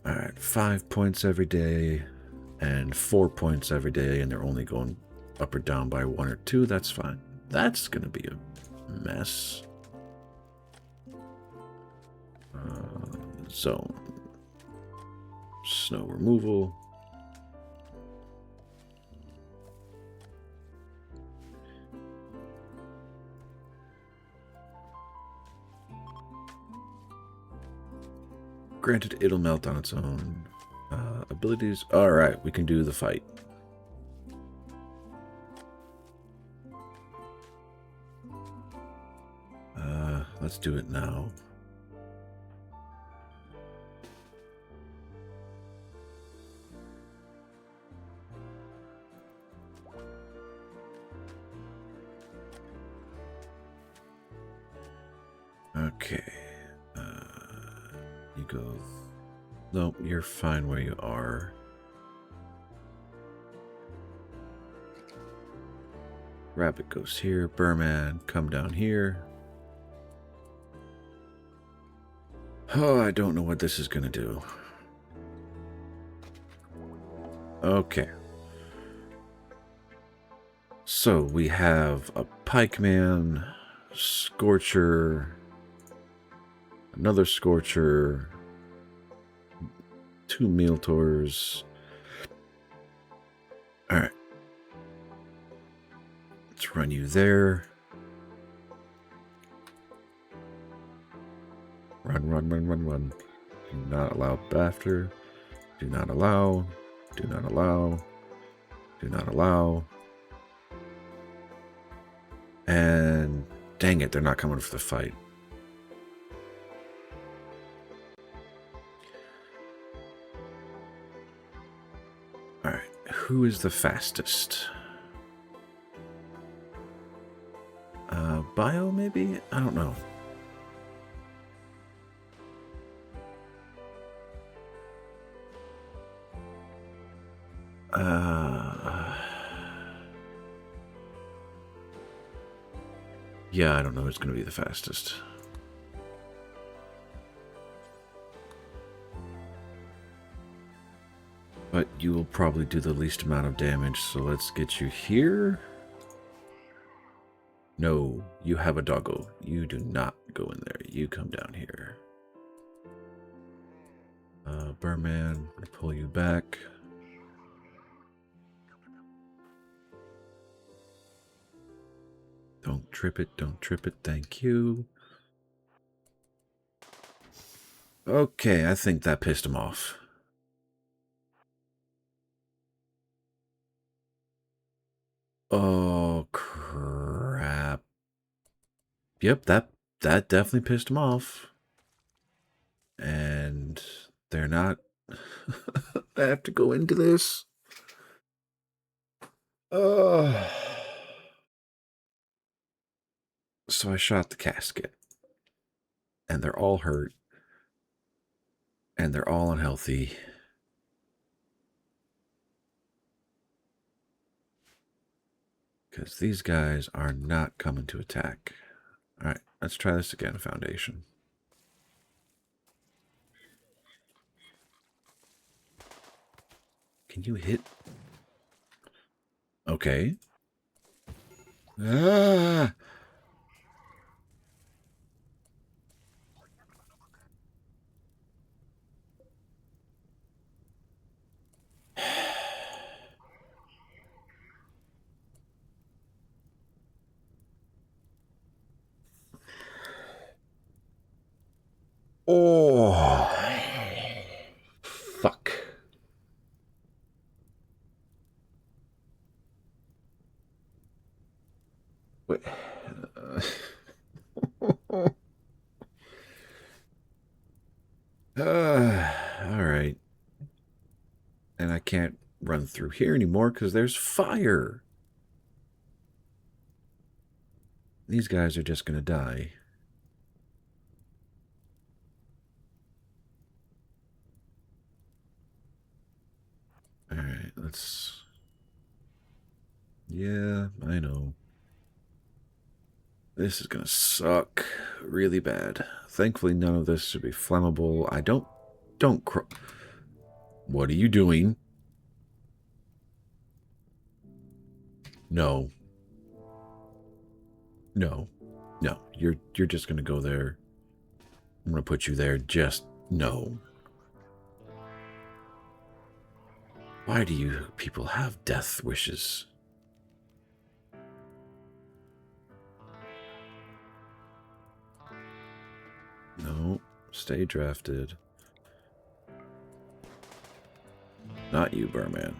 Alright, 5 points every day and 4 points every day, and they're only going up or down by 1 or 2. That's fine. That's going to be a mess. Zone. Snow removal. Granted, it'll melt on its own. Abilities. Alright, we can do the fight. Let's do it now. Okay. You go. Nope, you're fine where you are. Rabbit goes here. Burman, come down here. Oh, I don't know what this is going to do. Okay. So we have a pikeman, scorcher, another scorcher, 2 Mealtors. Alright. Let's run you there. Run. Do not allow Bafter. Do not allow. Do not allow. Do not allow. And dang it, they're not coming for the fight. Alright, who is the fastest? Bio, maybe? I don't know. Yeah, I don't know who's going to be the fastest. But you will probably do the least amount of damage, so let's get you here. No, you have a doggo. You do not go in there. You come down here. Burman, pull you back. Don't trip it, thank you. Okay, I think that pissed him off. Oh, crap. Yep, that definitely pissed him off. And they're not... I have to go into this. So I shot the casket. And they're all hurt. And they're all unhealthy. Because these guys are not coming to attack. Alright, let's try this again, Foundation. Can you hit? Okay. Ah! Oh, fuck. What? All right. And I can't run through here anymore because there's fire. These guys are just going to die. All right, let's... Yeah, I know. This is going to suck really bad. Thankfully, none of this should be flammable. Don't What are you doing? No. No. No. You're just gonna go there. I'm gonna put you there. Just no. Why do you people have death wishes? No. Stay drafted. Not you, Burman.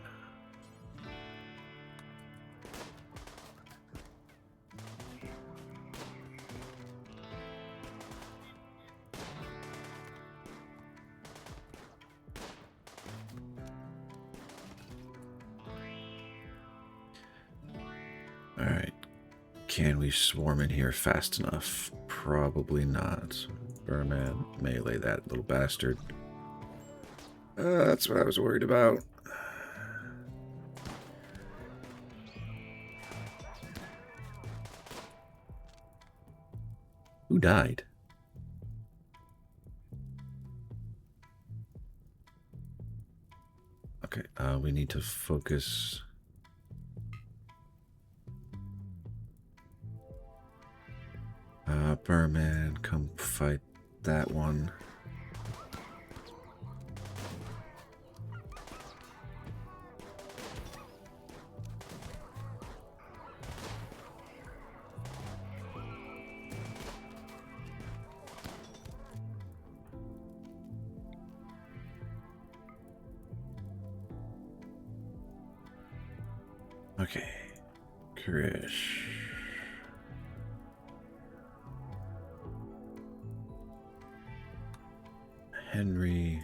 Alright. Can we swarm in here fast enough? Probably not. Burman, melee that little bastard. That's what I was worried about. Who died? Okay, we need to focus. Burman, come fight that one. Okay, Krish. Henry.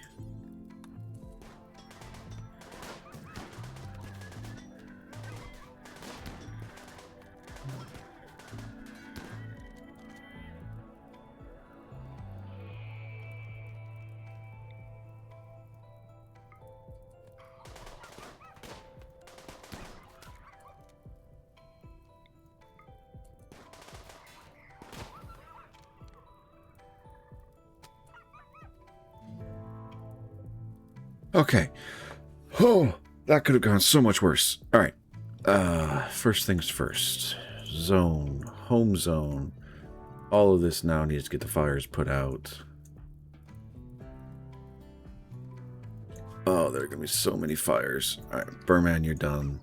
Okay. Oh, that could have gone so much worse. All right. First things first. Zone, home zone. All of this now needs to get the fires put out. Oh, there are going to be so many fires. All right, Burman, you're done.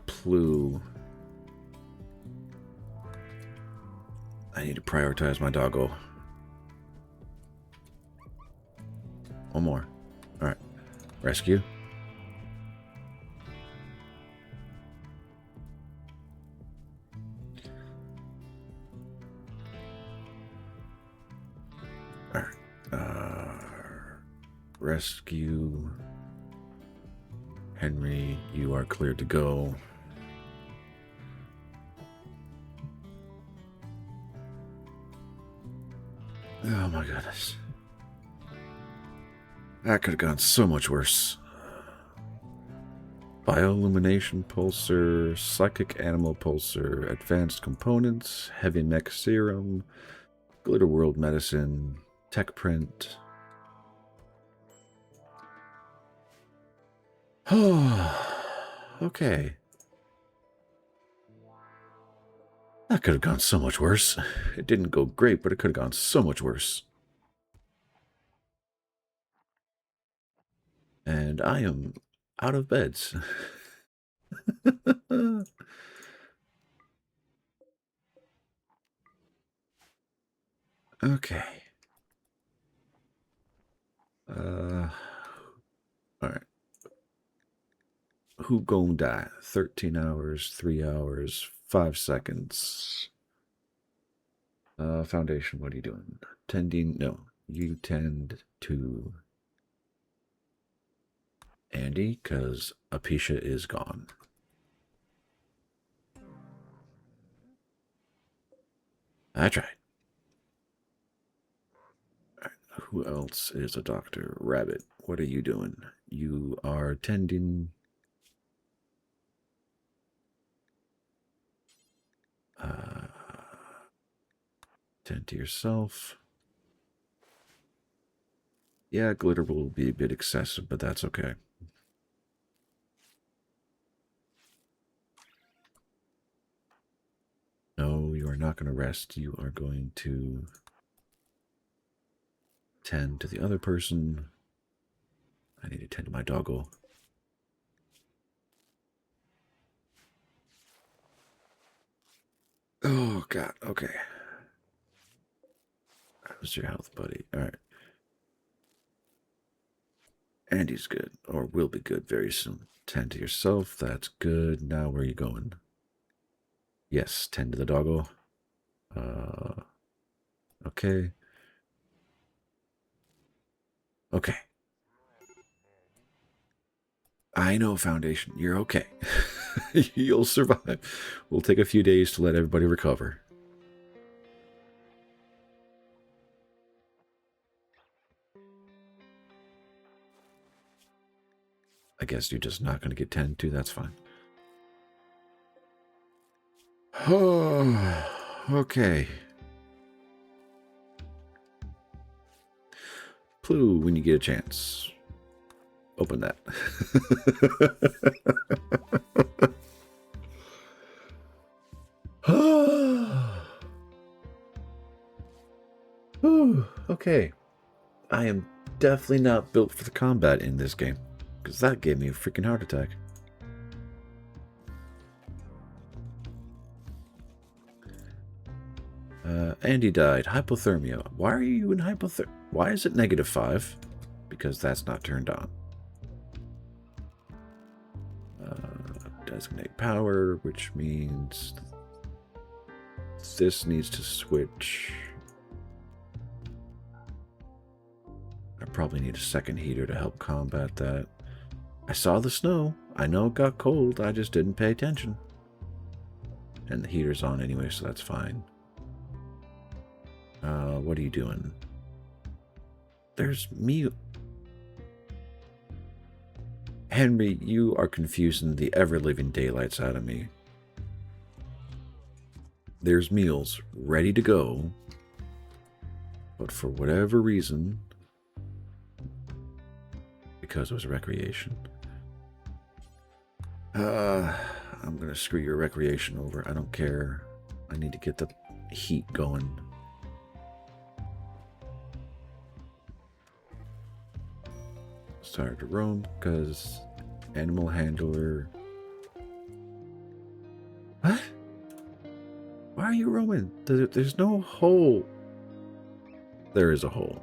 Plu. I need to prioritize my doggo. One more. All right. Rescue. All right. Rescue. Henry, you are cleared to go. Oh my goodness. That could have gone so much worse. Bioillumination pulsar, psychic animal pulsar, advanced components, heavy mech serum, glitter world medicine, tech print. Oh, okay. That could have gone so much worse. It didn't go great, but it could have gone so much worse. And I am out of beds. Okay. All right. Who gon' die? 13 hours, 3 hours, 5 seconds. Foundation, what are you doing? Tending? No, you tend to Andy, because Apisha is gone. That's right. Who else is a doctor? Rabbit, what are you doing? You are tending... tend to yourself. Yeah, glitter will be a bit excessive, but that's okay. No, you are not going to rest. You are going to tend to the other person. I need to tend to my doggo. Oh, God. Okay. How's your health, buddy? All right. Andy's good, or will be good very soon. Tend to yourself. That's good. Now, where are you going? Yes, tend to the doggo. Okay. Okay. I know, Foundation. You're okay. You'll survive. We'll take a few days to let everybody recover. I guess you're just not going to get tended to. That's fine. Oh, okay. Clue when you get a chance. Open that. Okay. I am definitely not built for the combat in this game, because that gave me a freaking heart attack. Andy died. Hypothermia. Why are you in hypothermia? Why is it -5? Because that's not turned on. Designate power, which means this needs to switch. I probably need a second heater to help combat that. I saw the snow. I know it got cold. I just didn't pay attention. And the heater's on anyway, so that's fine. What are you doing? There's me. Henry, you are confusing the ever-living daylights out of me. There's meals ready to go, but for whatever reason, because it was recreation, I'm gonna screw your recreation over. I don't care. I need to get the heat going. Started to roam because animal handler. What? Why are you roaming? There's no hole. There is a hole.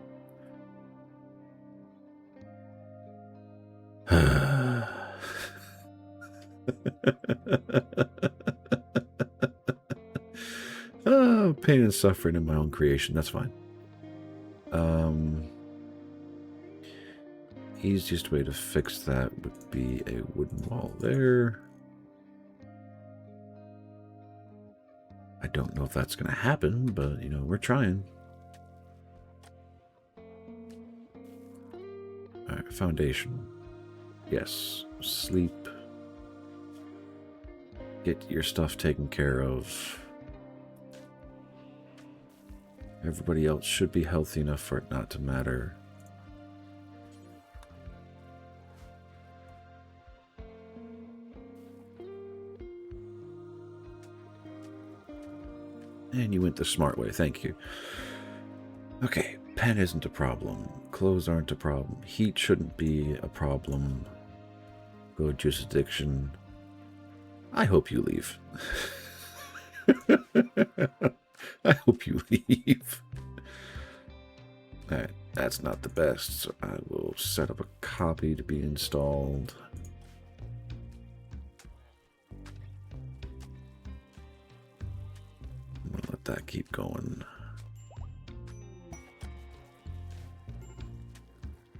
Oh, pain and suffering in my own creation. That's fine. Easiest way to fix that would be a wooden wall there. I don't know if that's going to happen, but, you know, we're trying. All right, foundation. Yes, sleep. Get your stuff taken care of. Everybody else should be healthy enough for it not to matter. And you went the smart way, thank you. Okay, pen isn't a problem. Clothes aren't a problem. Heat shouldn't be a problem. Go juice addiction. I hope you leave. I hope you leave. Alright, that's not the best, so I will set up a copy to be installed. let that keep going.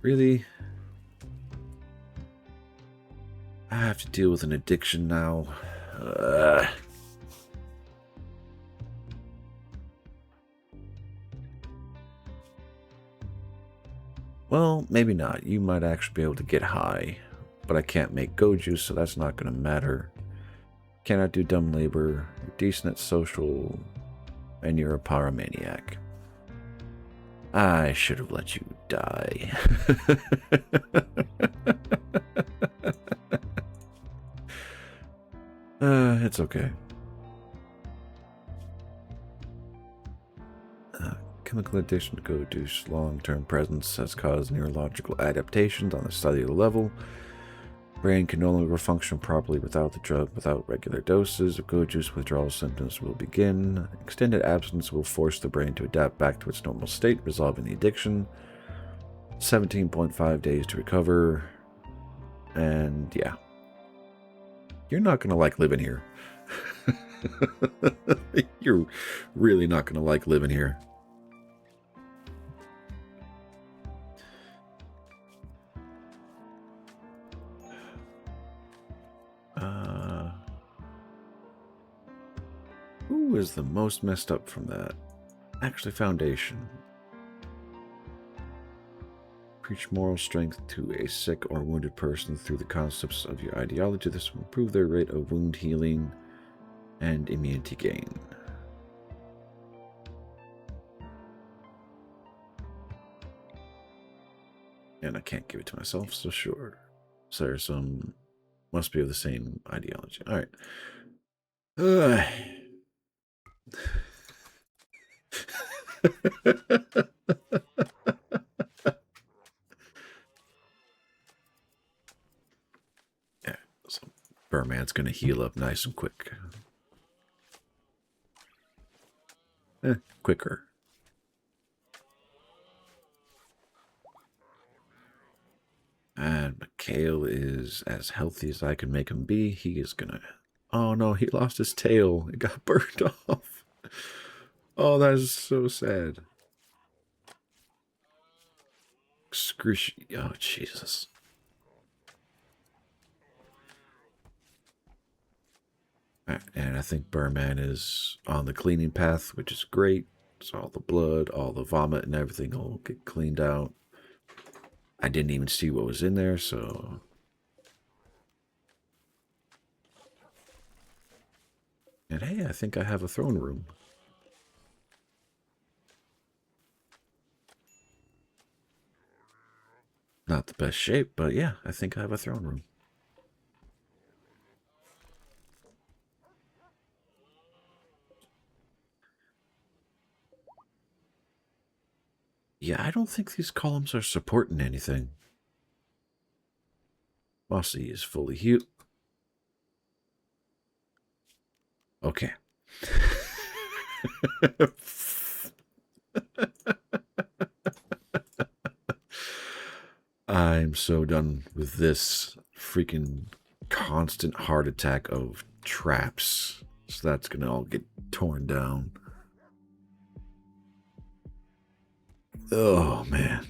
Really? I have to deal with an addiction now. Well, maybe not. You might actually be able to get high. But I can't make go juice, so that's not going to matter. Cannot do dumb labor. You're decent at social. And you're a pyromaniac. I should have let you die. It's okay. Chemical addiction to go juice. Long-term presence has caused neurological adaptations on the cellular level. Brain can no longer function properly without the drug. Without regular doses of go juice, withdrawal symptoms will begin. Extended absence will force the brain to adapt back to its normal state, resolving the addiction. 17.5 days to recover. And yeah. You're not going to like living here. You're really not going to like living here. Who is the most messed up from that? Actually, Foundation. Preach moral strength to a sick or wounded person through the concepts of your ideology. This will improve their rate of wound healing and immunity gain. And I can't give it to myself, so sure. So there's some... Must be of the same ideology. Alright. Yeah, so Burman's gonna heal up nice and quick. Quicker. And Mikhail is as healthy as I can make him be. He is gonna... Oh no, he lost his tail. It got burned off. Oh, that is so sad. Oh, Jesus. And I think Burman is on the cleaning path, which is great. So all the blood, all the vomit and everything will get cleaned out. I didn't even see what was in there, so... And hey, I think I have a throne room. Not the best shape, but yeah, I think I have a throne room. Yeah, I don't think these columns are supporting anything. Mossy is fully healed. Okay. I'm so done with this freaking constant heart attack of traps. So that's gonna all get torn down. Oh man.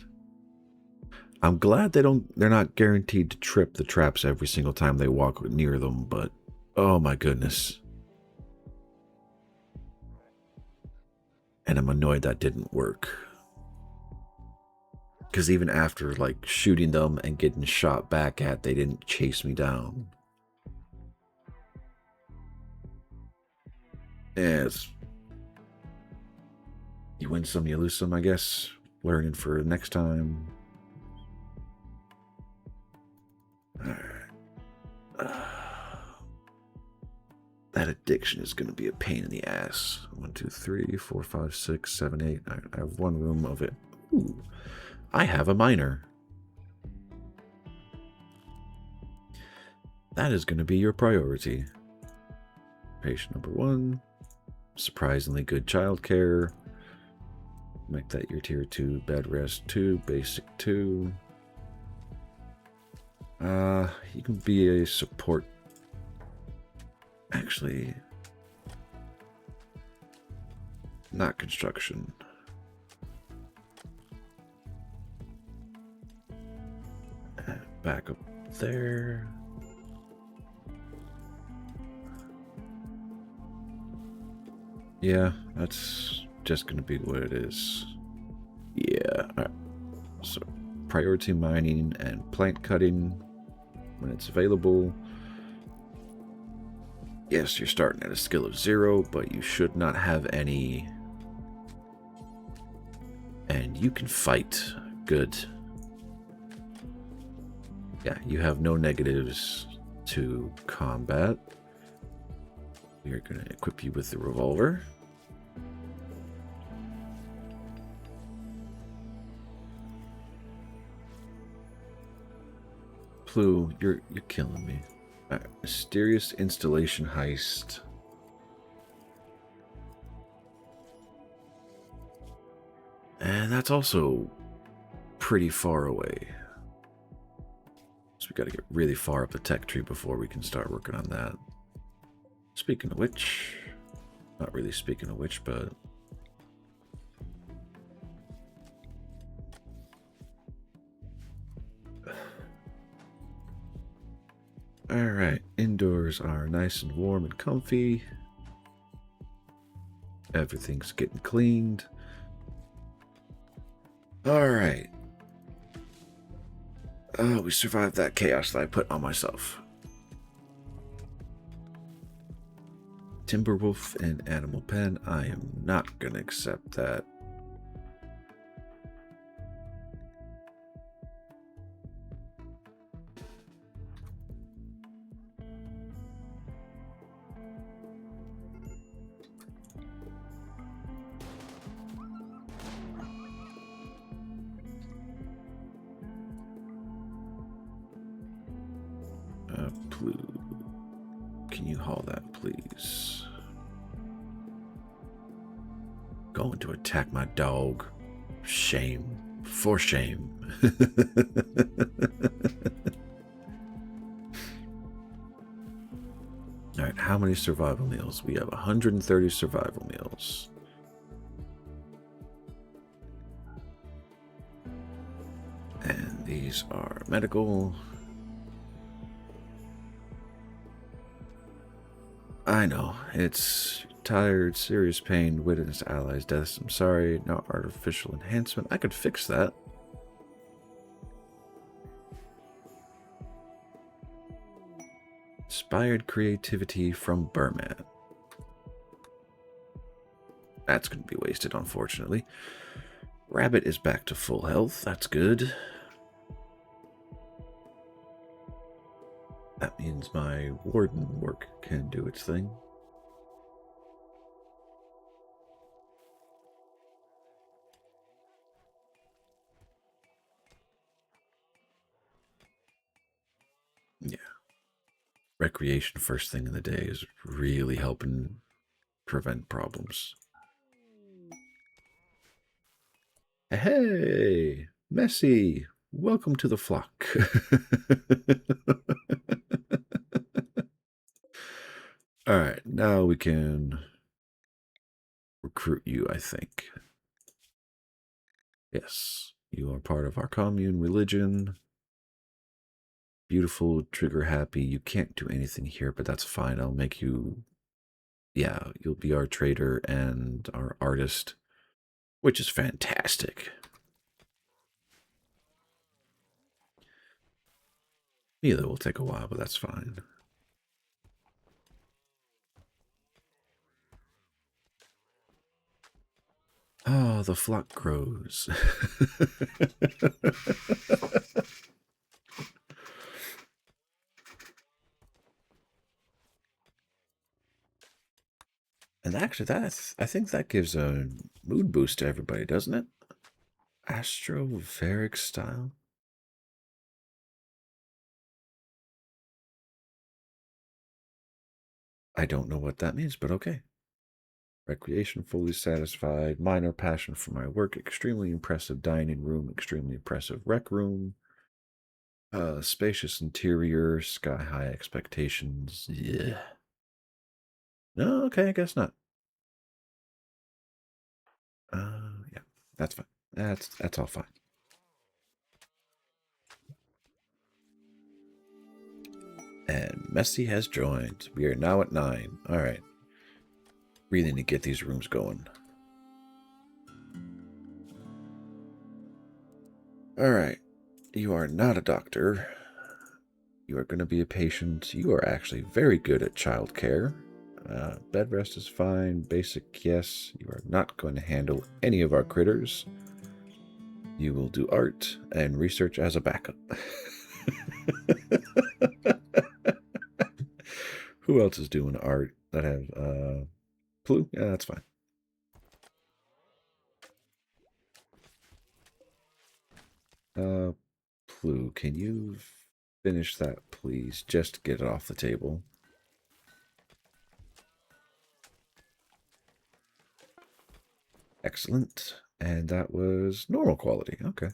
I'm glad they're not guaranteed to trip the traps every single time they walk near them, but oh my goodness. And I'm annoyed that didn't work. Because even after, like, shooting them and getting shot back at, they didn't chase me down. Yeah, you win some, you lose some, I guess. Learning for next time. That addiction is going to be a pain in the ass. 1, 2, 3, 4, 5, 6, 7, 8. I have one room of it. Ooh, I have a miner. That is going to be your priority. Patient number 1. Surprisingly good childcare. Make that your tier 2. Bed rest 2. Basic 2. You can be a support. Actually, not construction. Back up there. Yeah, that's just going to be what it is. Yeah. All right. So, priority mining and plant cutting when it's available. Yes, you're starting at a skill of 0, but you should not have any. And you can fight. Good. Yeah, you have no negatives to combat. We are going to equip you with the revolver. Plu, you're killing me. All right, mysterious installation heist. And that's also pretty far away. So we got to get really far up the tech tree before we can start working on that. Speaking of which, not really speaking of which, but alright, indoors are nice and warm and comfy. Everything's getting cleaned. Alright. Oh, we survived that chaos that I put on myself. Timberwolf and Animal Pen. I am not going to accept that. Can you haul that, please? Going to attack my dog. Shame. For shame. Alright, how many survival meals? We have 130 survival meals. And these are medical. I know, it's tired, serious pain, witness allies' deaths. I'm sorry, no artificial enhancement. I could fix that. Inspired creativity from Burman. That's going to be wasted, unfortunately. Rabbit is back to full health. That's good. That means my warden work can do its thing. Yeah. Recreation first thing in the day is really helping prevent problems. Hey, Messi, welcome to the flock. All right, now we can recruit you, I think. Yes, you are part of our commune religion. Beautiful, trigger happy. You can't do anything here, but that's fine. I'll make you, yeah, you'll be our trader and our artist, which is fantastic. Yeah, that will take a while, but that's fine. Oh, the flock grows. And actually, I think that gives a mood boost to everybody, doesn't it? Astroveric style. I don't know what that means, but okay. Recreation fully satisfied. Minor passion for my work. Extremely impressive dining room. Extremely impressive rec room. Spacious interior. Sky high expectations. Yeah. No, okay, I guess not. Yeah, that's fine. That's all fine. And Messi has joined. We are now at 9. All right. Really need to get these rooms going. All right. You are not a doctor. You are going to be a patient. You are actually very good at childcare. Bed rest is fine. Basic, yes. You are not going to handle any of our critters. You will do art and research as a backup. Who else is doing art that have Plu? Yeah, that's fine. Plu, can you finish that, please? Just get it off the table. Excellent. And that was normal quality. Okay.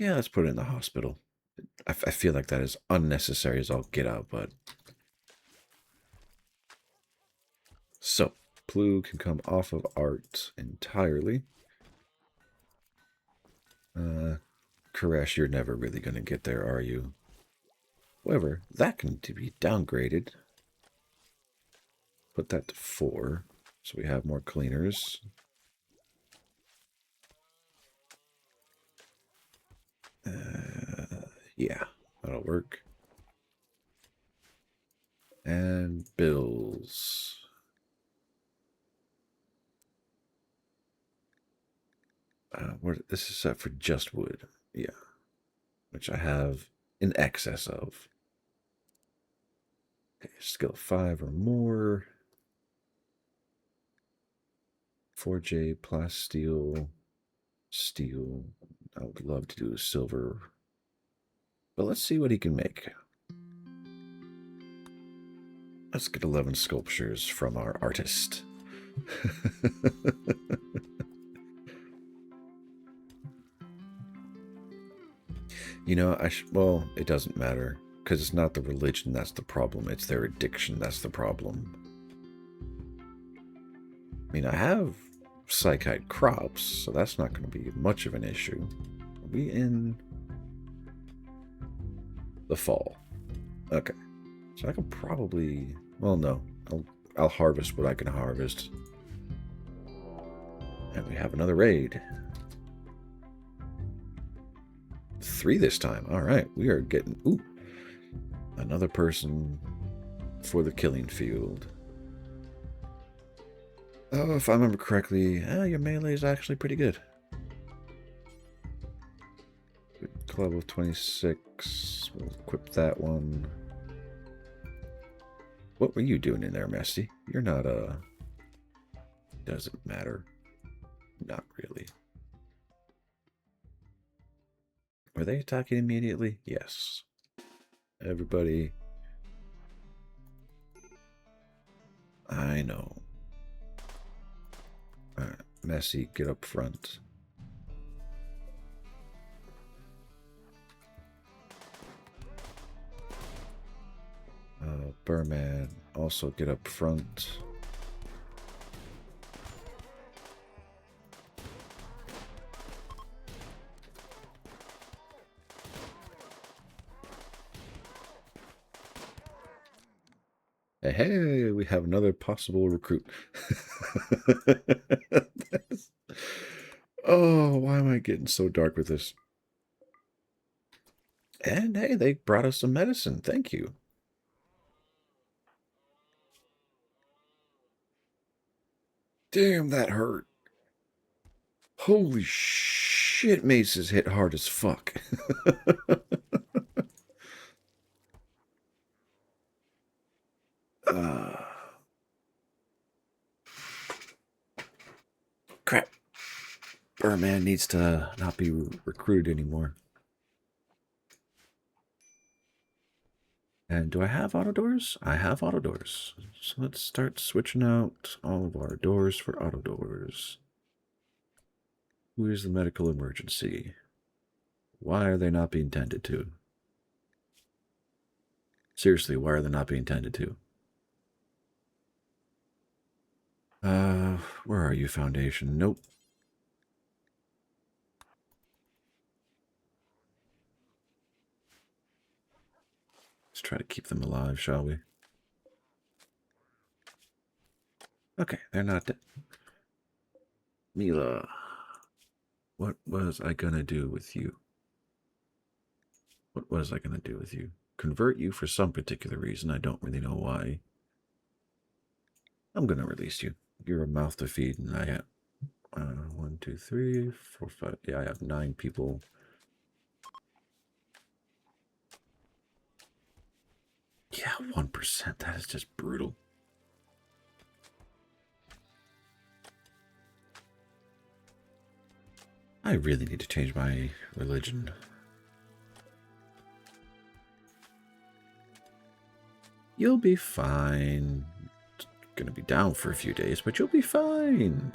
Yeah, let's put it in the hospital. I feel like that is unnecessary as all get out, but... So, Plu can come off of art entirely. Koresh, you're never really going to get there, are you? However, that can be downgraded. Put that to 4, so we have more cleaners. Yeah, that'll work. And bills. This is set for just wood. Yeah. Which I have in excess of. Okay, skill 5 or more. 4J, plasteel, steel. I would love to do silver. But let's see what he can make. Let's get 11 sculptures from our artist. You know, well, it doesn't matter. Because it's not the religion that's the problem. It's their addiction that's the problem. I mean, I have psychite crops, so that's not going to be much of an issue. Are we in the fall? Okay. So I can probably... Well, no. I'll harvest what I can harvest. And we have another raid. 3 this time. All right. We are getting... Ooh. Another person for the killing field. Oh, if I remember correctly, your melee is actually pretty good. Club of 26. We'll equip that one. What were you doing in there, Messi? You're not, doesn't matter. Not really. Were they attacking immediately? Yes. Everybody. I know. Alright, Messi, get up front. Burman, also get up front. Hey, we have another possible recruit. Oh, why am I getting so dark with this? And hey, they brought us some medicine. Thank you. Damn, that hurt. Holy shit, maces hit hard as fuck. Crap. Burman needs to not be recruited anymore. And do I have auto doors? I have auto doors. So let's start switching out all of our doors for auto doors. Who is the medical emergency? Why are they not being tended to? Seriously, why are they not being tended to? Where are you, Foundation? Nope. Let's try to keep them alive, shall we? Okay, they're not dead. Mila, what was I gonna do with you? What was I gonna do with you? Convert you for some particular reason. I don't really know why. I'm gonna release you. You're a mouth to feed, and I have 1, 2, 3, 4, 5. Yeah, I have 9 people. Yeah, 1%. That is just brutal. I really need to change my religion. You'll be fine. It's gonna be down for a few days, but you'll be fine.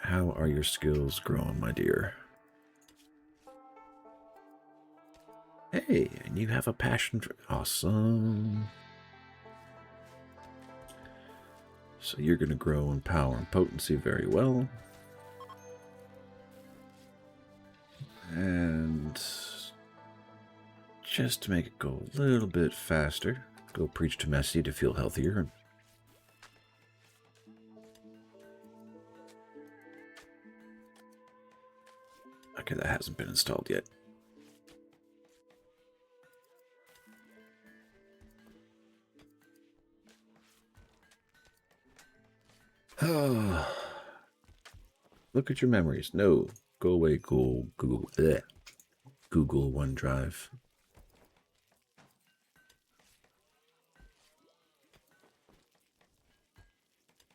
How are your skills growing, my dear? Hey, and you have a passion for... Awesome. So you're going to grow in power and potency very well. And just to make it go a little bit faster, go preach to Messi to feel healthier. Okay, that hasn't been installed yet. Look at your memories. No, go away, Google. Google OneDrive.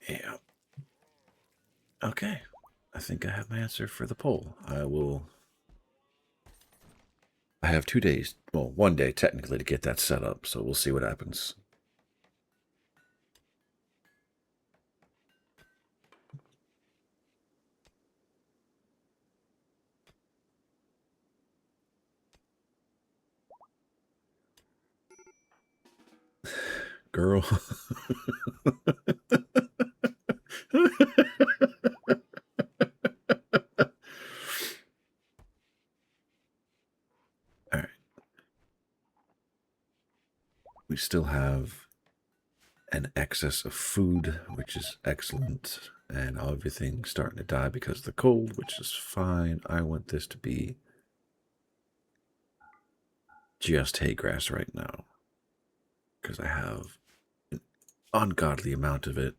Yeah. Okay. I think I have my answer for the poll. I have 2 days, well, 1 day technically to get that set up, so we'll see what happens. Girl. All right. We still have an excess of food, which is excellent, and everything's starting to die because of the cold, which is fine. I want this to be just hay grass right now, because I have an ungodly amount of it,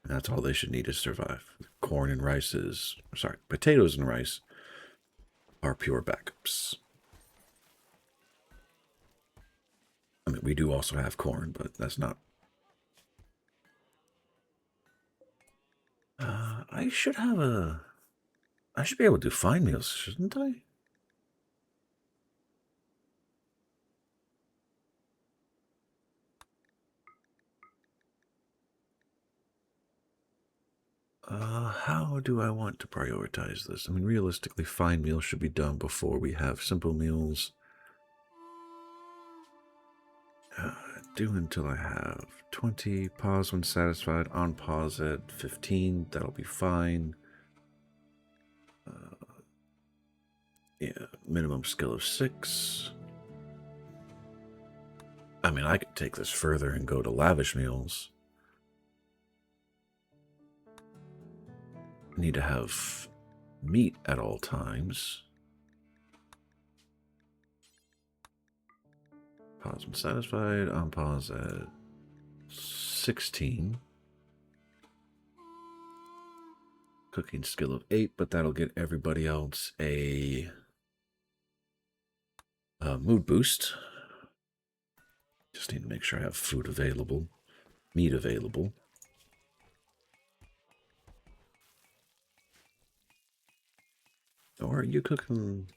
and that's all they should need to survive. Corn and rice is, sorry, potatoes and rice are pure backups. I mean, we do also have corn, but that's not. I should have a. I should be able to do fine meals, shouldn't I? How do I want to prioritize this? I mean, realistically, fine meals should be done before we have simple meals. Do until I have 20. Pause when satisfied. On pause at 15. That'll be fine. Yeah, minimum skill of 6. I mean, I could take this further and go to lavish meals. Need to have meat at all times. Pause when satisfied. On pause at 16. Cooking skill of 8, but that'll get everybody else a mood boost. Just need to make sure I have food available, meat available. Or are you cooking?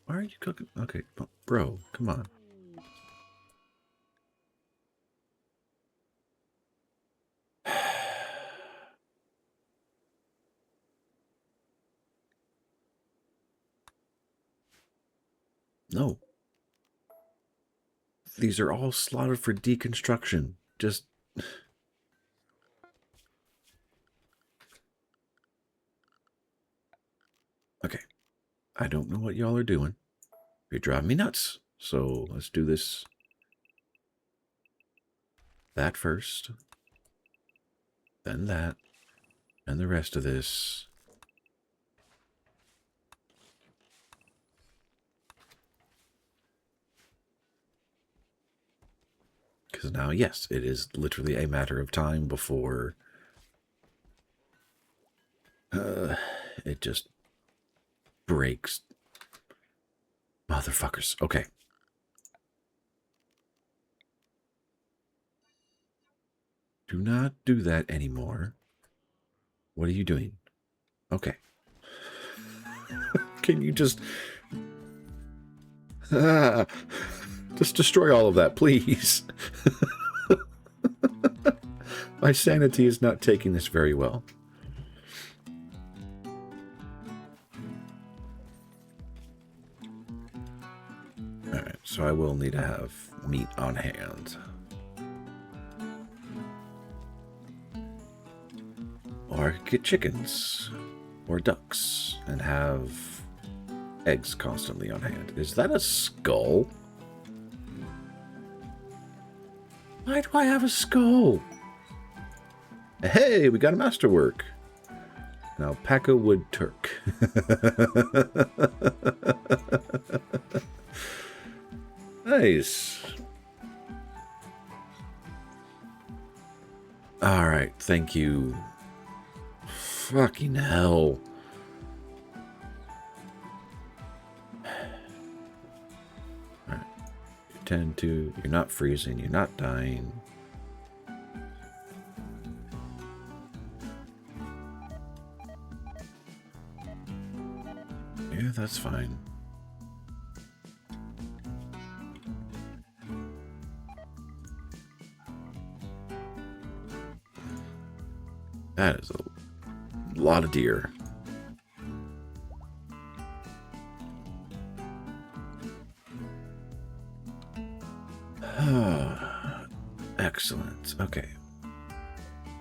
Why are you cooking? Okay, bro, come on. No. These are all slotted for deconstruction. Just... Okay. I don't know what y'all are doing. You're driving me nuts. So let's do this. That first. Then that. And the rest of this. Because now, yes, it is literally a matter of time before it just breaks. Motherfuckers. Okay. Do not do that anymore. What are you doing? Okay. Can you just... just destroy all of that, please. My sanity is not taking this very well. Alright, so I will need to have meat on hand. Or I could get chickens or ducks and have eggs constantly on hand. Is that a skull? Why do I have a skull? Hey, we got a masterwork. An alpaca wood Turk. Nice. Alright, thank you. Fucking hell. Alright. You tend to... You're not freezing. You're not dying. Yeah, that's fine. That is a lot of deer. Excellent. Okay.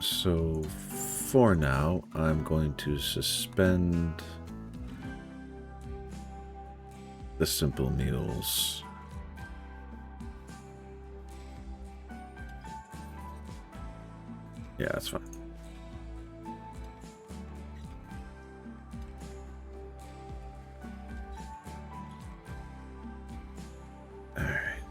So, for now, I'm going to suspend the simple meals. Yeah, that's fine. Alright.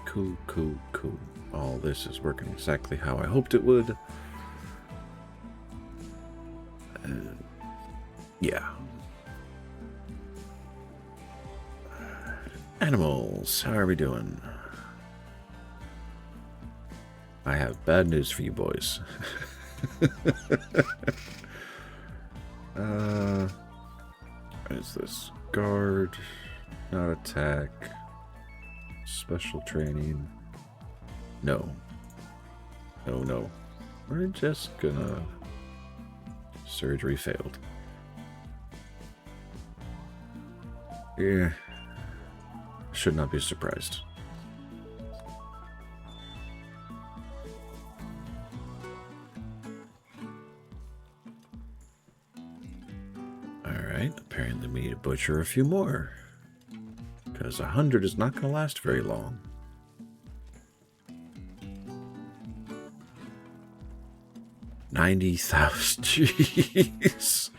Cool, cool, cool. All this is working exactly how I hoped it would. Yeah. Animals, how are we doing? I have bad news for you boys. What is this? Guard, not attack, special training. No. No, no. We're just gonna... Surgery failed. Yeah. Should not be surprised. Alright, apparently we need to butcher a few more. Because 100 is not going to last very long. $90,000. Jeez.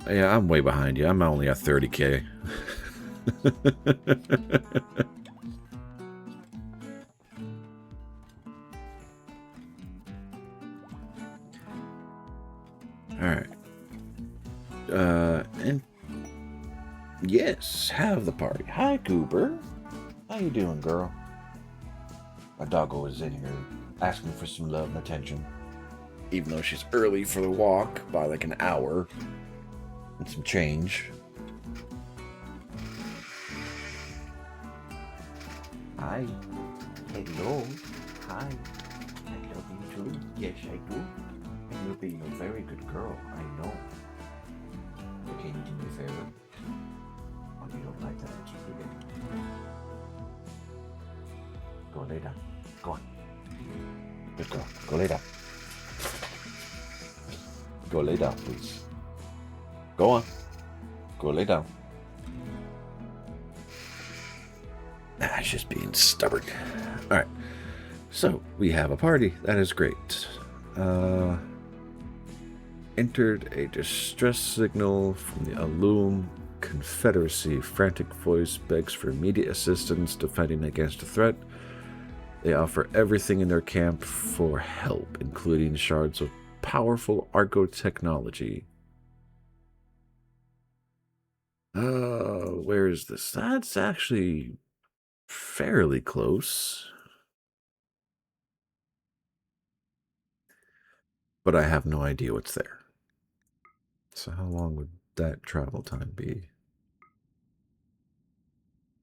Yeah, I'm way behind you. I'm only at 30K. Alright. And yes, have the party. Hi, Cooper. How you doing, girl? My doggo is in here asking for some love and attention. Even though she's early for the walk by like an hour and some change. Hi. Hello. Hi. I love you too. Yes, I do. And you're being a very good girl. I know. But can you do me a favor? Oh, you don't like that answer, do you? Go lay down. Go on. Good girl. Go lay down. Go lay down, please. Go on. Go lay down. Nah, it's just being stubborn. All right. So, we have a party. That is great. Entered a distress signal from the Alum Confederacy. Frantic voice begs for immediate assistance defending against a threat. They offer everything in their camp for help, including shards of powerful Argo technology. Where is this? That's actually fairly close. But I have no idea what's there. So how long would that travel time be?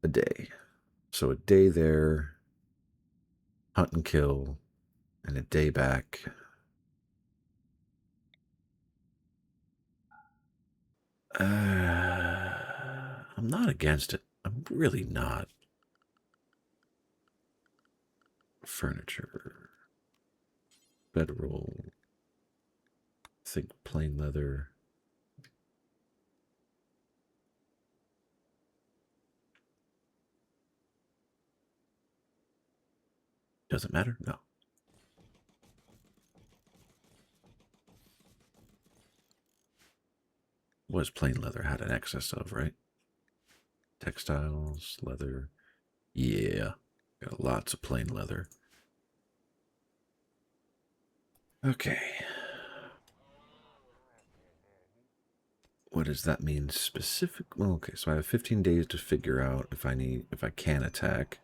A day. So a day there, hunt and kill, and a day back. I'm not against it. I'm really not. Furniture. Bedroll. I think plain leather. Doesn't matter? No. Was plain leather had an excess of, right? Textiles, leather. Yeah. Got lots of plain leather. Okay. What does that mean specific? Well, okay, so I have 15 days to figure out if I can attack.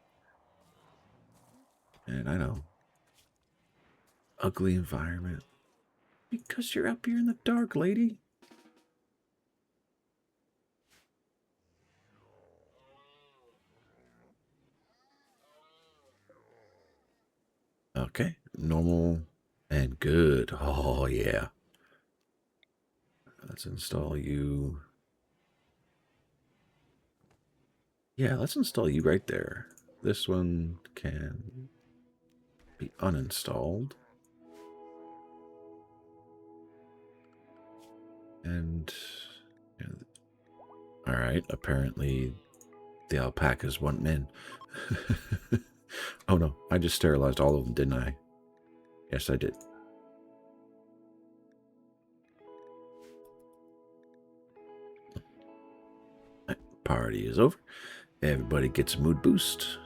And I know. Ugly environment. Because you're up here in the dark, lady. Okay, normal and good. Oh, yeah. Let's install you. Yeah, let's install you right there. This one can be uninstalled. And all right, apparently the alpacas want men. Oh no, I just sterilized all of them, didn't I? Yes, I did. Party is over. Everybody gets a mood boost.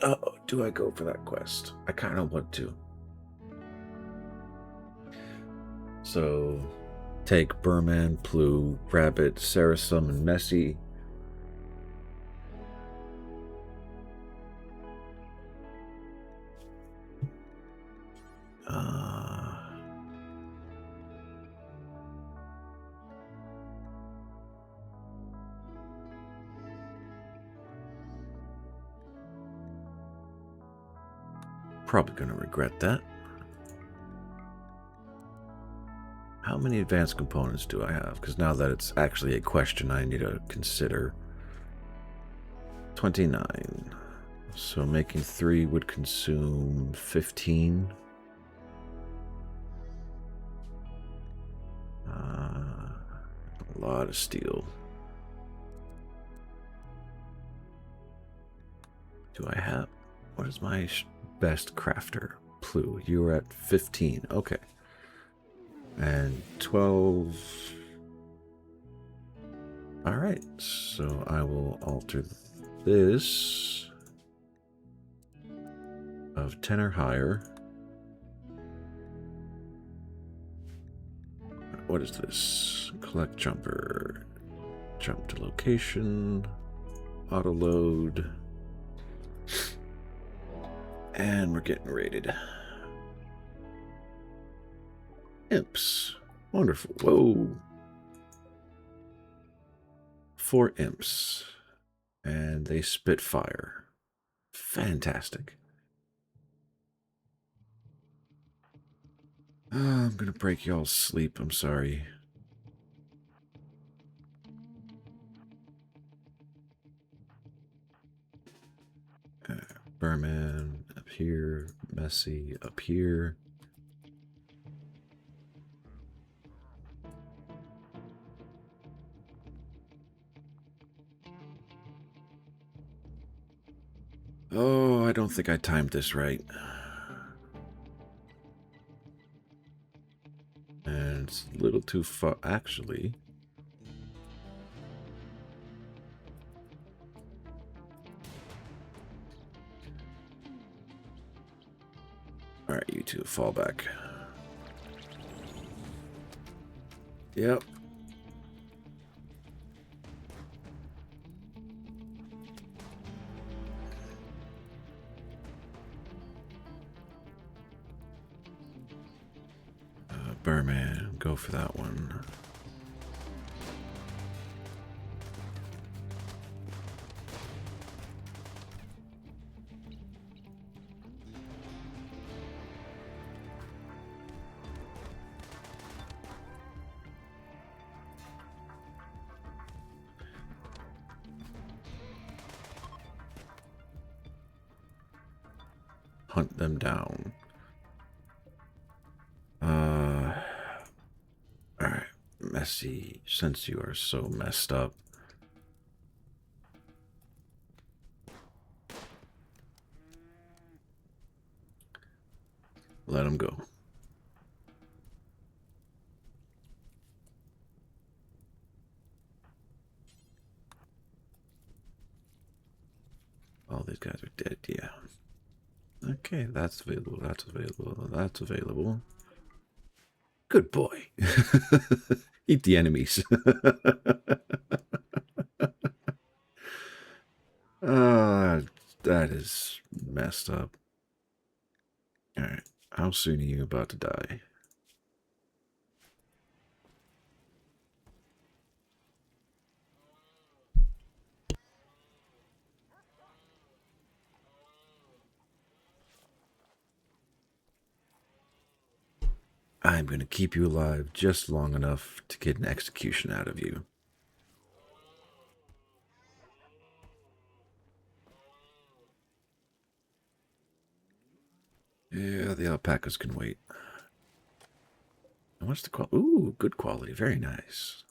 Oh, do I go for that quest? I kind of want to. So, take Burman, Plu, Rabbit, Sarasum, and Messy. Probably going to regret that. How many advanced components do I have? Because now that it's actually a question I need to consider. 29. So making 3 would consume 15. A lot of steel. Do I have... What is my best crafter? Plu, you were at 15. Okay. And 12... Alright, so I will alter this of 10 or higher. What is this? Collect jumper. Jump to location. Auto load. And we're getting rated. Imps. Wonderful. Whoa. 4 imps. And they spit fire. Fantastic. I'm gonna break y'all's sleep. I'm sorry. Berman up here. Messy up here. Oh, I don't think I timed this right. And it's a little too far, actually. Alright, you two, fall back. Yep. Berman, go for that one. Hunt them down. Alright, Messy, since you are so messed up. Let him go. All these guys are dead, yeah. Okay, that's available, that's available, that's available. Good boy. Eat the enemies. That is messed up. Alright, how soon are you about to die? I'm going to keep you alive just long enough to get an execution out of you. Yeah, the alpacas can wait. And what's the quality? Ooh, good quality. Very nice.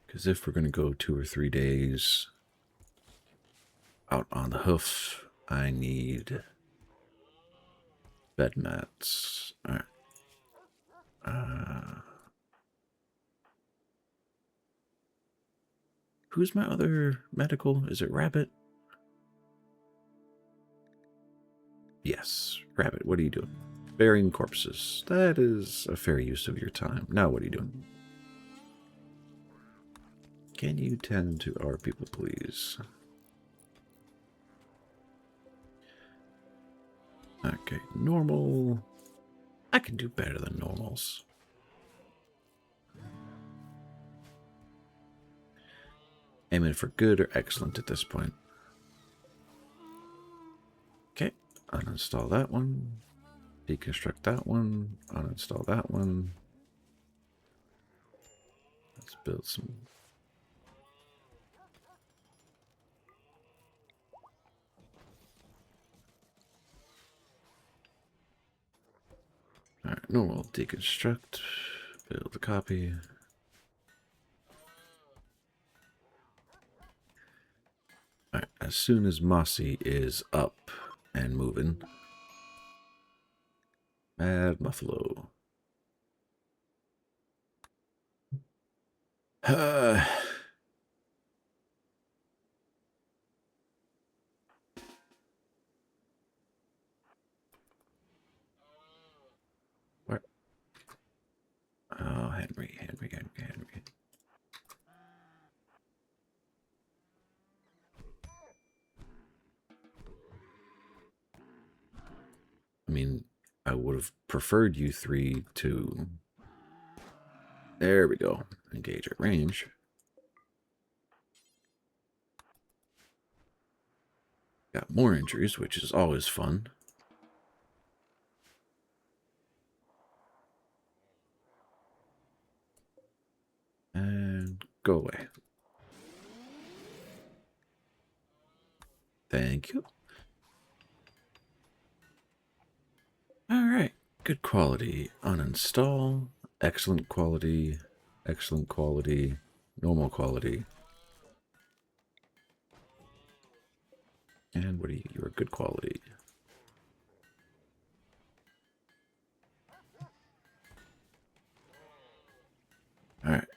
Because if we're going to go 2 or 3 days out on the hoof, I need bed mats. All right. Who's my other medical? Is it Rabbit? Yes, Rabbit. What are you doing? Burying corpses. That is a fair use of your time. Now what are you doing? Can you tend to our people, please? Okay, normal. I can do better than normals. Aiming for good or excellent at this point. Okay, uninstall that one. Deconstruct that one. Uninstall that one. Let's build some. Alright, normal deconstruct. Build a copy. Alright, as soon as Mossy is up and moving. Mad Muffalo. Where? Oh, Henry. mean, I would have preferred you three to... There we go. Engage at range. Got more injuries, which is always fun. And go away. Thank you. All right. Good quality. Uninstall. Excellent quality. Excellent quality. Normal quality. And what are you? You're good quality. All right.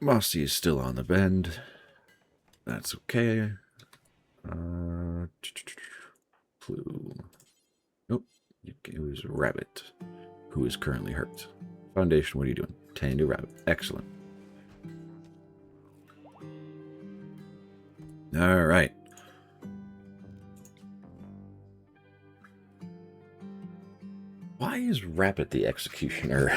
Mossy is still on the bend. That's okay. Flu. Nope. It was Rabbit, who is currently hurt. Foundation, what are you doing? Tending to Rabbit. Excellent. All right. Why is Rabbit the executioner?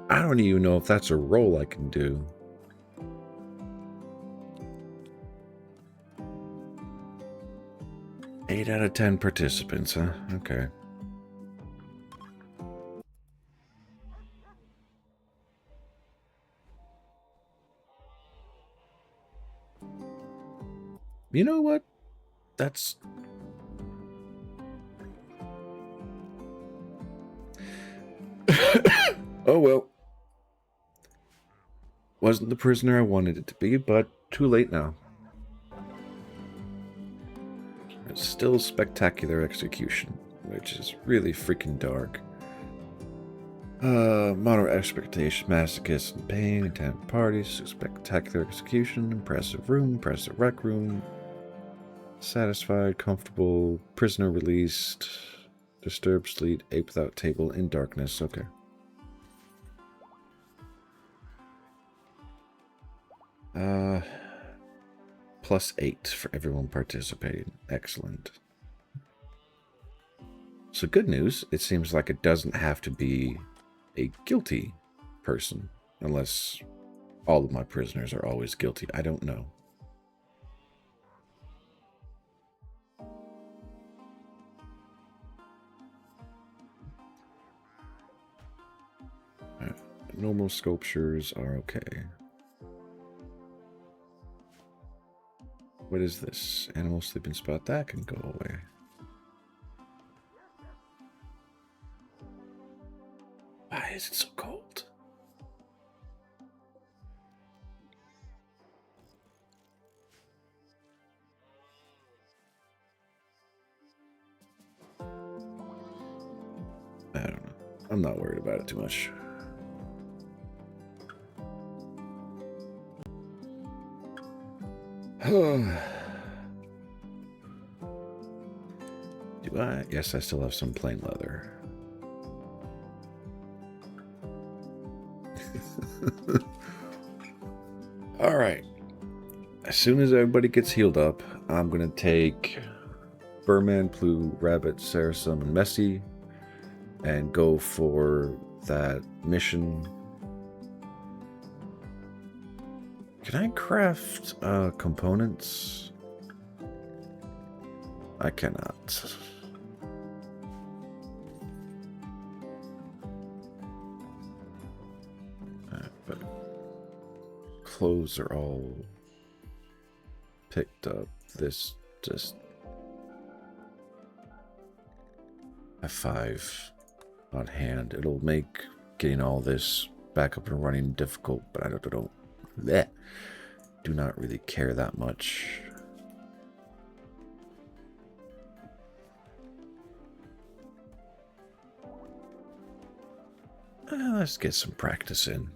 I don't even know if that's a role I can do. Eight out of 10 participants, huh? Okay. You know what? That's... Oh, well. Wasn't the prisoner I wanted it to be, but too late now. It's still spectacular execution, which is really freaking dark. Moderate expectation, masochist and pain, attend parties, spectacular execution, impressive room, impressive rec room, satisfied, comfortable, prisoner released, disturbed sleep, ape without table, in darkness. Okay. +8 for everyone participating. Excellent. So good news, it seems like it doesn't have to be a guilty person, unless all of my prisoners are always guilty. I don't know. Normal sculptures are okay. What is this? Animal sleeping spot. That can go away. Why is it so cold? I don't know. I'm not worried about it too much. Do I? Yes, I still have some plain leather. All right. As soon as everybody gets healed up, I'm going to take Burman, Plu, Rabbit, Sarasum, and Messy and go for that mission. Can I craft components? I cannot. But clothes are all picked up. This just... I have 5 on hand. It'll make getting all this back up and running difficult, but I do not really care that much. Let's get some practice in.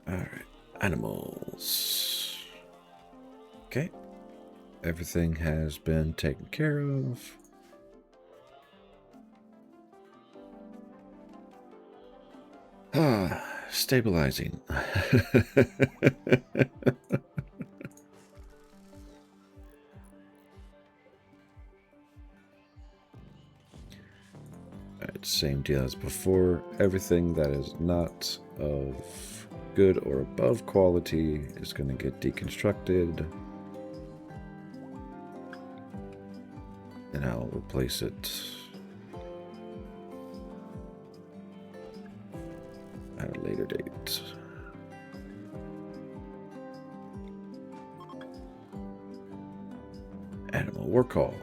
All right, animals. Okay. Everything has been taken care of. Ah, stabilizing. Alright, same deal as before. Everything that is not of good or above quality is going to get deconstructed. And I'll replace it at a later date. Animal work hall.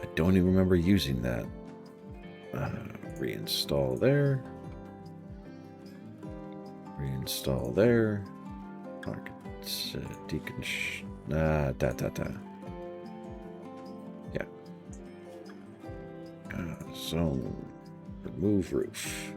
I don't even remember using that. Reinstall there. Reinstall there. Yeah. Zone. Remove roof.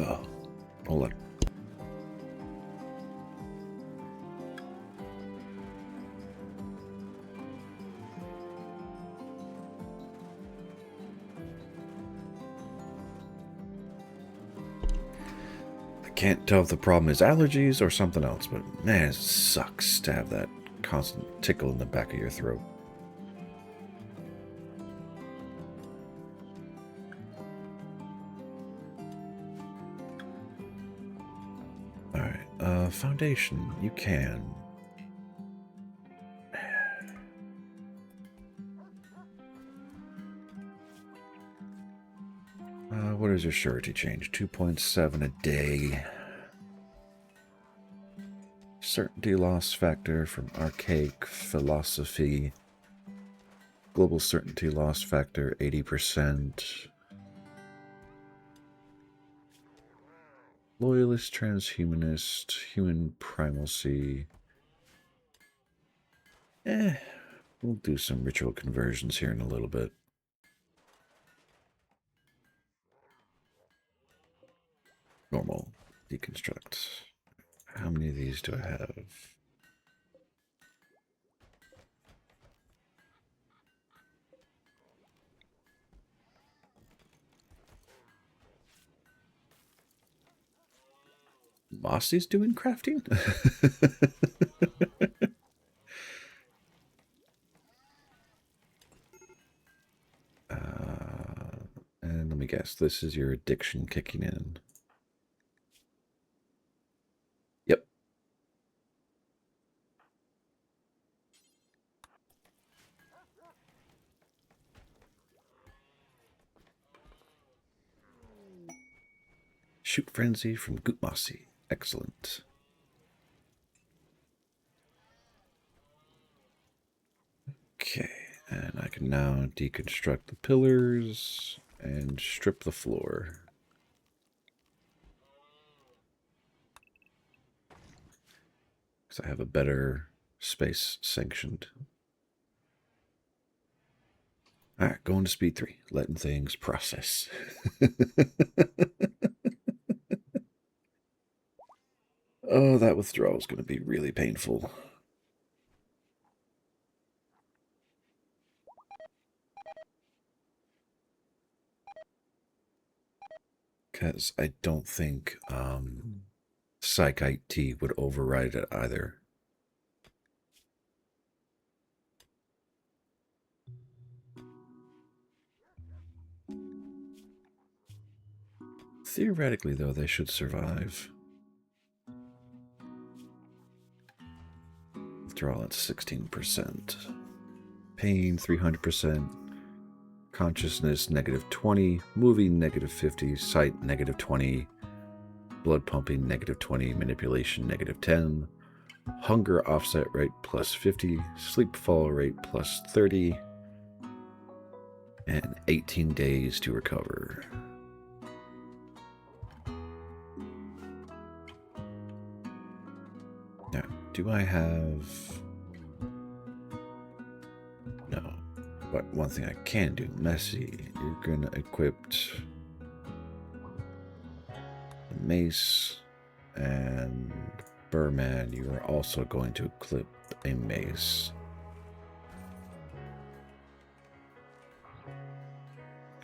Oh, hold on. I can't tell if the problem is allergies or something else, but man, it sucks to have that constant tickle in the back of your throat. Foundation, you can. What is your surety change? 2.7 a day. Certainty loss factor from archaic philosophy. Global certainty loss factor 80%. Loyalist, transhumanist, human primalcy. We'll do some ritual conversions here in a little bit. Normal, deconstruct. How many of these do I have? Mossy's doing crafting? And let me guess, this is your addiction kicking in. Yep. Shoot frenzy from Gootmossy. Excellent. Okay, and I can now deconstruct the pillars and strip the floor. Because I have a better space sanctioned. Alright, going to speed 3. Letting things process. Oh, that withdrawal is going to be really painful. Because I don't think Psych IT would override it either. Theoretically, though, they should survive. Withdrawal at 16%. Pain, 300%. Consciousness, -20. Moving, -50. Sight, -20. Blood pumping, -20. Manipulation, -10. Hunger offset rate, +50. Sleep fall rate, +30. And 18 days to recover. Do I have... No. But one thing I can do, Messy, you're gonna equip the mace, and Burman, you are also going to equip a mace.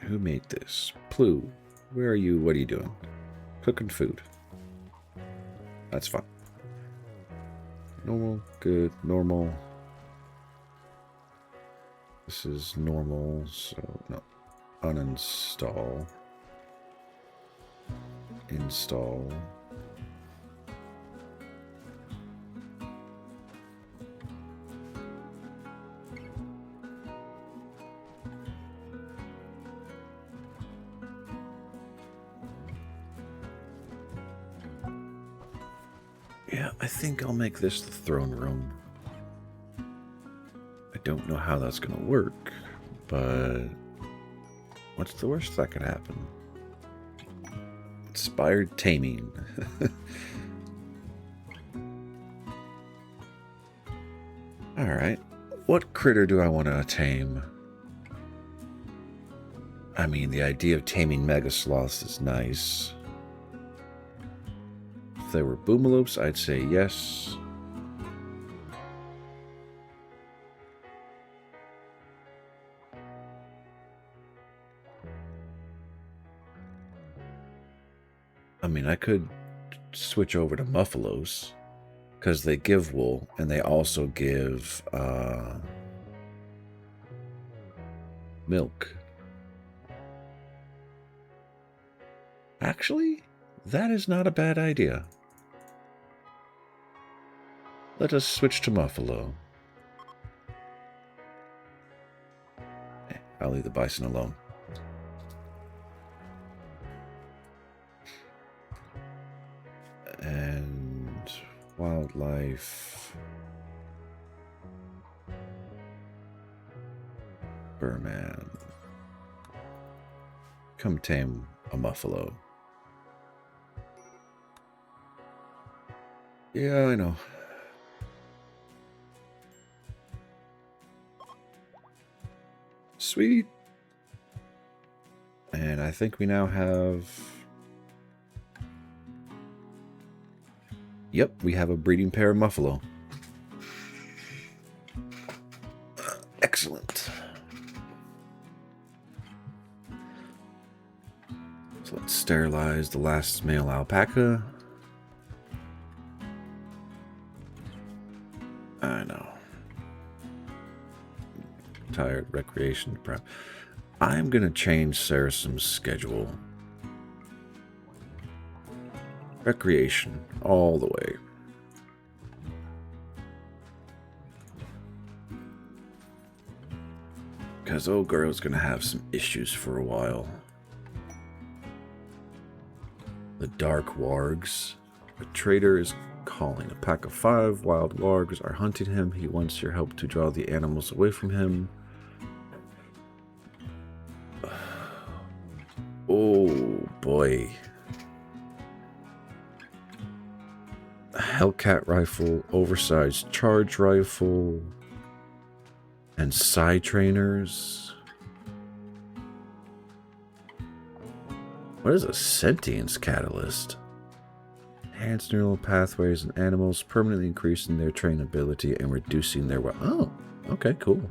Who made this? Plu, where are you? What are you doing? Cooking food. That's fine. Normal, good, normal. This is normal, so no. Uninstall. Install. Yeah, I think I'll make this the throne room. I don't know how that's going to work, but what's the worst that could happen? Inspired taming. Alright, what critter do I want to tame? I mean, the idea of taming mega sloths is nice. If they were boomalopes, I'd say yes. I mean, I could switch over to muffalos, because they give wool, and they also give milk. Actually, that is not a bad idea. Let us switch to muffalo. I'll leave the bison alone. And wildlife. Burman. Come tame a muffalo. Yeah, I know. Sweet. And I think we now have... Yep, we have a breeding pair of muffalo. Excellent. So let's sterilize the last male alpaca. I know. Tired, recreation, prep. I'm going to change Sarasim's schedule. Recreation, all the way. Because old girl's going to have some issues for a while. The dark wargs. A trader is calling. A pack of 5 wild wargs are hunting him. He wants your help to draw the animals away from him. Oh boy. A Hellcat rifle, oversized charge rifle, and side trainers. What is a sentience catalyst? Enhance neural pathways in animals, permanently increasing their trainability and reducing their... Oh, okay, cool.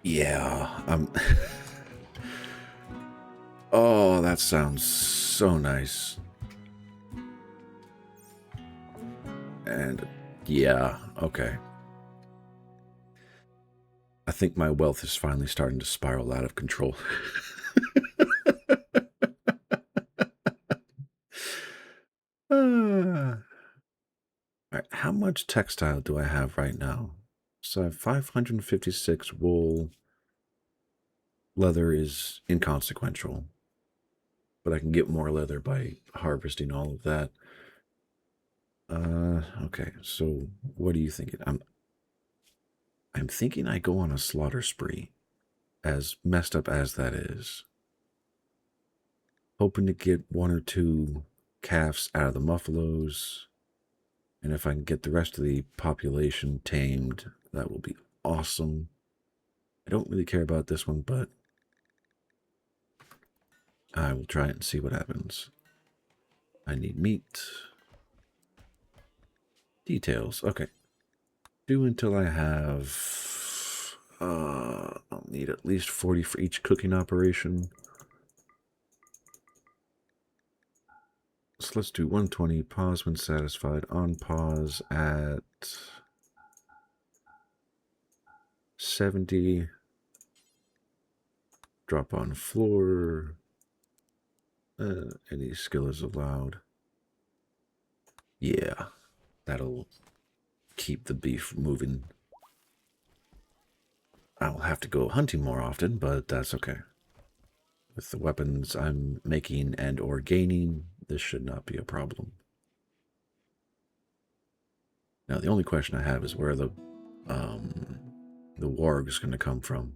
Yeah, Oh, that sounds so nice. And yeah, okay. I think my wealth is finally starting to spiral out of control. All right, how much textile do I have right now? So I have 556 wool. Leather is inconsequential, but I can get more leather by harvesting all of that. Okay, so what are you thinking? I'm thinking I go on a slaughter spree, as messed up as that is. hoping to get 1 or 2 calves out of the muffalos. And if I can get the rest of the population tamed, that will be awesome. I don't really care about this one, but I will try it and see what happens. I need meat. Details. Okay. Do until I have... I'll need at least 40 for each cooking operation. So let's do 120. Pause when satisfied. On pause at 70. Drop on floor. Any skill is allowed. Yeah, that'll keep the beef moving. I'll have to go hunting more often, but that's okay. With the weapons I'm making and or gaining, this should not be a problem. Now, the only question I have is where the warg is going to come from.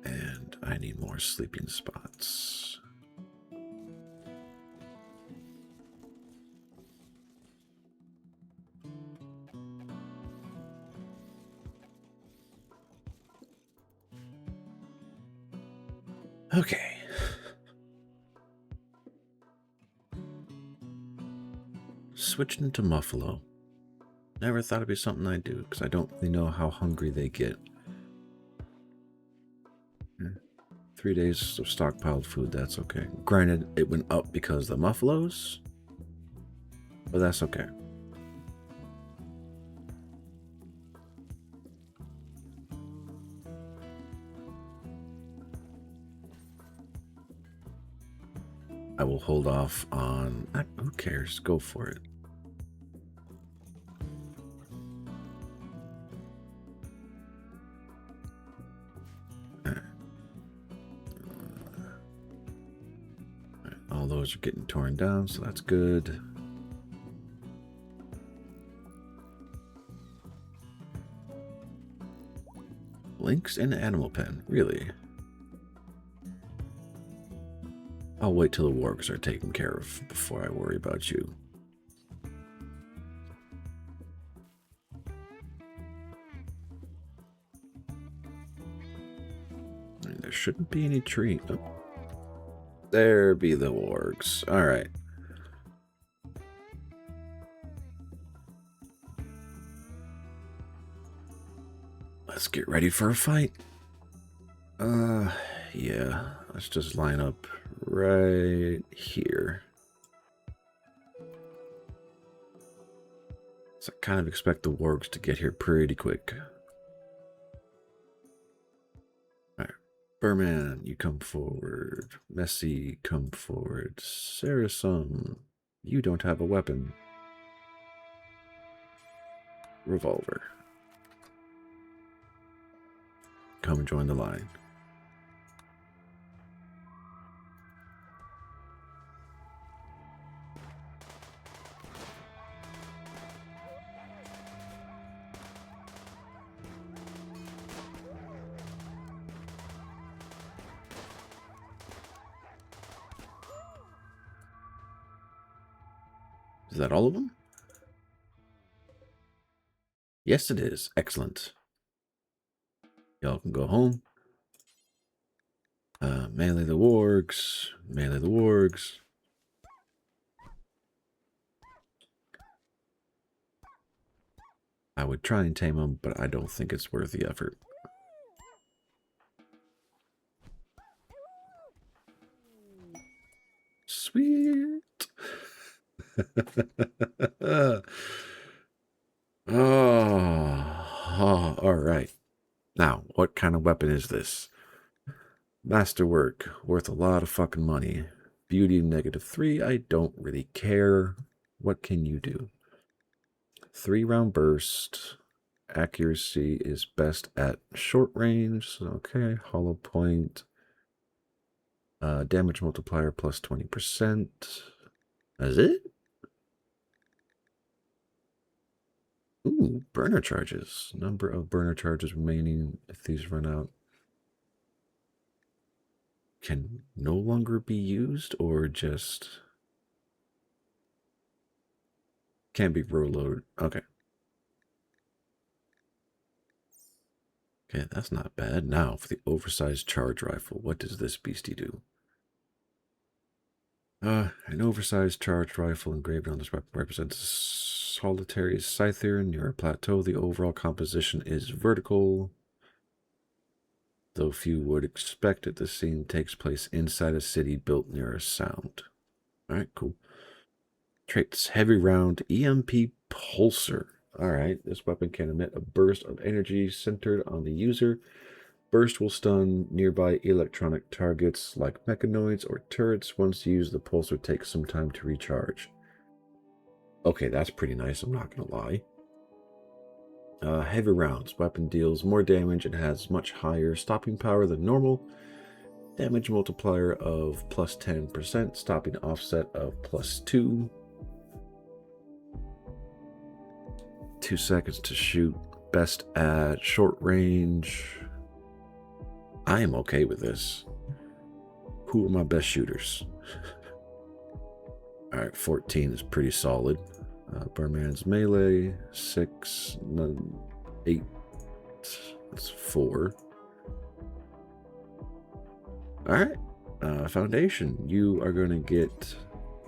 And I need more sleeping spots. Okay. Switching to Muffalo. Never thought it'd be something I'd do, because I don't really know how hungry they get. 3 days of stockpiled food, that's okay. Granted, it went up because of the Muffalos, but that's okay. I will hold off on... Who cares? Go for it. All those are getting torn down, so that's good. Lynx in the animal pen, really? I'll wait till the wargs are taken care of before I worry about you. I mean, there shouldn't be any tree. Oh. There be the wargs. All right. Let's get ready for a fight. Yeah. Let's just line up right here. So I kind of expect the wargs to get here pretty quick. Alright. Burman, you come forward. Messi, come forward. Saracen, you don't have a weapon. Revolver. Come join the line. Is that all of them? Yes, it is. Excellent. Y'all can go home. Melee the wargs. Melee the wargs. I would try and tame them, but I don't think it's worth the effort. Sweet. All right. Now, what kind of weapon is this? Masterwork, worth a lot of fucking money. Beauty -3, I don't really care. What can you do? 3-round burst. Accuracy is best at short range. Okay, hollow point. Damage multiplier plus 20%. That's it? Ooh. burner charges. Number of burner charges remaining if these run out can no longer be used, or just can't be reloaded. Okay. Okay, that's not bad. Now for the oversized charge rifle. What does this beastie do? An oversized charged rifle engraved on this weapon represents a solitary scyther near a plateau. The overall composition is vertical, though few would expect it. The scene takes place inside a city built near a sound. Alright, cool. Traits: heavy round, EMP pulsar. Alright, this weapon can emit a burst of energy centered on the user. Burst will stun nearby electronic targets like mechanoids or turrets. Once used, the pulsar takes some time to recharge. Okay, that's pretty nice, I'm not gonna lie. Heavy rounds. Weapon deals more damage and has much higher stopping power than normal. Damage multiplier of plus 10%, stopping offset of plus 2. 2 seconds to shoot. Best at short range. I am okay with this. Who are my best shooters? Alright, 14 is pretty solid. Barman's melee, 6, 8, that's 4. Alright, Foundation, you are going to get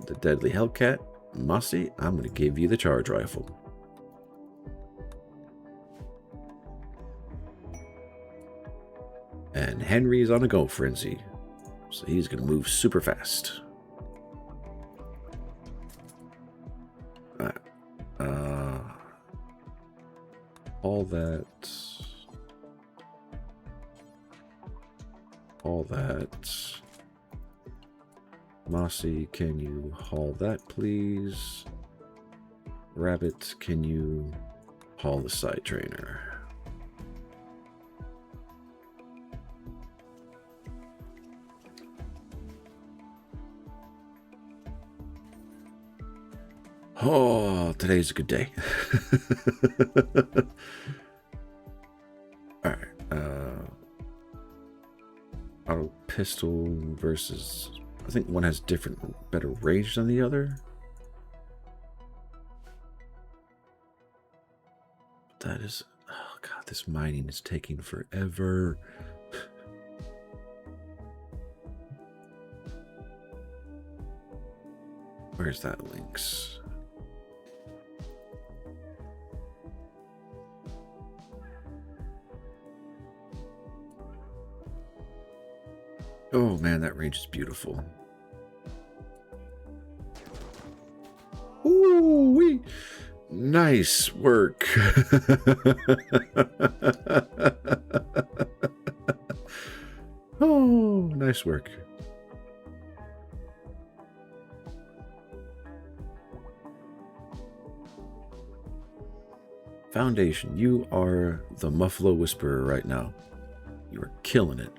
the Deadly Hellcat. Mossy, I'm going to give you the charge rifle. And Henry's on a go frenzy, so he's going to move super fast. All that. Mossy, can you haul that, please? Rabbit, can you haul the side trainer? Oh, today's a good day. All right. Auto pistol versus, I think one has better range than the other. That is, oh god, this mining is taking forever. Where's that links? Oh man, that range is beautiful. Ooh wee! Nice work. Oh, nice work. Foundation, you are the Muffalo Whisperer right now. You are killing it.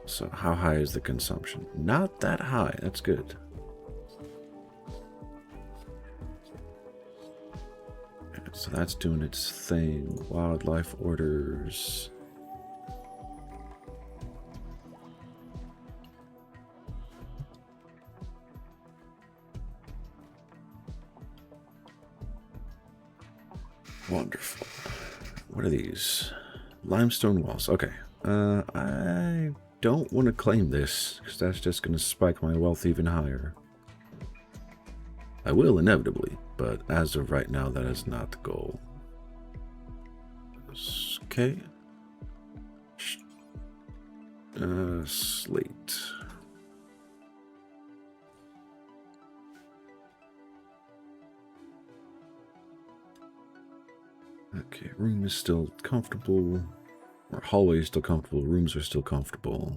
So how high is the consumption? Not that high. That's good. So that's doing its thing. Wildlife orders. Wonderful. What are these? Limestone walls. Okay. I don't want to claim this, because that's just going to spike my wealth even higher. I will inevitably, but as of right now, that is not the goal. Okay. Slate. Okay, room is still comfortable. Or hallway is still comfortable. Rooms are still comfortable.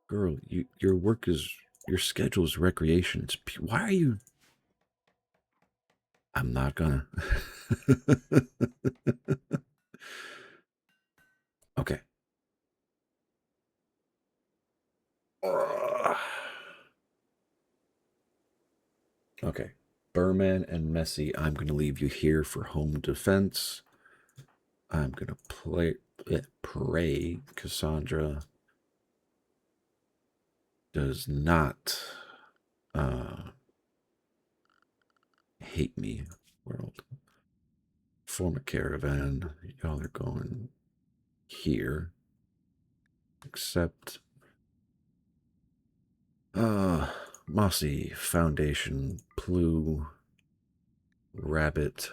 Girl, your work is, your schedule is recreation. It's, why are you? I'm not gonna. Okay. Okay. Burman and Messi, I'm going to leave you here for home defense. I'm going to pray Cassandra does not hate me, world. Form a caravan. Y'all are going here. Except Mossy, Foundation, Plu, Rabbit.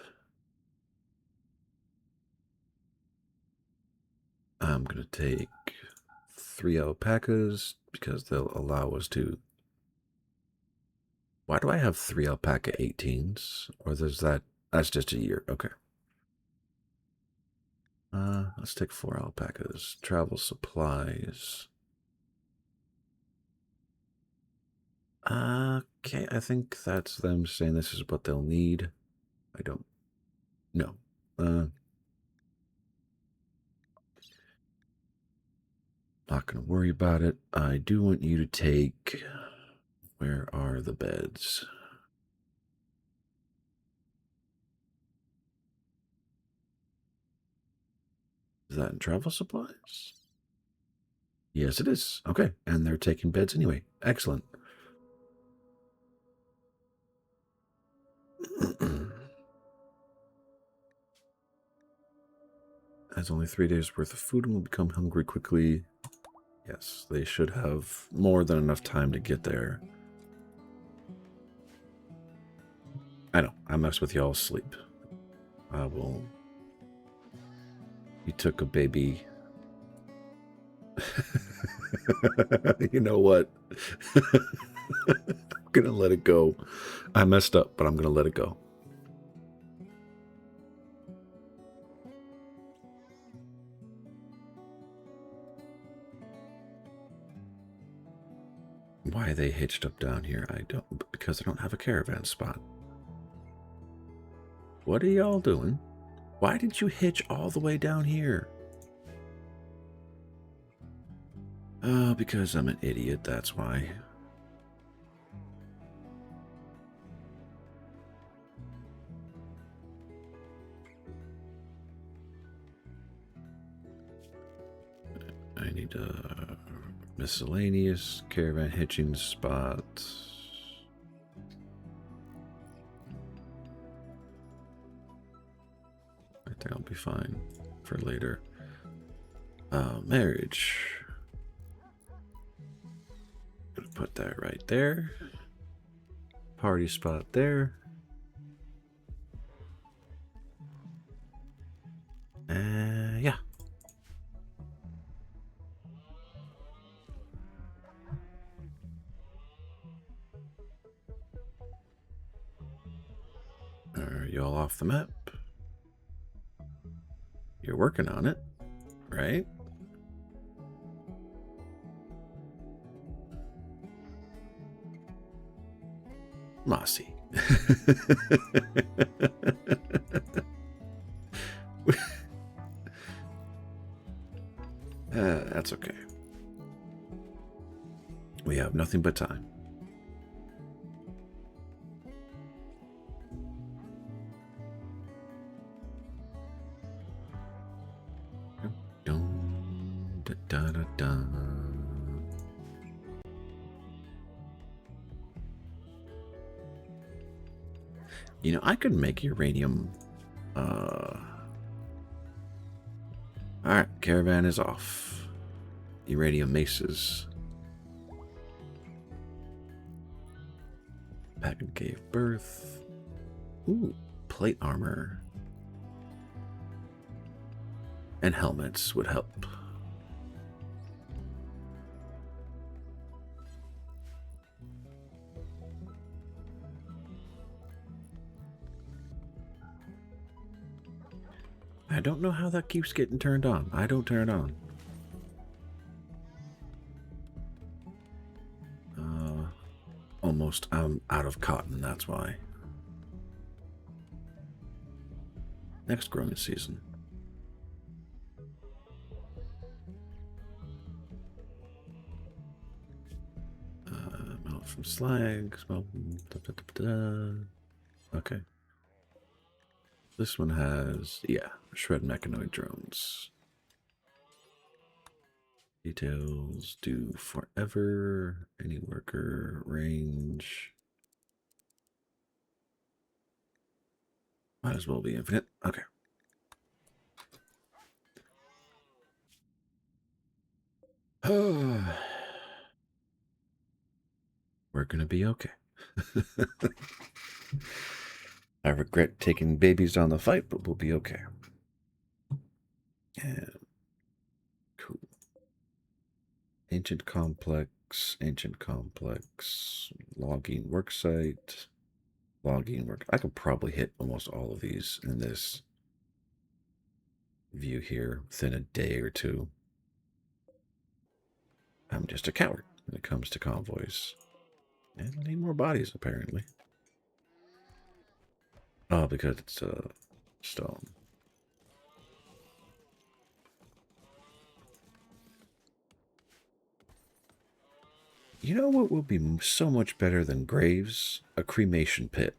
I'm gonna take 3 alpacas because they'll allow us to. Why do I have 3 alpaca 18s? Or there's that? That's just a year. Okay. Let's take 4 alpacas. Travel supplies. Okay, I think that's them saying this is what they'll need. I don't know. Not gonna worry about it. I do want you to take. Where are the beds? Is that in travel supplies? Yes, it is. Okay, and they're taking beds anyway. Excellent. Has only 3 days worth of food and will become hungry quickly. Yes, they should have more than enough time to get there. I know, I mess with y'all's sleep. I will. You took a baby. You know what? I'm gonna let it go. I messed up, but I'm gonna let it go. Why are they hitched up down here? Because I don't have a caravan spot. What are y'all doing? Why did you hitch all the way down here? Oh, because I'm an idiot, that's why. I need a miscellaneous caravan hitching spot. I think I'll be fine for later. Marriage. Gonna put that right there. Party spot there. Yeah. Are y'all off the map? You're working on it, right? Mossy. That's okay. We have nothing but time. Dun, da, da, da, da. You know, I could make uranium. Alright, caravan is off. Uranium maces. Pagan gave birth. Ooh, plate armor. And helmets would help. I don't know how that keeps getting turned on. I don't turn it on. Almost I'm out of cotton, that's why. Next growing season. from slag. Okay. This one has, yeah, shred mechanoid drones. Details do forever. Any worker range. Might as well be infinite. Okay. We're gonna be okay. I regret taking babies on the fight, but we'll be okay. Yeah. Cool. Ancient complex, logging worksite, logging work. I could probably hit almost all of these in this view here within a day or two. I'm just a coward when it comes to convoys. And I need more bodies, apparently. Oh, because it's stone. You know what will be so much better than graves? A cremation pit.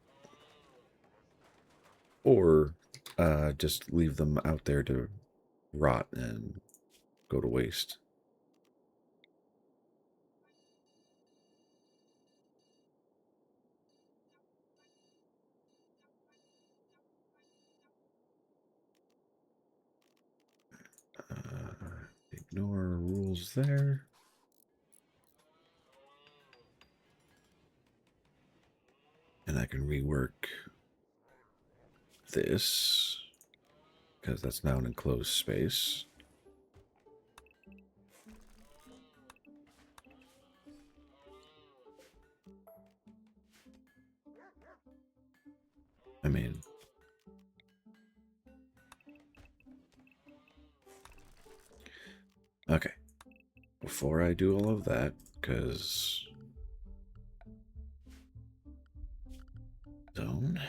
Or just leave them out there to rot and go to waste. Ignore rules there. And I can rework this, because that's now an enclosed space. I mean, okay. Before I do all of that, because zone,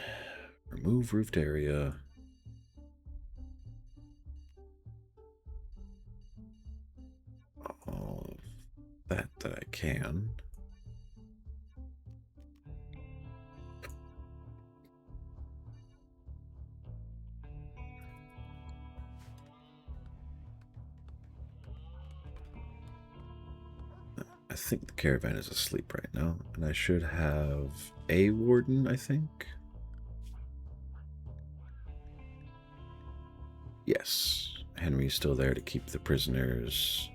remove roofed area. All of that I can. I think the caravan is asleep right now, and I should have a warden, I think. Yes, Henry's still there to keep the prisoners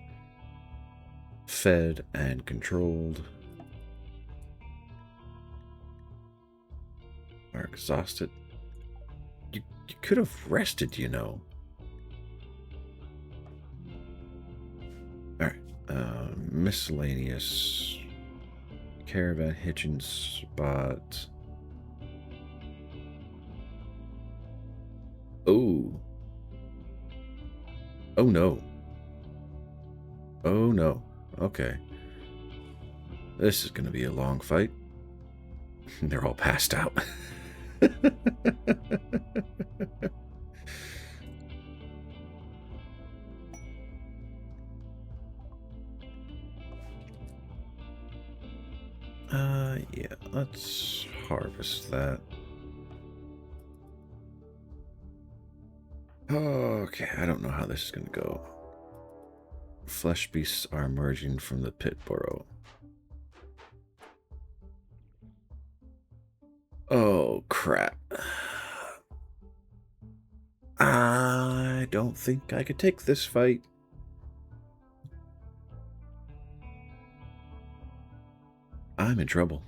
fed and controlled. Are exhausted. You could have rested, you know. Alright. Miscellaneous. Caravan hitching spot. Oh. Oh no. Oh no. Okay. This is going to be a long fight. They're all passed out. Yeah, let's harvest that. Okay, I don't know how this is going to go. Flesh beasts are emerging from the pit burrow. Oh, crap. I don't think I could take this fight. I'm in trouble.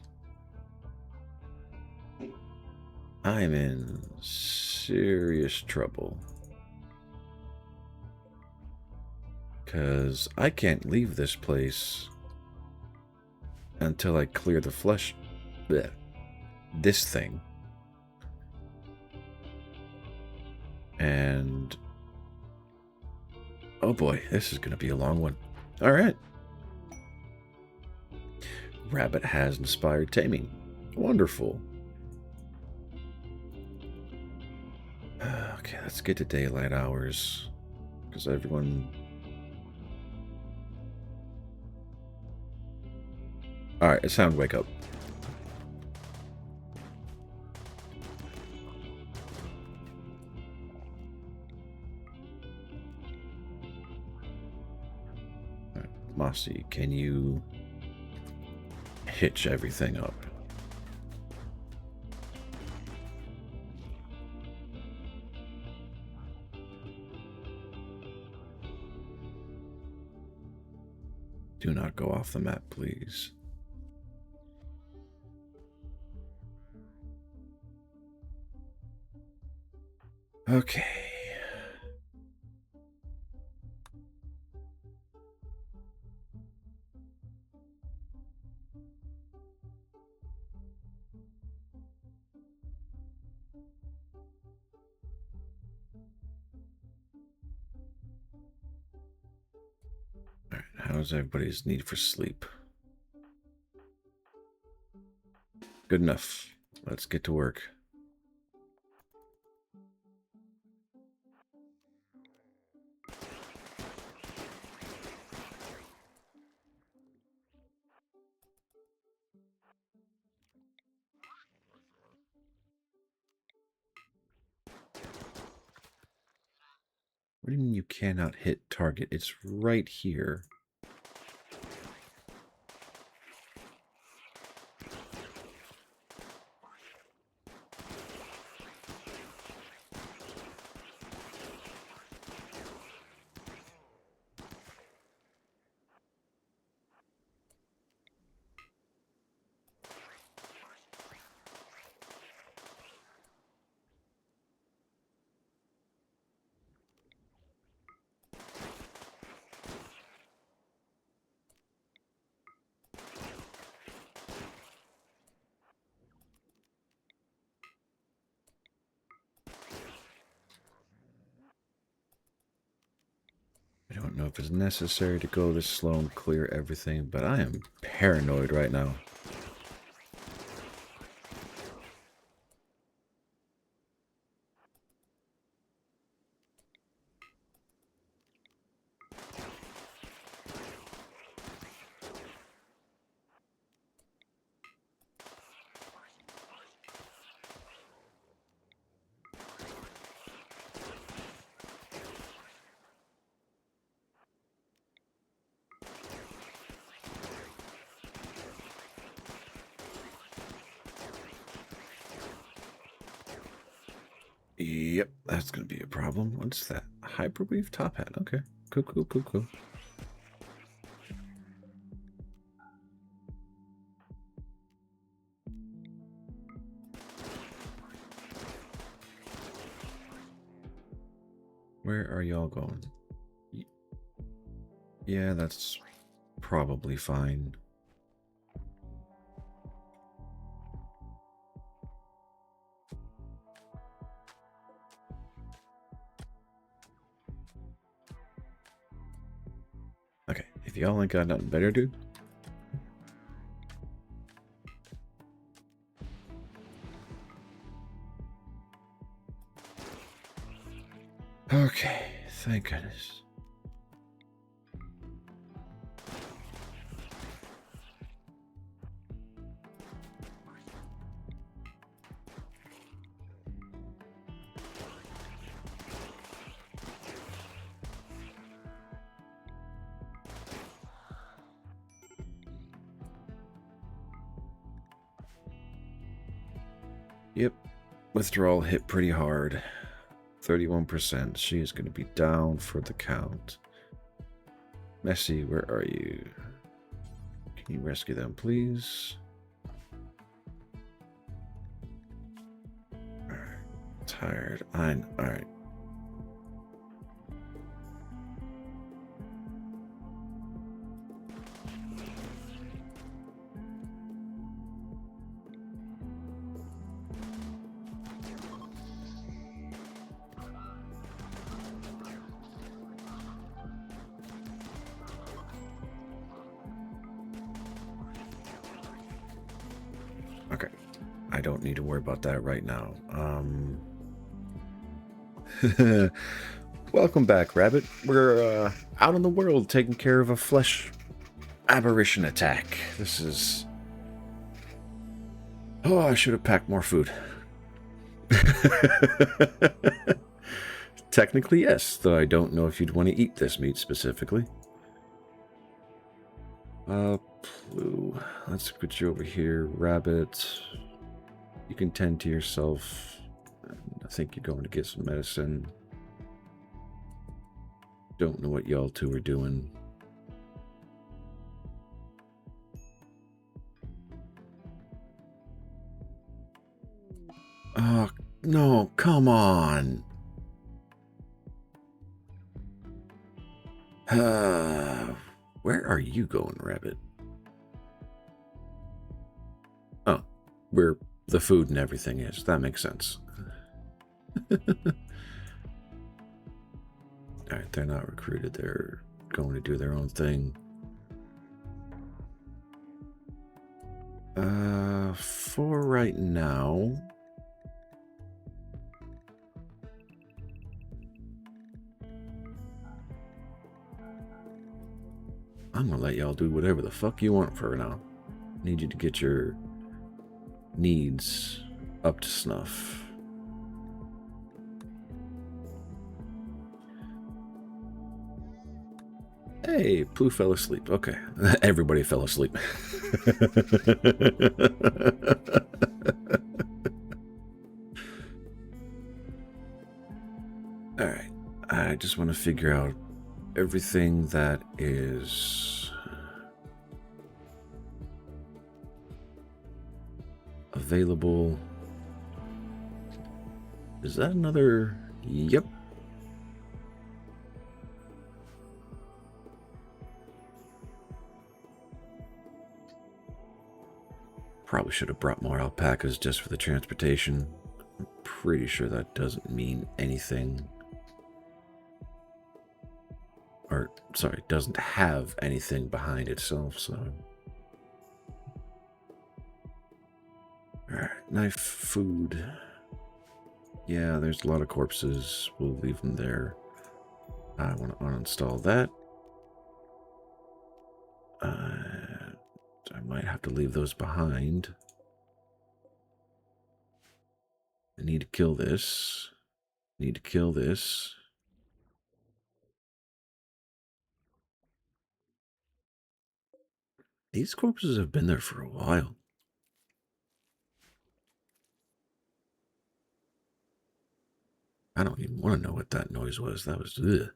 I'm in serious trouble. Because I can't leave this place until I clear the flesh. Blech, this thing. And oh boy, this is going to be a long one. All right. Rabbit has inspired taming. Wonderful. Okay, let's get to daylight hours. Because everyone... Alright, it's time to wake up. Alright, Mossy, can you hitch everything up? Do not go off the map, please. Okay. All right, how's everybody's need for sleep? Good enough. Let's get to work. What do you mean you cannot hit target? It's right here. I don't know if it's necessary to go this slow and clear everything, but I am paranoid right now. Yep, that's going to be a problem. What's that? Hyperweave top hat. Okay. Cool, cool, cool, cool. Where are y'all going? Yeah, that's probably fine. Okay, if y'all ain't got nothing better, dude. Okay, thank goodness. Yep, withdrawal hit pretty hard. 31%. She is going to be down for the count. Messi, where are you? Can you rescue them, please? Alright. Tired. Alright. Okay, I don't need to worry about that right now. Welcome back, Rabbit. We're out in the world taking care of a flesh aberration attack. This is Oh, I should have packed more food. Technically, yes, though I don't know if you'd want to eat this meat specifically. Blue. Let's put you over here. Rabbit. You can tend to yourself. I think you're going to get some medicine. Don't know what y'all two are doing. Oh, no, come on. Where are you going, Rabbit? Oh, where the food and everything is. That makes sense. Alright, they're not recruited. They're going to do their own thing. For right now... I'm gonna let y'all do whatever the fuck you want for now. Need you to get your needs up to snuff. Hey, Pooh fell asleep. Okay, everybody fell asleep. Alright, I just want to figure out everything that is available. Is that another? Yep. Probably should have brought more alpacas just for the transportation. I'm pretty sure that doesn't mean anything. Or, sorry, doesn't have anything behind itself, so... Alright, knife, food. Yeah, there's a lot of corpses. We'll leave them there. I want to uninstall that. I might have to leave those behind. I need to kill this. Need to kill this. These corpses have been there for a while. I don't even want to know what that noise was. That was... ugh.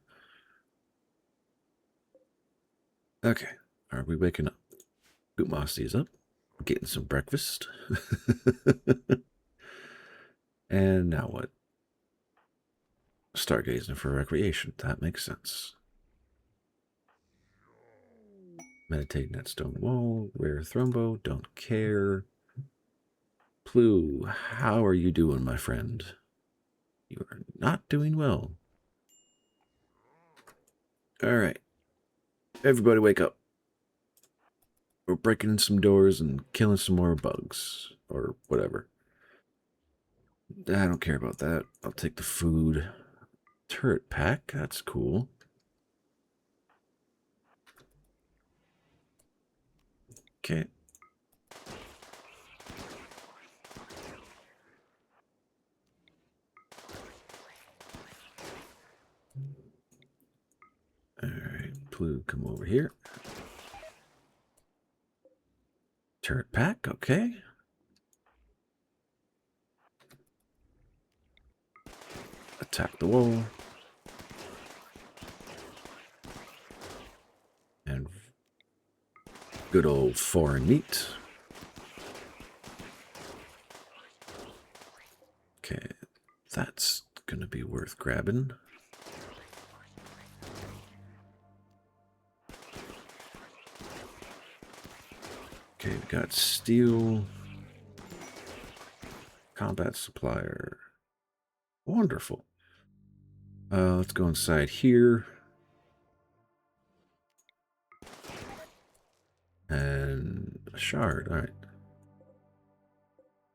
Okay. Are we waking up? Goopmosty is up. Getting some breakfast. And now what? Stargazing for recreation. That makes sense. Meditating at stone wall. Rare thrombo. Don't care. Plu, how are you doing, my friend? You are not doing well. Alright. Everybody wake up. We're breaking in some doors and killing some more bugs. Or whatever. I don't care about that. I'll take the food. Turret pack. That's cool. Okay. Alright, Plu, come over here. Turret pack, okay. Attack the wall. And good old foreign meat. Okay, that's gonna be worth grabbing. Okay, we got steel. Combat supplier. Wonderful. Let's go inside here. And a shard, alright.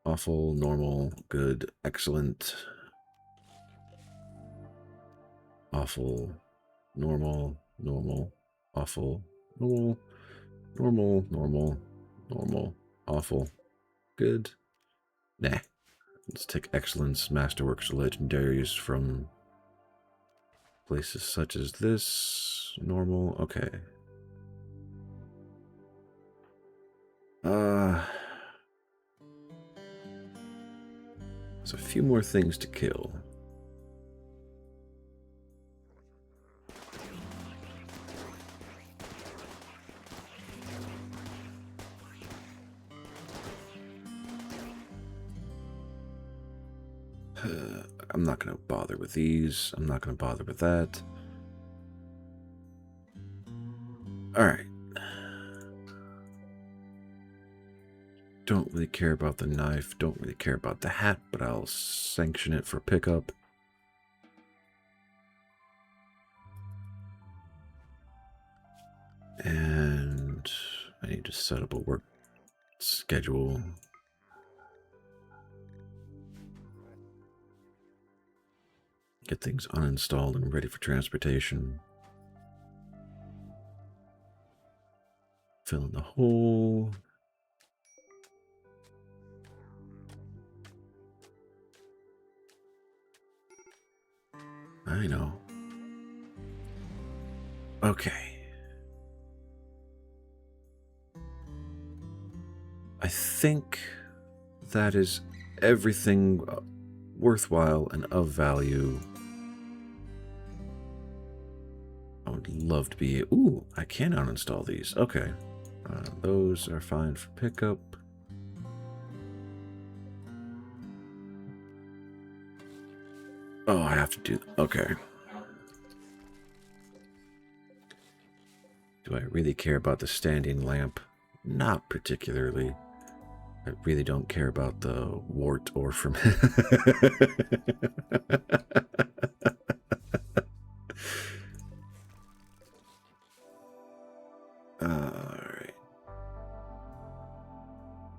Awful, normal, good, excellent. Awful, normal, normal, awful, normal, normal, normal, normal, awful, good. Nah. Let's take Excellence, Masterworks, Legendaries from places such as this. Normal. Okay. There's a few more things to kill. I'm not going to bother with these. I'm not going to bother with that. Alright. Don't really care about the knife. Don't really care about the hat, but I'll sanction it for pickup. And I need to set up a work schedule. Get things uninstalled and ready for transportation. Fill in the hole. I know. Okay. I think that is everything worthwhile and of value. I would love to be... Ooh, I can uninstall these. Okay. Those are fine for pickup. Oh, I have to do... Okay. Do I really care about the standing lamp? Not particularly. I really don't care about the wart or from... Alright.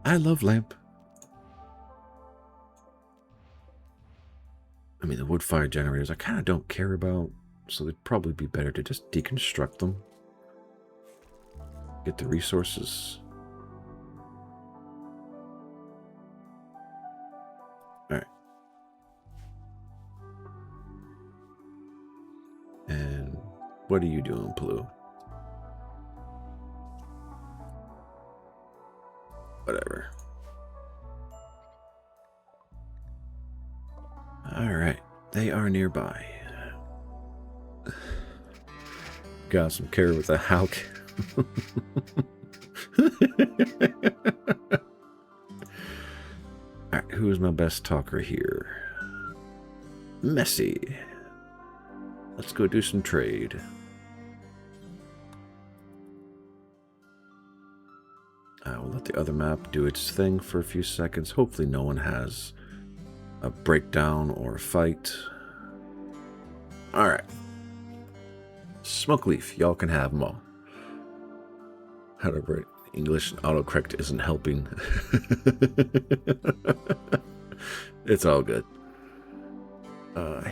I love lamp. I mean, the wood fire generators I kind of don't care about, so it'd probably be better to just deconstruct them. Get the resources. Alright. And what are you doing, Blue? Whatever. Alright. They are nearby. Got some care with the Hulk. Alright, who is my best talker here? Messy. Let's go do some trade. I will let the other map do its thing for a few seconds. Hopefully no one has a breakdown or a fight. Alright. Smoke Leaf, y'all can have them all. However, English autocorrect isn't helping. It's all good.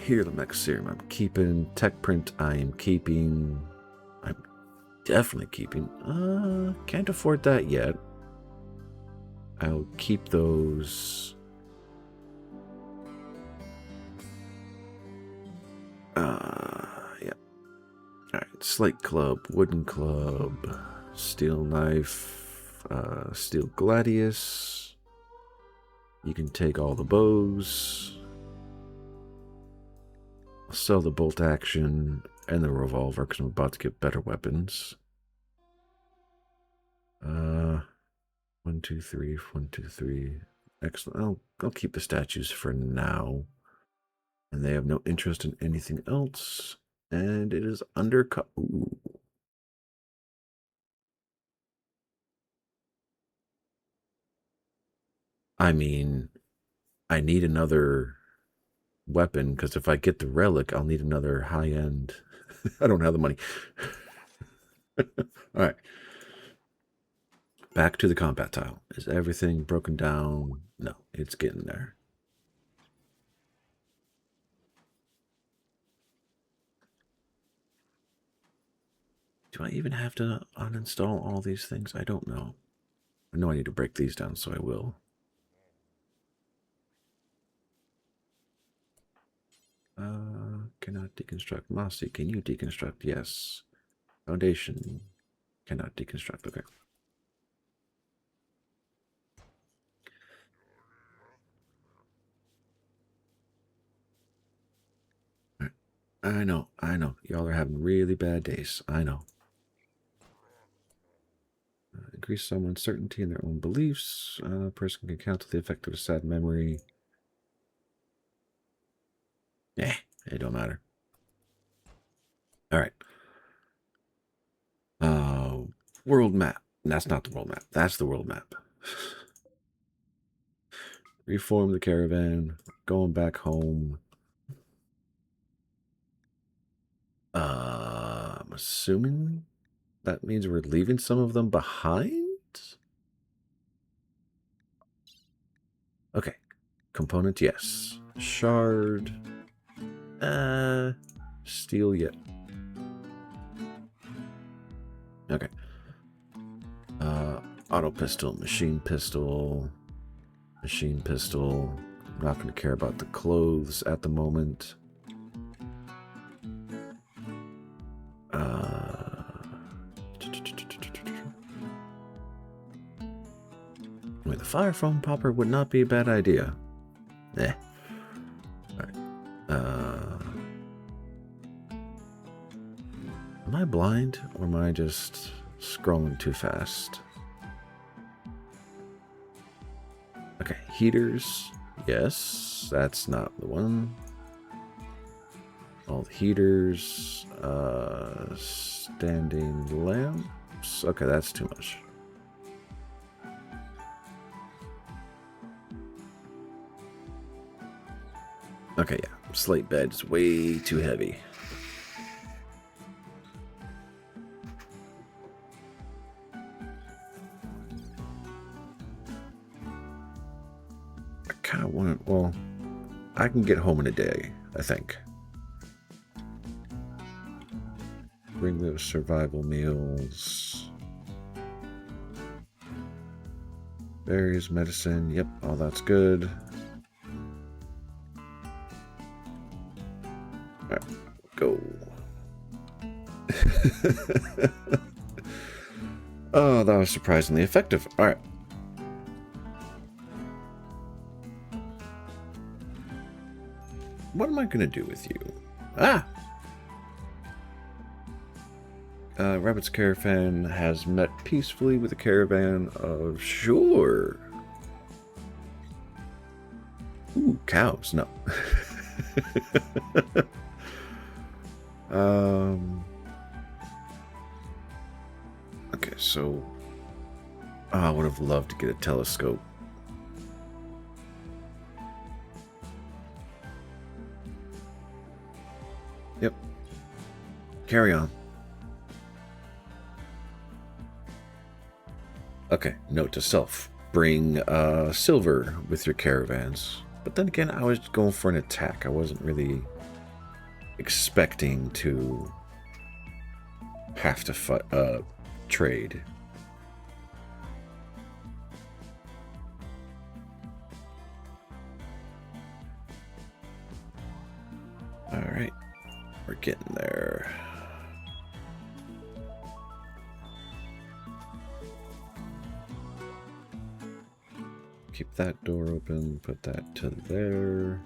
Here, the mech serum I'm keeping. Tech print I am keeping. I'm definitely keeping. Can't afford that yet. I'll keep those. Yeah. Alright, Slate Club, Wooden Club, Steel Knife, Steel Gladius. You can take all the bows. I'll sell the bolt action and the revolver because I'm about to get better weapons. 1, 2, 3, 1, 2, 3. Excellent. I'll keep the statues for now. And they have no interest in anything else. And it is undercut. Ooh. I mean, I need another weapon because if I get the relic, I'll need another high-end. I don't have the money. All right. Back to the combat tile. Is everything broken down? No, it's getting there. Do I even have to uninstall all these things? I don't know. I know I need to break these down, so I will. Cannot deconstruct. Mossy, can you deconstruct? Yes. Foundation. Cannot deconstruct. Okay. I know. Y'all are having really bad days. I know. Increase someone's certainty in their own beliefs. A person can counter the effect of a sad memory. It don't matter. All right. World map. That's not the world map. That's the world map. Reform the caravan. Going back home. I'm assuming that means we're leaving some of them behind? Okay. Component, yes. Shard. Steel, yeah. Okay. Auto pistol, machine pistol. Machine pistol. I'm not going to care about the clothes at the moment. Wait, the fire foam popper would not be a bad idea. Alright. Am I blind, or am I just scrolling too fast? Okay, heaters. Yes, that's not the one. All the heaters. Standing lamps. Okay, that's too much. Okay, yeah. Slate bed's way too heavy. I kind of want to... Well, I can get home in a day, I think. Bring those survival meals. Berries, medicine. Yep, all that's good. Alright, go. Oh, that was surprisingly effective. Alright. What am I going to do with you? Ah! Rabbit's caravan has met peacefully with a caravan of... Sure. Ooh, cows. No. Okay, so... Oh, I would have loved to get a telescope. Yep. Carry on. Okay, note to self. Bring silver with your caravans. But then again, I was going for an attack. I wasn't really expecting to have to trade. Alright, we're getting there. Keep that door open, put that to there.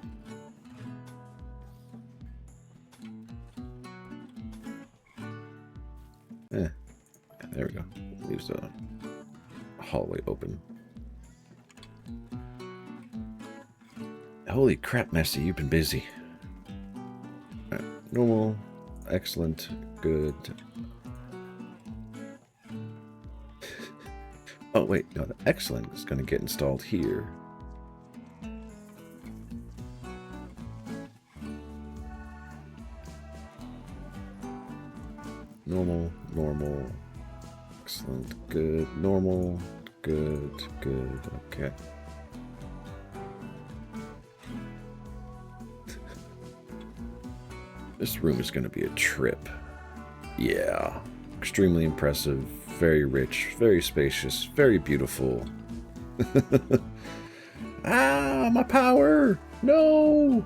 There we go. Leaves the hallway open. Holy crap, Messi, you've been busy. Normal, excellent, good. Oh, wait, no, the excellent is going to get installed here. Normal, normal, excellent, good, normal, good, good, okay. This room is going to be a trip. Yeah, extremely impressive. Very rich, very spacious, very beautiful. Ah, my power! No!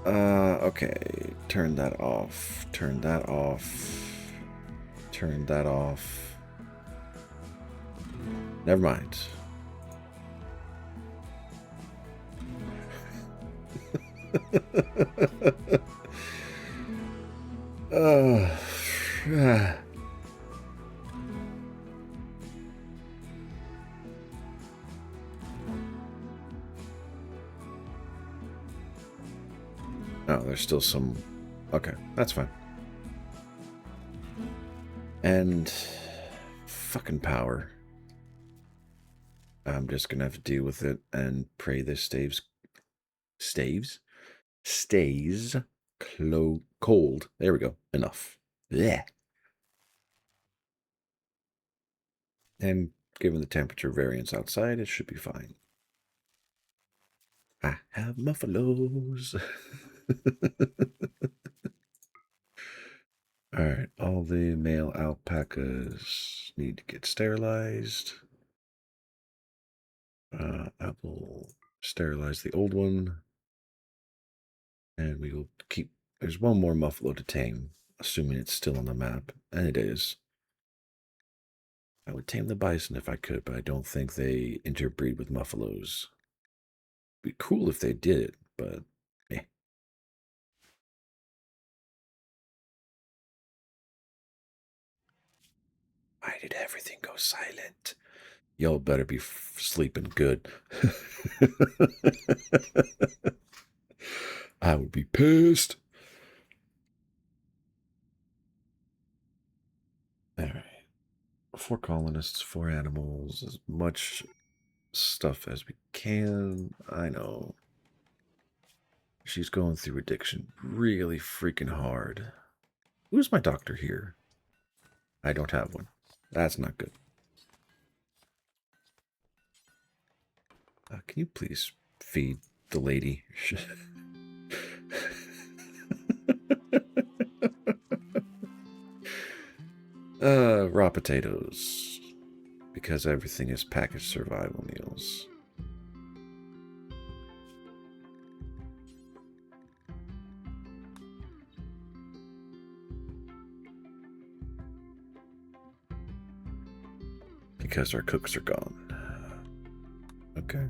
Okay. Turn that off. Turn that off. Turn that off. Never mind. Oh, there's still some... Okay, that's fine. And... fucking power. I'm just gonna have to deal with it and pray this stays cold. There we go. Enough. Yeah. And given the temperature variance outside, it should be fine. I have muffalos. Alright, all the male alpacas need to get sterilized. I will sterilize the old one. And we will keep... There's one more muffalo to tame, assuming it's still on the map. And it is. I would tame the bison if I could, but I don't think they interbreed with muffalos. Be cool if they did, but eh. Why did everything go silent? Y'all better be sleeping good. I would be pissed. Alright. 4 colonists, 4 animals, as much stuff as we can. I know. She's going through addiction really freaking hard. Who's my doctor here? I don't have one. That's not good. Can you please feed the lady? Raw potatoes. Because everything is packaged survival meals. Because our cooks are gone. Okay.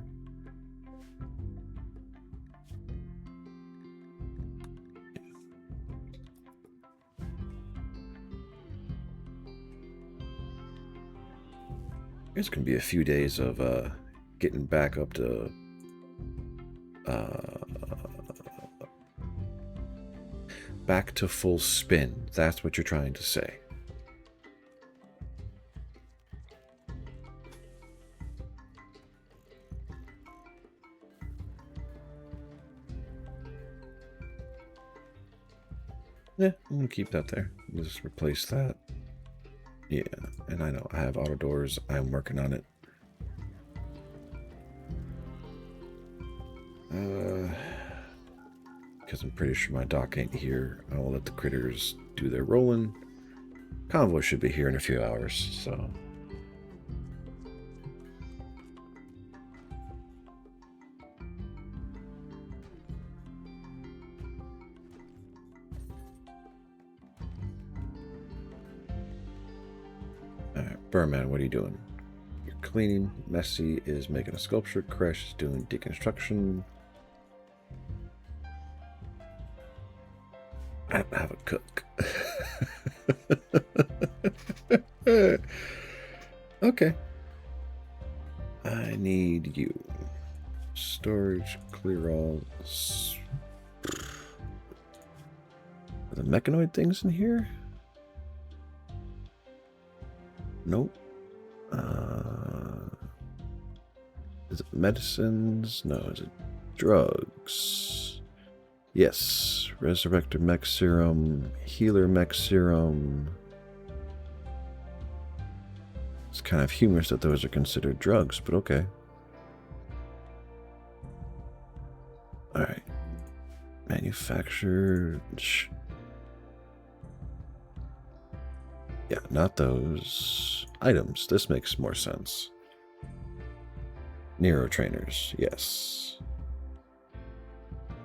It's going to be a few days of getting back up to back to full spin. That's what you're trying to say. Yeah, I'm going to keep that there. Just replace that. Yeah, and I know I have auto doors. I'm working on it. Because I'm pretty sure my dock ain't here. I will let the critters do their rolling. Convoy should be here in a few hours, so... Alright, Burman, what are you doing? You're cleaning. Messy is making a sculpture. Crash is doing deconstruction. I don't have a cook. Okay. I need you. Storage, clear all. Are the mechanoid things in here? Nope. Is it medicines? No, is it drugs? Yes. Resurrector mech serum, healer mech serum. It's kind of humorous that those are considered drugs, but okay. Alright. Manufactured. Yeah, not those. Items. This makes more sense. Neurotrainers. Yes.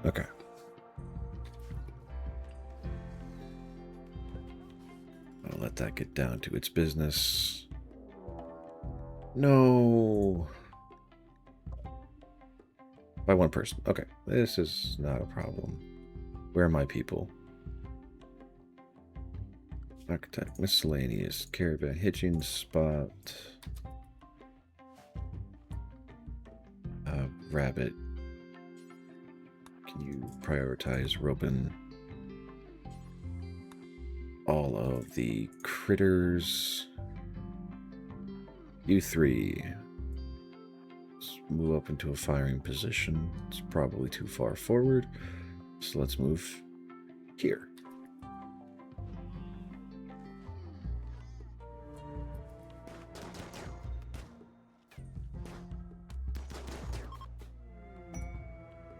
Okay. gonna let that get down to its business. No. By one person. Okay, this is not a problem. Where are my people? Architect, miscellaneous, caravan, hitching spot. Rabbit. Can you prioritize Robin? All of the critters. You three. Let's move up into a firing position. It's probably too far forward. So let's move here.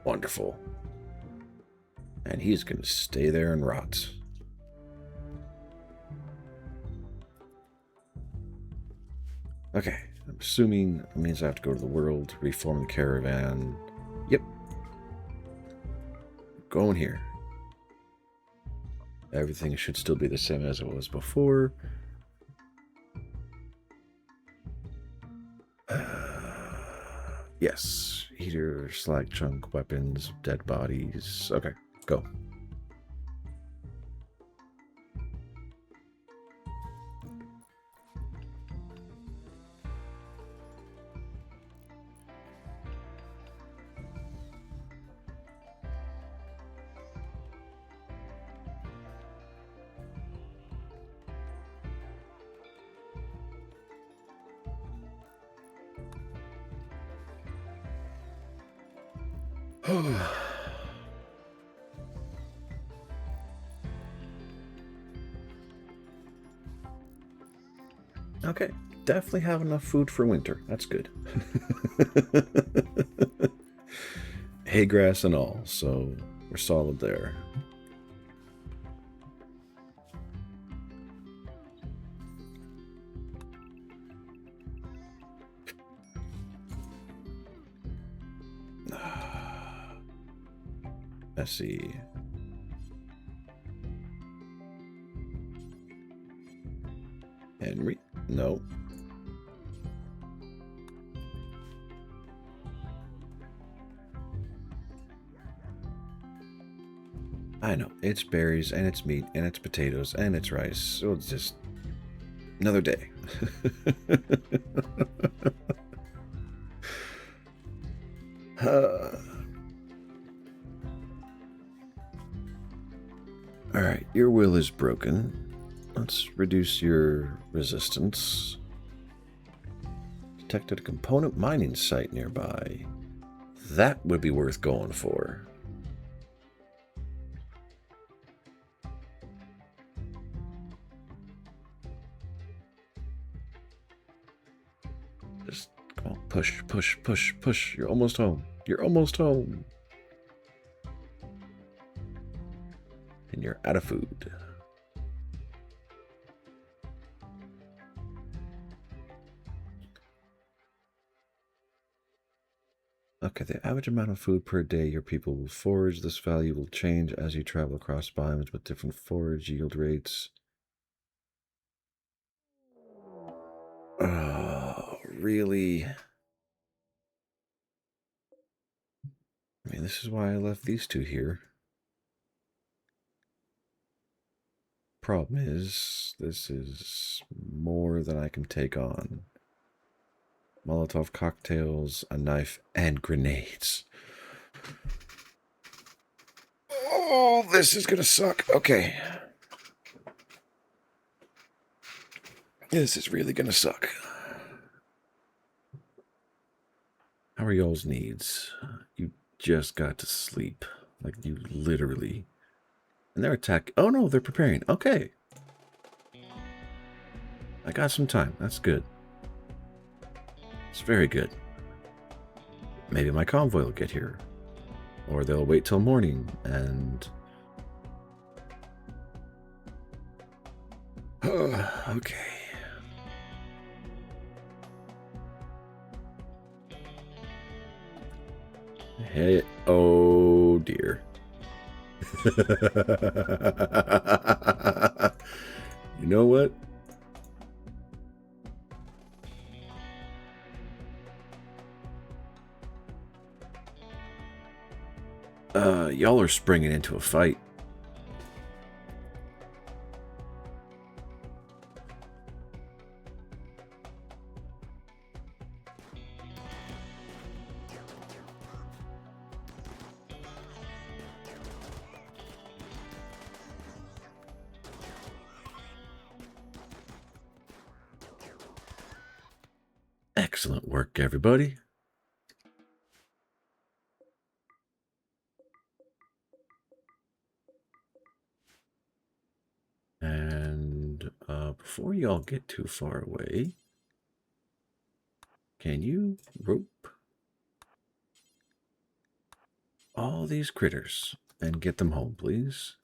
Wonderful. And he's going to stay there and rot. Okay, I'm assuming that means I have to go to the world, reform the caravan. Yep. Going here. Everything should still be the same as it was before. Yes. Heater, slag chunk, weapons, dead bodies. Okay, go. Okay, definitely have enough food for winter. That's good. Hay grass and all, so we're solid there. Let's see. Henry? No. I know. It's berries, and it's meat, and it's potatoes, and it's rice. So it's just another day. Alright, your will is broken. Let's reduce your resistance. Detected a component mining site nearby. That would be worth going for. Just come on, push, push, push, push. You're almost home. You're almost home. And you're out of food. Okay, the average amount of food per day your people will forage. This value will change as you travel across biomes with different forage yield rates. Oh, really? I mean, this is why I left these two here. Problem is, this is more than I can take on. Molotov cocktails, a knife, and grenades. Oh, this is gonna suck. Okay. This is really gonna suck. How are y'all's needs? You just got to sleep. Like, you literally... And they're attacking. Oh no, they're preparing. Okay. I got some time. That's good. It's very good. Maybe my convoy will get here. Or they'll wait till morning and... Okay. Hey, oh dear. You know what? Y'all are springing into a fight. Excellent work, everybody. And before y'all get too far away, can you rope all these critters and get them home, please?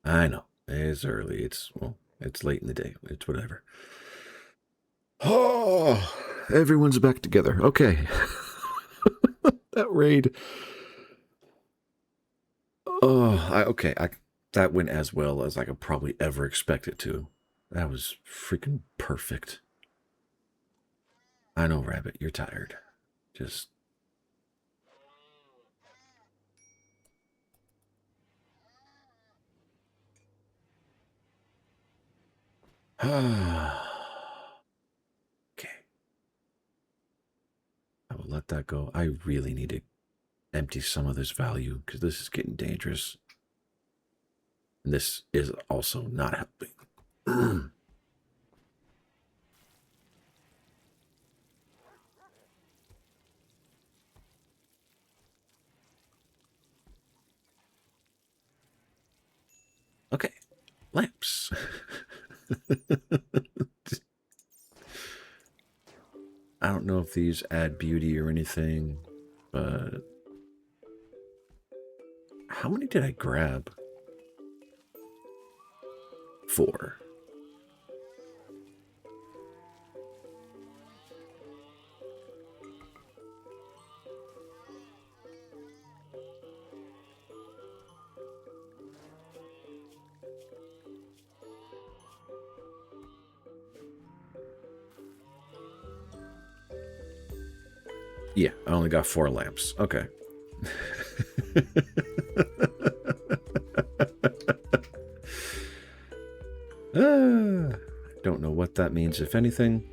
I know. It's early. It's late in the day. It's whatever. Oh, everyone's back together. Okay. That raid. Oh, that went as well as I could probably ever expect it to. That was freaking perfect. I know, Rabbit, you're tired. Just... okay. I will let that go. I really need to empty some of this value because this is getting dangerous. And this is also not helping. Okay, lamps. I don't know if these add beauty or anything, but how many did I grab? 4. Yeah, I only got 4 lamps. Okay. Don't know what that means, if anything.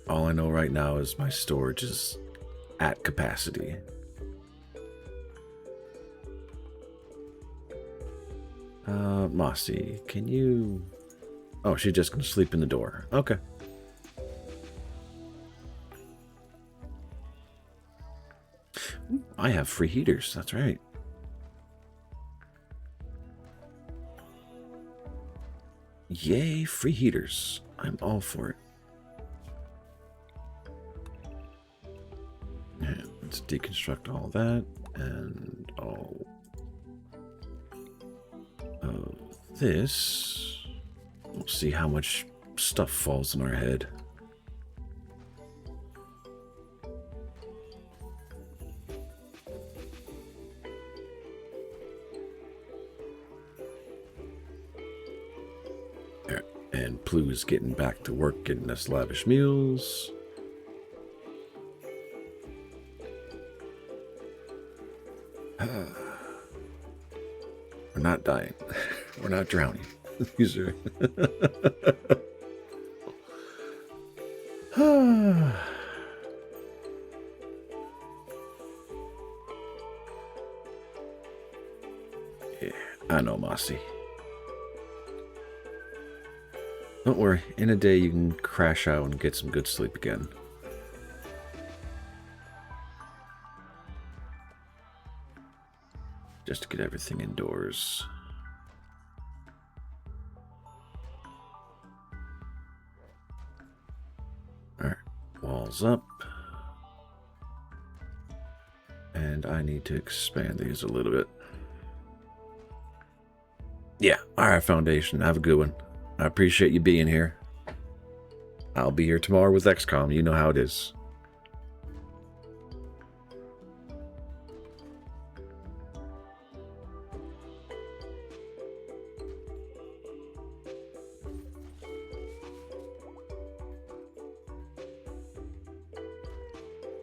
All I know right now is my storage is at capacity. Mossy, can you... Oh, she's just gonna sleep in the door. Okay. I have free heaters, that's right. Yay, free heaters. I'm all for it. And let's deconstruct all that and all of this. We'll see how much stuff falls on our head. And Plu's getting back to work, getting us lavish meals. We're not dying. We're not drowning. These are... Yeah, I know, Mossy. Don't worry, in a day you can crash out and get some good sleep again. Just to get everything indoors. Alright, walls up. And I need to expand these a little bit. Yeah, alright, Foundation, have a good one. I appreciate you being here. I'll be here tomorrow with XCOM. You know how it is.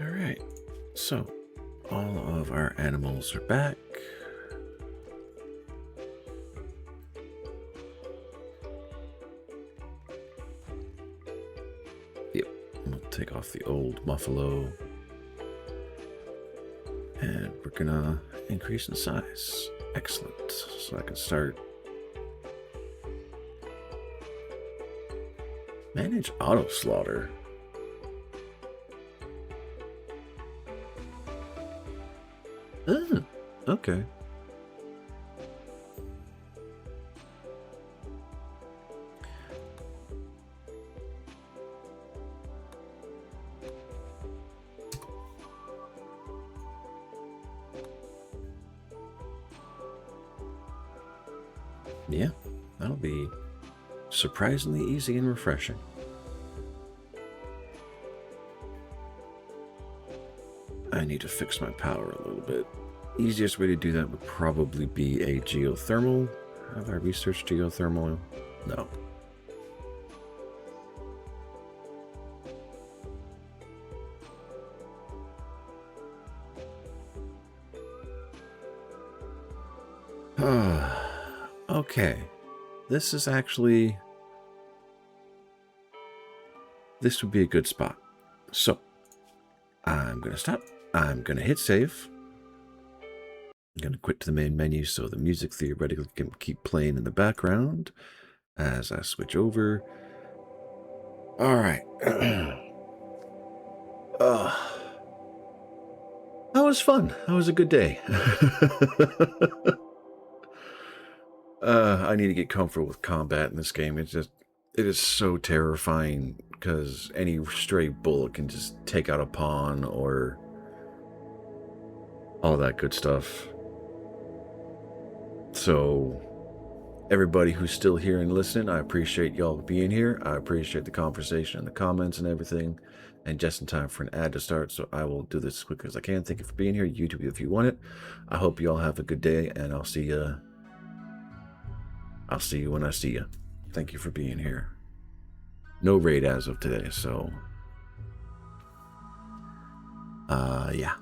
All right. So, all of our animals are back. Yep, we'll take off the old Muffalo. And we're gonna increase in size. Excellent. So I can start. Manage auto slaughter. Oh, okay. Yeah, that'll be surprisingly easy and refreshing. I need to fix my power a little bit. Easiest way to do that would probably be a geothermal. Have I researched geothermal? No. Okay. This is actually... This would be a good spot. So, I'm going to stop. I'm going to hit save. I'm going to quit to the main menu so the music theoretically can keep playing in the background as I switch over. All right. That was fun. That was a good day. I need to get comfortable with combat in this game. It is so terrifying because any stray bullet can just take out a pawn or all that good stuff. So, everybody who's still here and listening, I appreciate y'all being here. I appreciate the conversation and the comments and everything. And just in time for an ad to start, so I will do this as quick as I can. Thank you for being here. YouTube if you want it. I hope you all have a good day, and I'll see you. I'll see you when I see you. Thank you for being here. No raid as of today, so yeah.